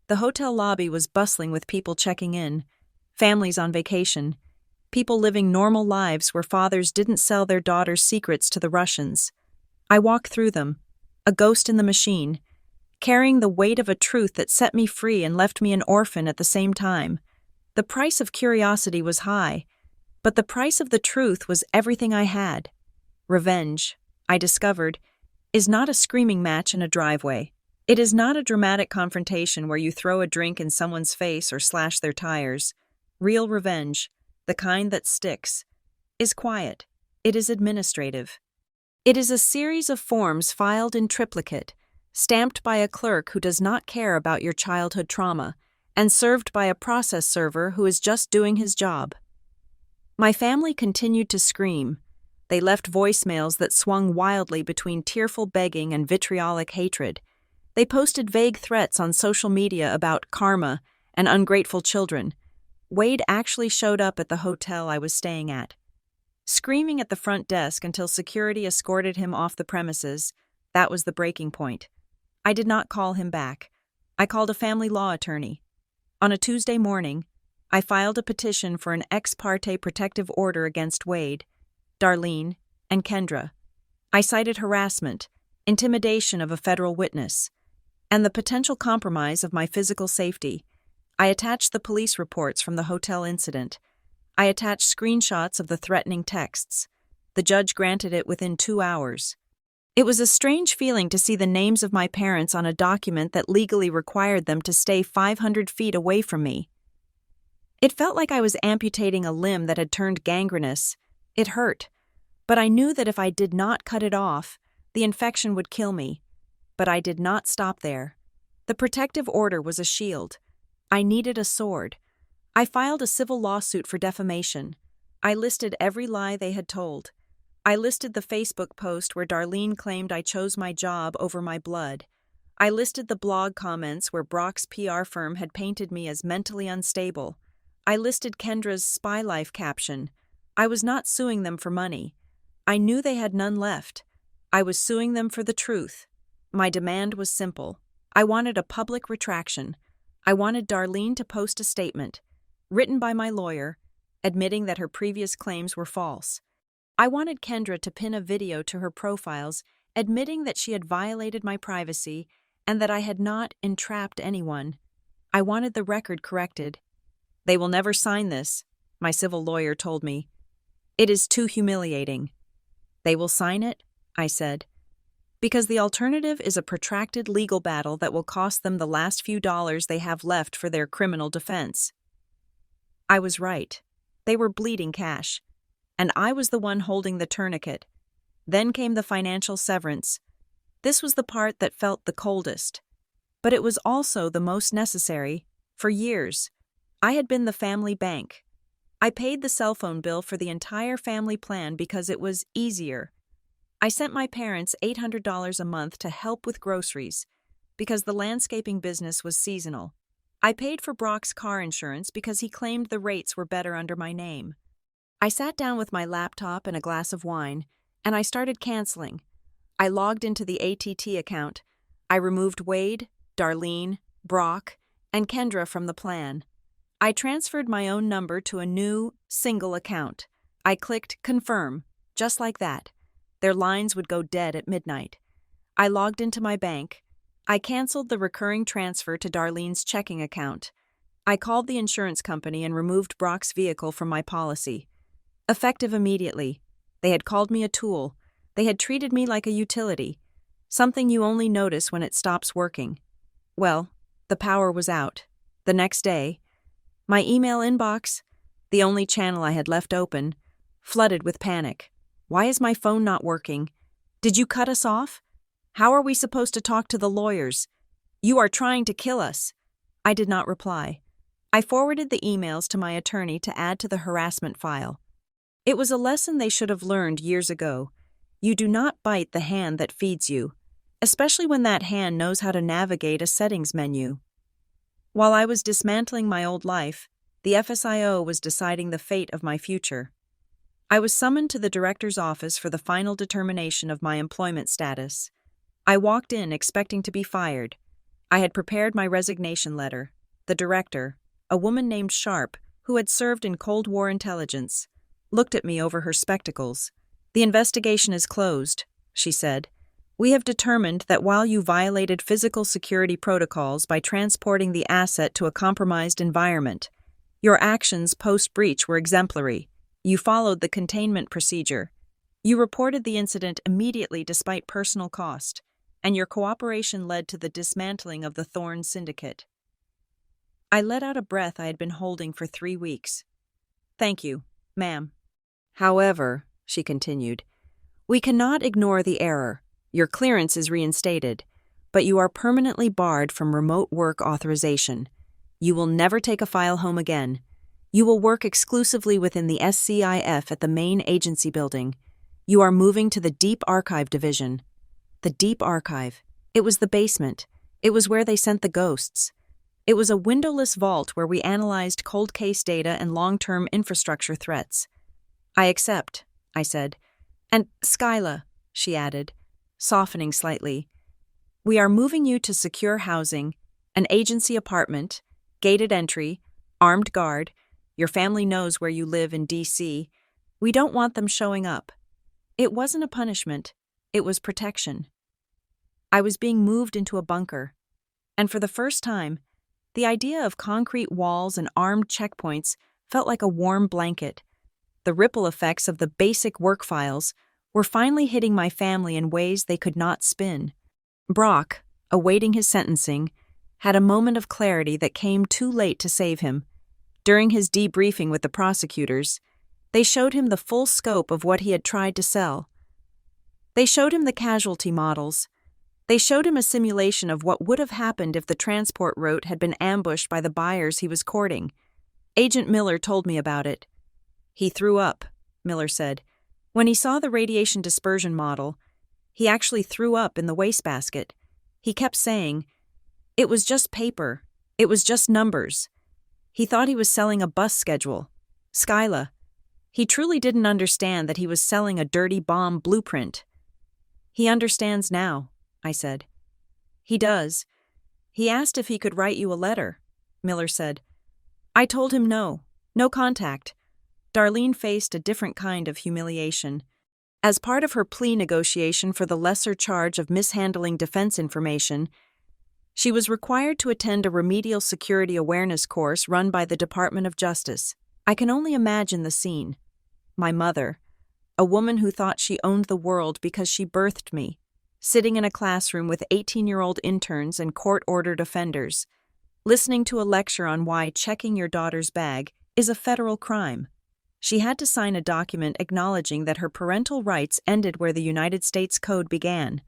The hotel lobby was bustling with people checking in, families on vacation, people living normal lives where fathers didn't sell their daughters' secrets to the Russians. I walked through them, a ghost in the machine, carrying the weight of a truth that set me free and left me an orphan at the same time. The price of curiosity was high, but the price of the truth was everything I had. Revenge, I discovered, is not a screaming match in a driveway. It is not a dramatic confrontation where you throw a drink in someone's face or slash their tires. Real revenge, the kind that sticks, is quiet. It is administrative. It is a series of forms filed in triplicate, stamped by a clerk who does not care about your childhood trauma, and served by a process server who is just doing his job. My family continued to scream. They left voicemails that swung wildly between tearful begging and vitriolic hatred. They posted vague threats on social media about karma and ungrateful children. Wade actually showed up at the hotel I was staying at, screaming at the front desk until security escorted him off the premises. That was the breaking point. I did not call him back. I called a family law attorney. On a Tuesday morning, I filed a petition for an ex parte protective order against Wade, Darlene, and Kendra. I cited harassment, intimidation of a federal witness, and the potential compromise of my physical safety. I attached the police reports from the hotel incident. I attached screenshots of the threatening texts. The judge granted it within 2 hours. It was a strange feeling to see the names of my parents on a document that legally required them to stay 500 feet away from me. It felt like I was amputating a limb that had turned gangrenous. It hurt, but I knew that if I did not cut it off, the infection would kill me. But I did not stop there. The protective order was a shield. I needed a sword. I filed a civil lawsuit for defamation. I listed every lie they had told. I listed the Facebook post where Darlene claimed I chose my job over my blood. I listed the blog comments where Brock's PR firm had painted me as mentally unstable. I listed Kendra's spy life caption. I was not suing them for money. I knew they had none left. I was suing them for the truth. My demand was simple. I wanted a public retraction. I wanted Darlene to post a statement, written by my lawyer, admitting that her previous claims were false. I wanted Kendra to pin a video to her profiles, admitting that she had violated my privacy and that I had not entrapped anyone. I wanted the record corrected. "They will never sign this," my civil lawyer told me. "It is too humiliating." "They will sign it," I said, "because the alternative is a protracted legal battle that will cost them the last few dollars they have left for their criminal defense." I was right. They were bleeding cash, and I was the one holding the tourniquet. Then came the financial severance. This was the part that felt the coldest, but it was also the most necessary. For years, I had been the family bank. I paid the cell phone bill for the entire family plan because it was easier. I sent my parents $800 a month to help with groceries because the landscaping business was seasonal. I paid for Brock's car insurance because he claimed the rates were better under my name. I sat down with my laptop and a glass of wine, and I started canceling. I logged into the ATT account. I removed Wade, Darlene, Brock, and Kendra from the plan. I transferred my own number to a new, single account. I clicked confirm, just like that. Their lines would go dead at midnight. I logged into my bank. I canceled the recurring transfer to Darlene's checking account. I called the insurance company and removed Brock's vehicle from my policy. Effective immediately. They had called me a tool. They had treated me like a utility, something you only notice when it stops working. Well, the power was out. The next day, my email inbox, the only channel I had left open, flooded with panic. Why is my phone not working? Did you cut us off? How are we supposed to talk to the lawyers? You are trying to kill us. I did not reply. I forwarded the emails to my attorney to add to the harassment file. It was a lesson they should have learned years ago. You do not bite the hand that feeds you, especially when that hand knows how to navigate a settings menu. While I was dismantling my old life, the FSIO was deciding the fate of my future. I was summoned to the director's office for the final determination of my employment status. I walked in expecting to be fired. I had prepared my resignation letter. The director, a woman named Sharp, who had served in Cold War intelligence, looked at me over her spectacles. "The investigation is closed," she said. "We have determined that while you violated physical security protocols by transporting the asset to a compromised environment, your actions post-breach were exemplary. You followed the containment procedure. You reported the incident immediately despite personal cost, and your cooperation led to the dismantling of the Thorn Syndicate." I let out a breath I had been holding for 3 weeks. "Thank you, ma'am." "However," she continued, "we cannot ignore the error. Your clearance is reinstated, but you are permanently barred from remote work authorization. You will never take a file home again. You will work exclusively within the SCIF at the main agency building. You are moving to the Deep Archive Division." The Deep Archive. It was the basement. It was where they sent the ghosts. It was a windowless vault where we analyzed cold case data and long-term infrastructure threats. "I accept," I said. "And Skyla," she added, softening slightly, "we are moving you to secure housing, an agency apartment, gated entry, armed guard. Your family knows where you live in D.C. We don't want them showing up." It wasn't a punishment. It was protection. I was being moved into a bunker. And for the first time, the idea of concrete walls and armed checkpoints felt like a warm blanket. The ripple effects of the basic work files were finally hitting my family in ways they could not spin. Brock, awaiting his sentencing, had a moment of clarity that came too late to save him. During his debriefing with the prosecutors, they showed him the full scope of what he had tried to sell. They showed him the casualty models. They showed him a simulation of what would have happened if the transport route had been ambushed by the buyers he was courting. Agent Miller told me about it. "He threw up," Miller said. "When he saw the radiation dispersion model, he actually threw up in the wastebasket. He kept saying, 'It was just paper. It was just numbers.' He thought he was selling a bus schedule. Skyla. He truly didn't understand that he was selling a dirty bomb blueprint." "He understands now," I said. "He does. He asked if he could write you a letter," Miller said. "I told him no contact." Darlene faced a different kind of humiliation. As part of her plea negotiation for the lesser charge of mishandling defense information, she was required to attend a remedial security awareness course run by the Department of Justice. I can only imagine the scene. My mother, a woman who thought she owned the world because she birthed me, sitting in a classroom with 18-year-old interns and court-ordered offenders, listening to a lecture on why checking your daughter's bag is a federal crime. She had to sign a document acknowledging that her parental rights ended where the United States Code began.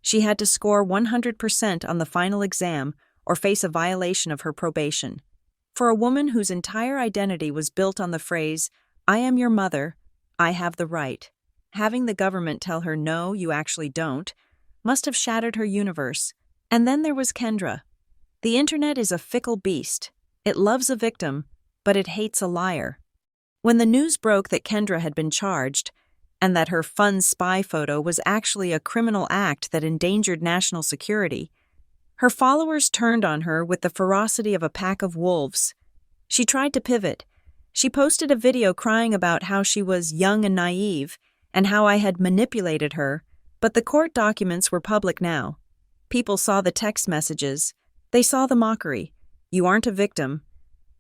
She had to score 100% on the final exam or face a violation of her probation. For a woman whose entire identity was built on the phrase, "I am your mother, I have the right," having the government tell her, "No, you actually don't," must have shattered her universe. And then there was Kendra. The internet is a fickle beast. It loves a victim, but it hates a liar. When the news broke that Kendra had been charged, and that her fun spy photo was actually a criminal act that endangered national security, her followers turned on her with the ferocity of a pack of wolves. She tried to pivot. She posted a video crying about how she was young and naive, and how I had manipulated her, but the court documents were public now. People saw the text messages. They saw the mockery. You aren't a victim.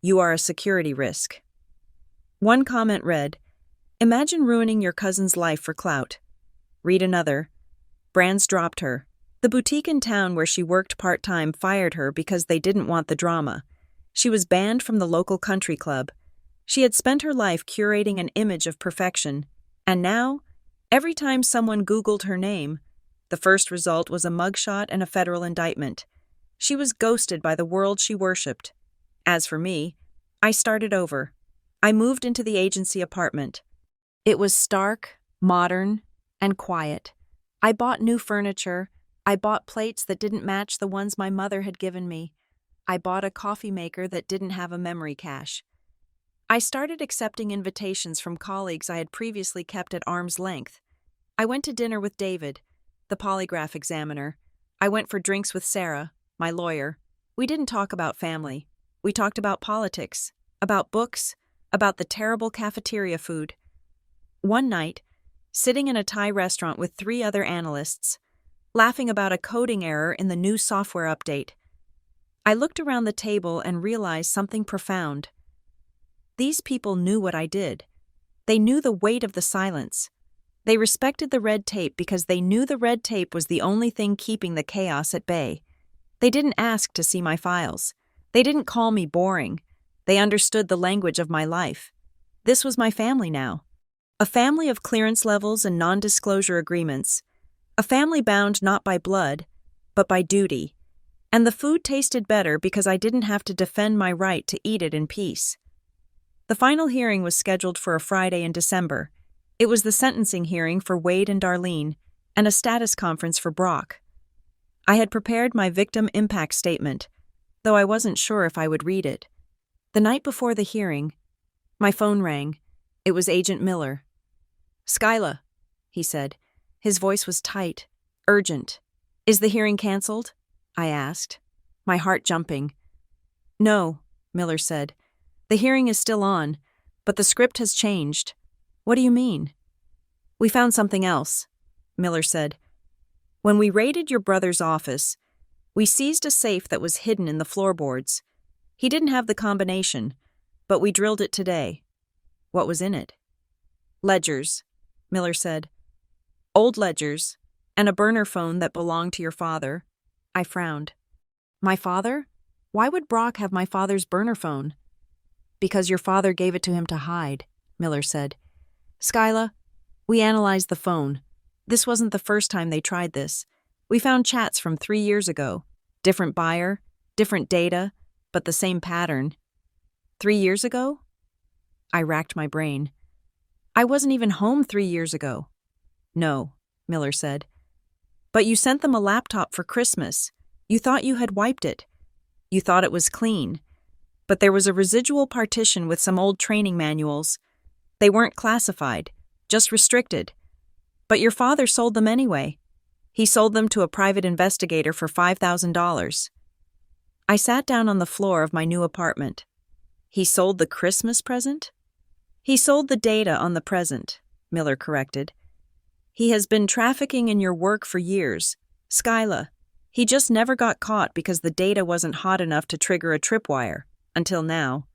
You are a security risk. One comment read, "Imagine ruining your cousin's life for clout." Read another, "Brands dropped her. The boutique in town where she worked part-time fired her because they didn't want the drama. She was banned from the local country club. She had spent her life curating an image of perfection, and now, every time someone Googled her name, the first result was a mugshot and a federal indictment. She was ghosted by the world she worshipped. As for me, I started over. I moved into the agency apartment. It was stark, modern, and quiet. I bought new furniture. I bought plates that didn't match the ones my mother had given me. I bought a coffee maker that didn't have a memory cache. I started accepting invitations from colleagues I had previously kept at arm's length. I went to dinner with David, the polygraph examiner. I went for drinks with Sarah, my lawyer. We didn't talk about family. We talked about politics, about books, about the terrible cafeteria food. One night, sitting in a Thai restaurant with 3 other analysts, laughing about a coding error in the new software update, I looked around the table and realized something profound. These people knew what I did. They knew the weight of the silence. They respected the red tape because they knew the red tape was the only thing keeping the chaos at bay. They didn't ask to see my files. They didn't call me boring. They understood the language of my life. This was my family now. A family of clearance levels and non-disclosure agreements. A family bound not by blood, but by duty. And the food tasted better because I didn't have to defend my right to eat it in peace. The final hearing was scheduled for a Friday in December. It was the sentencing hearing for Wade and Darlene, and a status conference for Brock. I had prepared my victim impact statement, though I wasn't sure if I would read it. The night before the hearing, my phone rang. It was Agent Miller. "Skyla," he said. His voice was tight, urgent. "Is the hearing canceled?" I asked, my heart jumping. "No," Miller said. "The hearing is still on, but the script has changed." "What do you mean?" "We found something else," Miller said. "When we raided your brother's office, we seized a safe that was hidden in the floorboards. He didn't have the combination, but we drilled it today." "What was in it?" "Ledgers," Miller said. "Old ledgers, and a burner phone that belonged to your father." I frowned. "My father? Why would Brock have my father's burner phone?" "Because your father gave it to him to hide," Miller said. "Skyla, we analyzed the phone. This wasn't the first time they tried this. We found chats from 3 years ago. Different buyer, different data, but the same pattern." 3 years ago? I racked my brain. "I wasn't even home 3 years ago." "No," Miller said. "But you sent them a laptop for Christmas. You thought you had wiped it. You thought it was clean. But there was a residual partition with some old training manuals. They weren't classified, just restricted. But your father sold them anyway. He sold them to a private investigator for $5,000. I sat down on the floor of my new apartment. "He sold the Christmas present?" "He sold the data on the present," Miller corrected. "He has been trafficking in your work for years. Skyla, he just never got caught because the data wasn't hot enough to trigger a tripwire. Until now."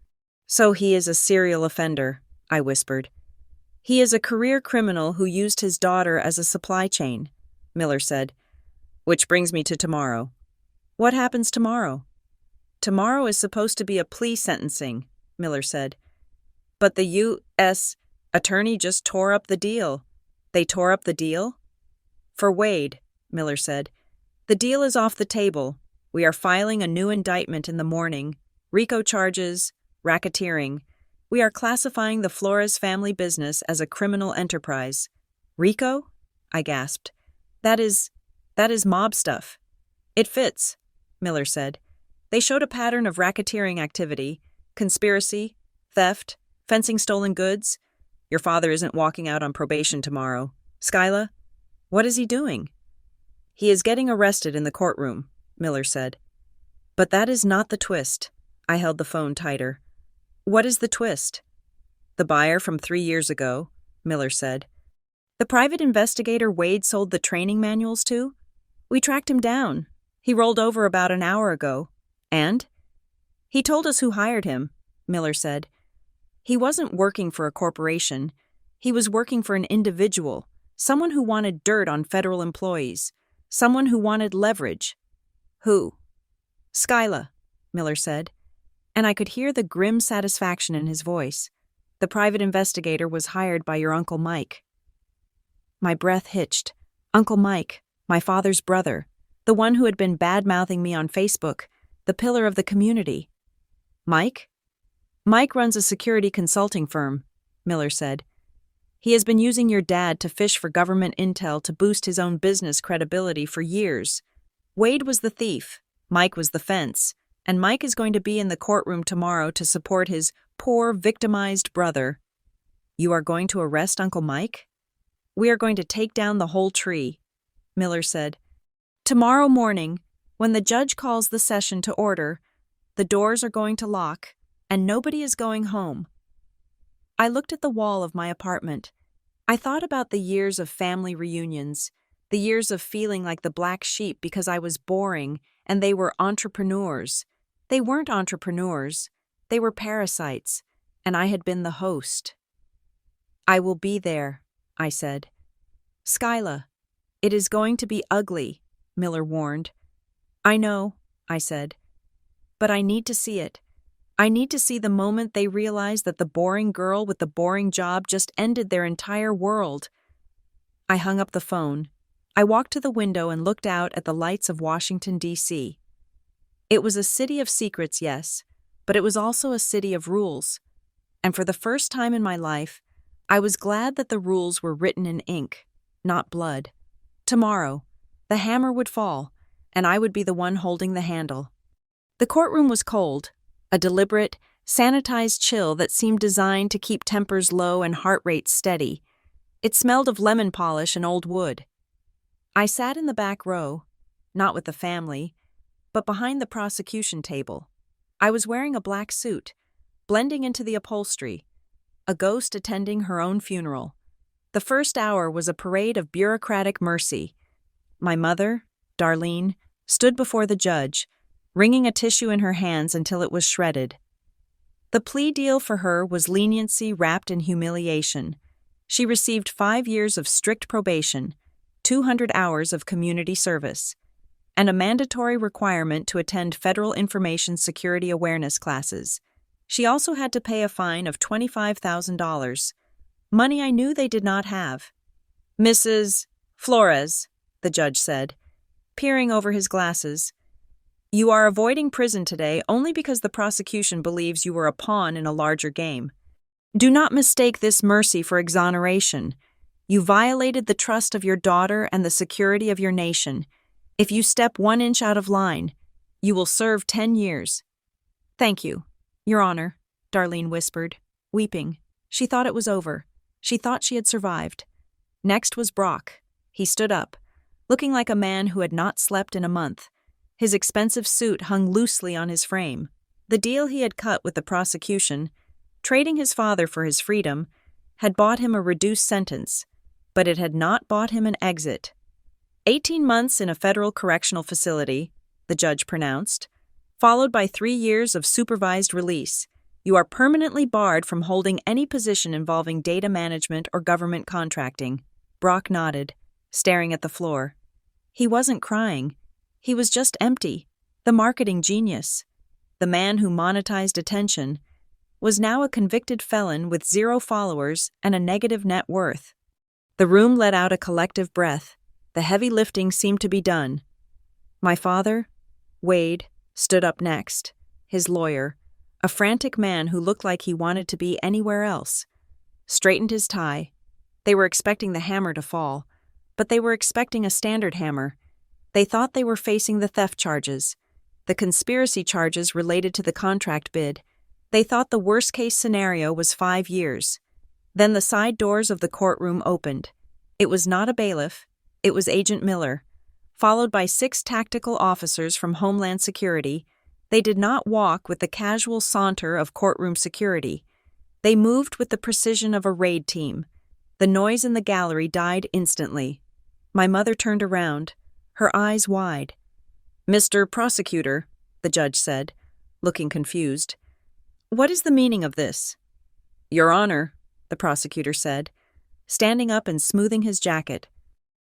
"So he is a serial offender," I whispered. "He is a career criminal who used his daughter as a supply chain," Miller said. "Which brings me to tomorrow." "What happens tomorrow?" "Tomorrow is supposed to be a plea sentencing," Miller said. "But the U.S. attorney just tore up the deal." "They tore up the deal?" "For Wade," Miller said. "The deal is off the table. We are filing a new indictment in the morning. RICO charges, racketeering. We are classifying the Flores family business as a criminal enterprise. RICO? I gasped. That is mob stuff. It fits, Miller said. They showed a pattern of racketeering activity, conspiracy, theft, fencing stolen goods. Your father isn't walking out on probation tomorrow. Skyla, what is he doing? He is getting arrested in the courtroom, Miller said. But that is not the twist. I held the phone tighter. What is the twist? The buyer from 3 years ago, Miller said. The private investigator Wade sold the training manuals to? We tracked him down. He rolled over about an hour ago. And? He told us who hired him, Miller said. He wasn't working for a corporation. He was working for an individual, someone who wanted dirt on federal employees, someone who wanted leverage. Who? Skyla, Miller said, and I could hear the grim satisfaction in his voice. The private investigator was hired by your Uncle Mike. My breath hitched. Uncle Mike, my father's brother, the one who had been bad-mouthing me on Facebook, the pillar of the community. Mike? Mike runs a security consulting firm, Miller said. He has been using your dad to fish for government intel to boost his own business credibility for years. Wade was the thief, Mike was the fence, and Mike is going to be in the courtroom tomorrow to support his poor, victimized brother. You are going to arrest Uncle Mike? We are going to take down the whole tree, Miller said. Tomorrow morning, when the judge calls the session to order, the doors are going to lock, and nobody is going home. I looked at the wall of my apartment. I thought about the years of family reunions, the years of feeling like the black sheep because I was boring and they were entrepreneurs. They weren't entrepreneurs. They were parasites, and I had been the host. I will be there, I said. Skyla, it is going to be ugly, Miller warned. I know, I said. But I need to see it. I need to see the moment they realize that the boring girl with the boring job just ended their entire world. I hung up the phone. I walked to the window and looked out at the lights of Washington, D.C. It was a city of secrets, yes, but it was also a city of rules. And for the first time in my life, I was glad that the rules were written in ink, not blood. Tomorrow, the hammer would fall, and I would be the one holding the handle. The courtroom was cold, a deliberate, sanitized chill that seemed designed to keep tempers low and heart rates steady. It smelled of lemon polish and old wood. I sat in the back row, not with the family, but behind the prosecution table. I was wearing a black suit, blending into the upholstery, a ghost attending her own funeral. The first hour was a parade of bureaucratic mercy. My mother, Darlene, stood before the judge, wringing a tissue in her hands until it was shredded. The plea deal for her was leniency wrapped in humiliation. She received 5 years of strict probation, 200 hours of community service, and a mandatory requirement to attend federal information security awareness classes. She also had to pay a fine of $25,000, money I knew they did not have. Mrs. Flores, the judge said, peering over his glasses, you are avoiding prison today only because the prosecution believes you were a pawn in a larger game. Do not mistake this mercy for exoneration. You violated the trust of your daughter and the security of your nation. If you step 1 inch out of line, you will serve 10 years. Thank you, Your Honor, Darlene whispered, weeping. She thought it was over. She thought she had survived. Next was Brock. He stood up, looking like a man who had not slept in a month. His expensive suit hung loosely on his frame. The deal he had cut with the prosecution, trading his father for his freedom, had bought him a reduced sentence, but it had not bought him an exit. 18 months in a federal correctional facility, the judge pronounced, followed by 3 years of supervised release. You are permanently barred from holding any position involving data management or government contracting. Brock nodded, staring at the floor. He wasn't crying. He was just empty. The marketing genius, the man who monetized attention, was now a convicted felon with 0 followers and a negative net worth. The room let out a collective breath. The heavy lifting seemed to be done. My father, Wade, stood up next, his lawyer, a frantic man who looked like he wanted to be anywhere else. Straightened his tie. They were expecting the hammer to fall, but they were expecting a standard hammer. They thought they were facing the theft charges, the conspiracy charges related to the contract bid. They thought the worst-case scenario was 5 years. Then the side doors of the courtroom opened. It was not a bailiff. It was Agent Miller, followed by 6 tactical officers from Homeland Security. They did not walk with the casual saunter of courtroom security. They moved with the precision of a raid team. The noise in the gallery died instantly. My mother turned around, her eyes wide. "Mr. Prosecutor," the judge said, looking confused. "What is the meaning of this?" "Your Honor," the prosecutor said, standing up and smoothing his jacket.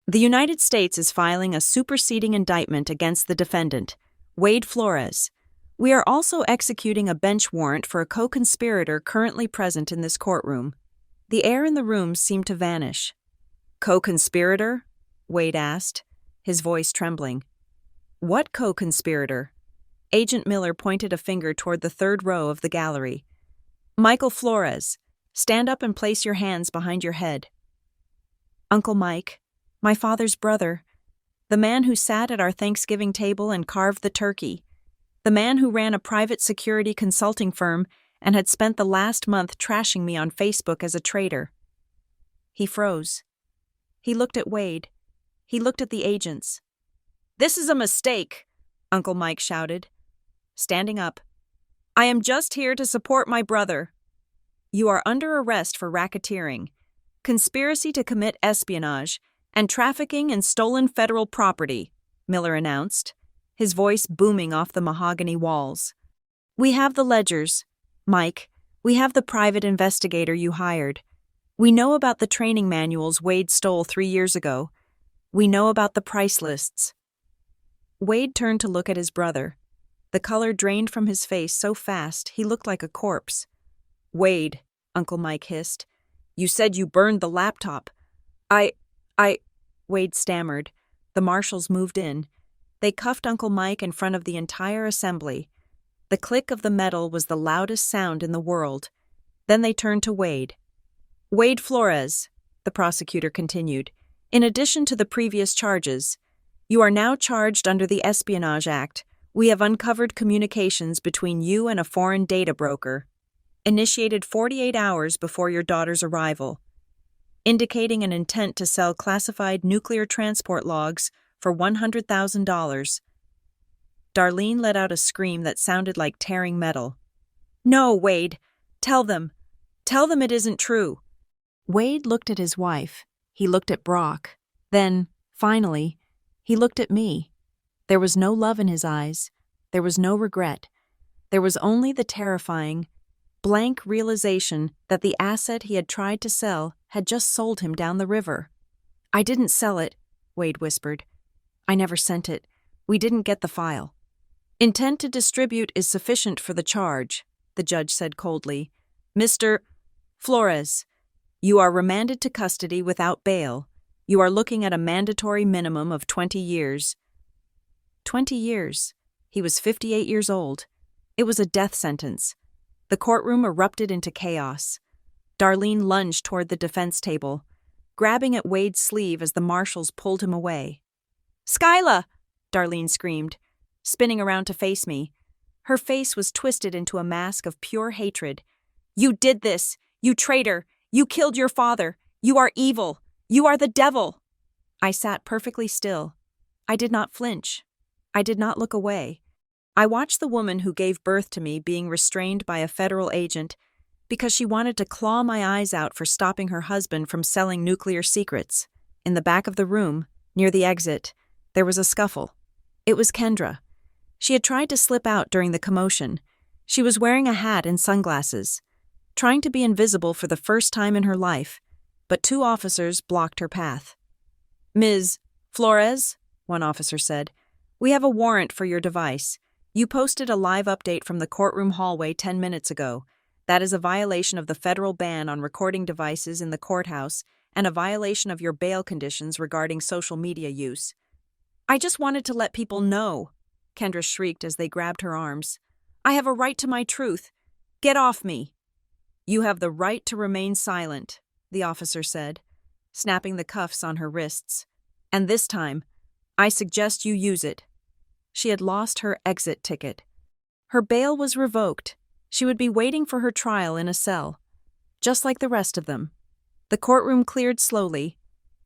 "The United States is filing a superseding indictment against the defendant, Wade Flores. We are also executing a bench warrant for a co-conspirator currently present in this courtroom." The air in the room seemed to vanish. "Co-conspirator?" Wade asked, his voice trembling. "What co-conspirator?" Agent Miller pointed a finger toward the 3rd row of the gallery. "Michael Flores, stand up and place your hands behind your head." "Uncle Mike, my father's brother, the man who sat at our Thanksgiving table and carved the turkey, the man who ran a private security consulting firm and had spent the last month trashing me on Facebook as a traitor." He froze. He looked at Wade. He looked at the agents. "This is a mistake," Uncle Mike shouted, standing up. "I am just here to support my brother." "You are under arrest for racketeering, conspiracy to commit espionage, and trafficking in stolen federal property," Miller announced, his voice booming off the mahogany walls. "We have the ledgers, Mike. We have the private investigator you hired. We know about the training manuals Wade stole 3 years ago. We know about the price lists." Wade turned to look at his brother. The color drained from his face so fast he looked like a corpse. "Wade," Uncle Mike hissed, "you said you burned the laptop." I, Wade stammered. The marshals moved in. They cuffed Uncle Mike in front of the entire assembly. The click of the metal was the loudest sound in the world. Then they turned to Wade. "Wade Flores," the prosecutor continued, "in addition to the previous charges, you are now charged under the Espionage Act. We have uncovered communications between you and a foreign data broker, initiated 48 hours before your daughter's arrival, indicating an intent to sell classified nuclear transport logs for $100,000. Darlene let out a scream that sounded like tearing metal. "No, Wade. Tell them. Tell them it isn't true." Wade looked at his wife. He looked at Brock. Then, finally, he looked at me. There was no love in his eyes. There was no regret. There was only the terrifying, blank realization that the asset he had tried to sell had just sold him down the river. "I didn't sell it," Wade whispered. "I never sent it. We didn't get the file." "Intent to distribute is sufficient for the charge," the judge said coldly. "Mr. Flores, you are remanded to custody without bail. You are looking at a mandatory minimum of 20 years. 20 years. He was 58 years old. It was a death sentence. The courtroom erupted into chaos. Darlene lunged toward the defense table, grabbing at Wade's sleeve as the marshals pulled him away. "Skyla!" Darlene screamed, spinning around to face me. Her face was twisted into a mask of pure hatred. "You did this! You traitor! You killed your father! You are evil! You are the devil!" I sat perfectly still. I did not flinch. I did not look away. I watched the woman who gave birth to me being restrained by a federal agent because she wanted to claw my eyes out for stopping her husband from selling nuclear secrets. In the back of the room, near the exit, there was a scuffle. It was Kendra. She had tried to slip out during the commotion. She was wearing a hat and sunglasses, trying to be invisible for the first time in her life, but 2 officers blocked her path. "Ms. Flores," one officer said, "we have a warrant for your device. You posted a live update from the courtroom hallway 10 minutes ago. That is a violation of the federal ban on recording devices in the courthouse and a violation of your bail conditions regarding social media use." "I just wanted to let people know," Kendra shrieked as they grabbed her arms. "I have a right to my truth. Get off me! You have the right to remain silent, the officer said, snapping the cuffs on her wrists. And this time, I suggest you use it. She had lost her exit ticket. Her bail was revoked. She would be waiting for her trial in a cell, just like the rest of them. The courtroom cleared slowly.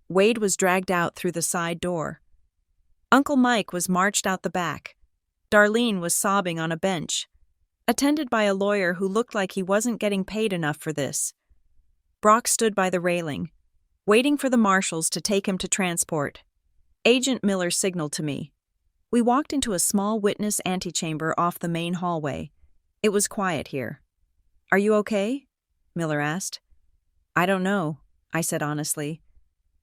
Wade was dragged out through the side door. Uncle Mike was marched out the back. Darlene was sobbing on a bench, attended by a lawyer who looked like he wasn't getting paid enough for this. Brock stood by the railing, waiting for the marshals to take him to transport. Agent Miller signaled to me. We walked into a small witness antechamber off the main hallway. It was quiet here. Are you okay? Miller asked. I don't know, I said honestly.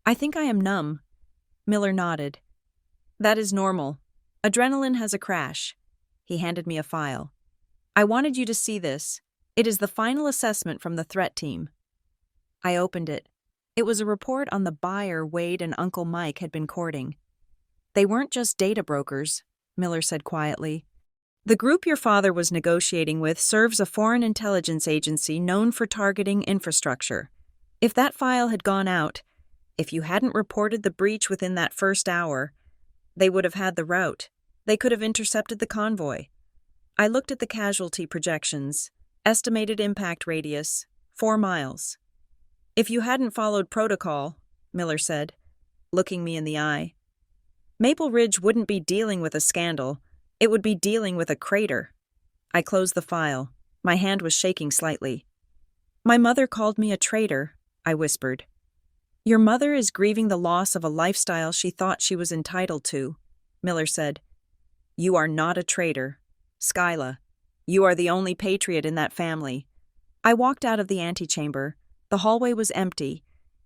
I think I am numb. Miller nodded. That is normal. Adrenaline has a crash. He handed me a file. I wanted you to see this. It is the final assessment from the threat team. I opened it. It was a report on the buyer Wade and Uncle Mike had been courting. They weren't just data brokers, Miller said quietly. The group your father was negotiating with serves a foreign intelligence agency known for targeting infrastructure. If that file had gone out, if you hadn't reported the breach within that first hour, they would have had the route. They could have intercepted the convoy. I looked at the casualty projections. Estimated impact radius, 4 miles. If you hadn't followed protocol, Miller said, looking me in the eye, Maple Ridge wouldn't be dealing with a scandal. It would be dealing with a crater. I closed the file. My hand was shaking slightly. My mother called me a traitor, I whispered. Your mother is grieving the loss of a lifestyle she thought she was entitled to, Miller said. You are not a traitor. Skyla, you are the only patriot in that family. I walked out of the antechamber. The hallway was empty,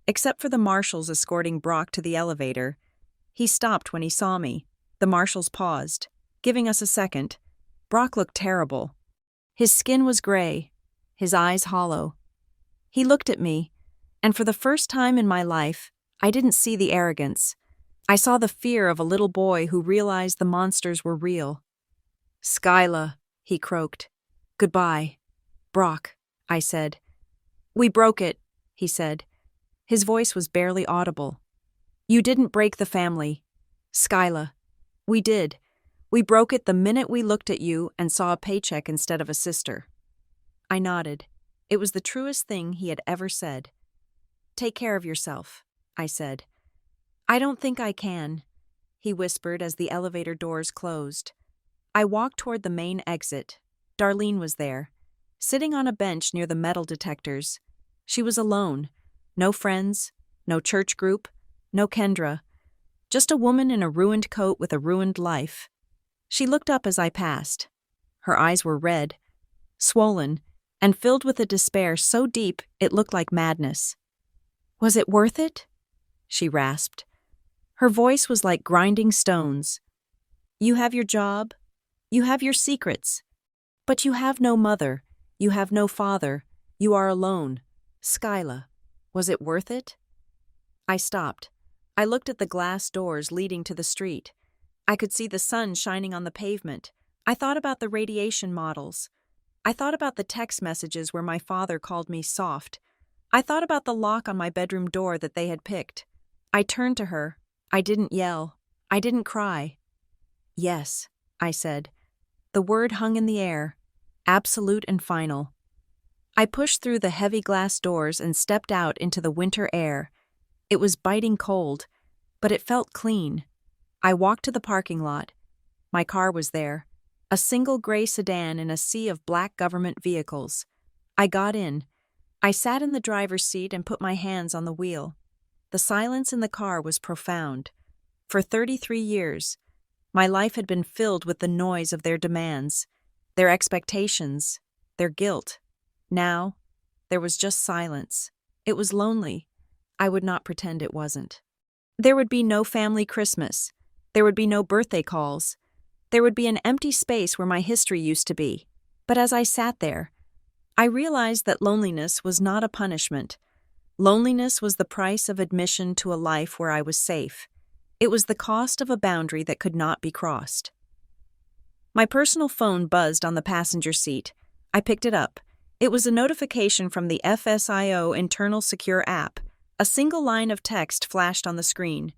except for the marshals escorting Brock to the elevator. He stopped when he saw me. The marshals paused, giving us a second. Brock looked terrible. His skin was gray, his eyes hollow. He looked at me, and for the first time in my life, I didn't see the arrogance. I saw the fear of a little boy who realized the monsters were real. Skyla, he croaked. Goodbye. Brock, I said. We broke it, he said. His voice was barely audible. You didn't break the family. Skyla. We did. We broke it the minute we looked at you and saw a paycheck instead of a sister. I nodded. It was the truest thing he had ever said. Take care of yourself, I said. I don't think I can, he whispered as the elevator doors closed. I walked toward the main exit. Darlene was there, sitting on a bench near the metal detectors. She was alone. No friends, no church group, no Kendra. Just a woman in a ruined coat with a ruined life. She looked up as I passed. Her eyes were red, swollen, and filled with a despair so deep it looked like madness. Was it worth it? She rasped. Her voice was like grinding stones. You have your job. You have your secrets. But you have no mother. You have no father. You are alone. Skyla, was it worth it? I stopped. I looked at the glass doors leading to the street. I could see the sun shining on the pavement. I thought about the radiation models. I thought about the text messages where my father called me soft. I thought about the lock on my bedroom door that they had picked. I turned to her. I didn't yell. I didn't cry. Yes, I said. The word hung in the air, absolute and final. I pushed through the heavy glass doors and stepped out into the winter air. It was biting cold, but it felt clean. I walked to the parking lot. My car was there, a single gray sedan in a sea of black government vehicles. I got in. I sat in the driver's seat and put my hands on the wheel. The silence in the car was profound. For 33 years, my life had been filled with the noise of their demands, their expectations, their guilt. Now, there was just silence. It was lonely. I would not pretend it wasn't. There would be no family Christmas. There would be no birthday calls. There would be an empty space where my history used to be. But as I sat there, I realized that loneliness was not a punishment. Loneliness was the price of admission to a life where I was safe. It was the cost of a boundary that could not be crossed. My personal phone buzzed on the passenger seat. I picked it up. It was a notification from the FSIO Internal Secure app. A single line of text flashed on the screen.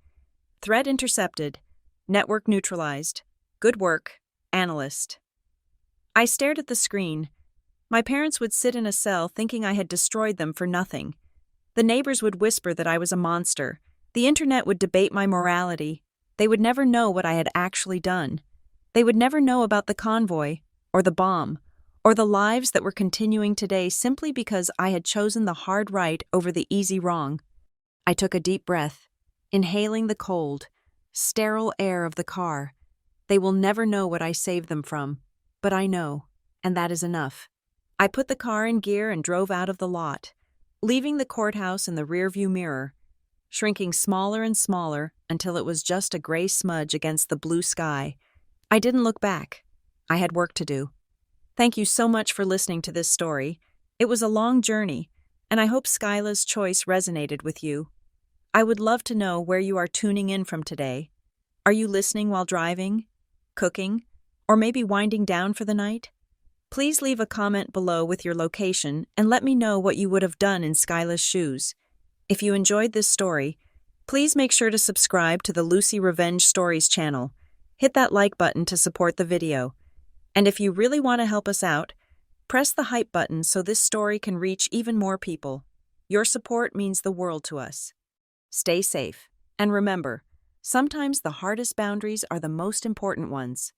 Threat intercepted. Network neutralized. Good work, analyst. I stared at the screen. My parents would sit in a cell thinking I had destroyed them for nothing. The neighbors would whisper that I was a monster. The internet would debate my morality. They would never know what I had actually done. They would never know about the convoy, or the bomb, or the lives that were continuing today simply because I had chosen the hard right over the easy wrong. I took a deep breath, inhaling the cold, sterile air of the car. They will never know what I saved them from, but I know, and that is enough. I put the car in gear and drove out of the lot, leaving the courthouse in the rearview mirror, shrinking smaller and smaller until it was just a gray smudge against the blue sky. I didn't look back. I had work to do. Thank you so much for listening to this story. It was a long journey, and I hope Skyla's choice resonated with you. I would love to know where you are tuning in from today. Are you listening while driving, cooking, or maybe winding down for the night? Please leave a comment below with your location and let me know what you would have done in Skyla's shoes. If you enjoyed this story, please make sure to subscribe to the Lucy Revenge Stories channel. Hit that like button to support the video. And if you really want to help us out, press the hype button so this story can reach even more people. Your support means the world to us. Stay safe, and remember, sometimes the hardest boundaries are the most important ones.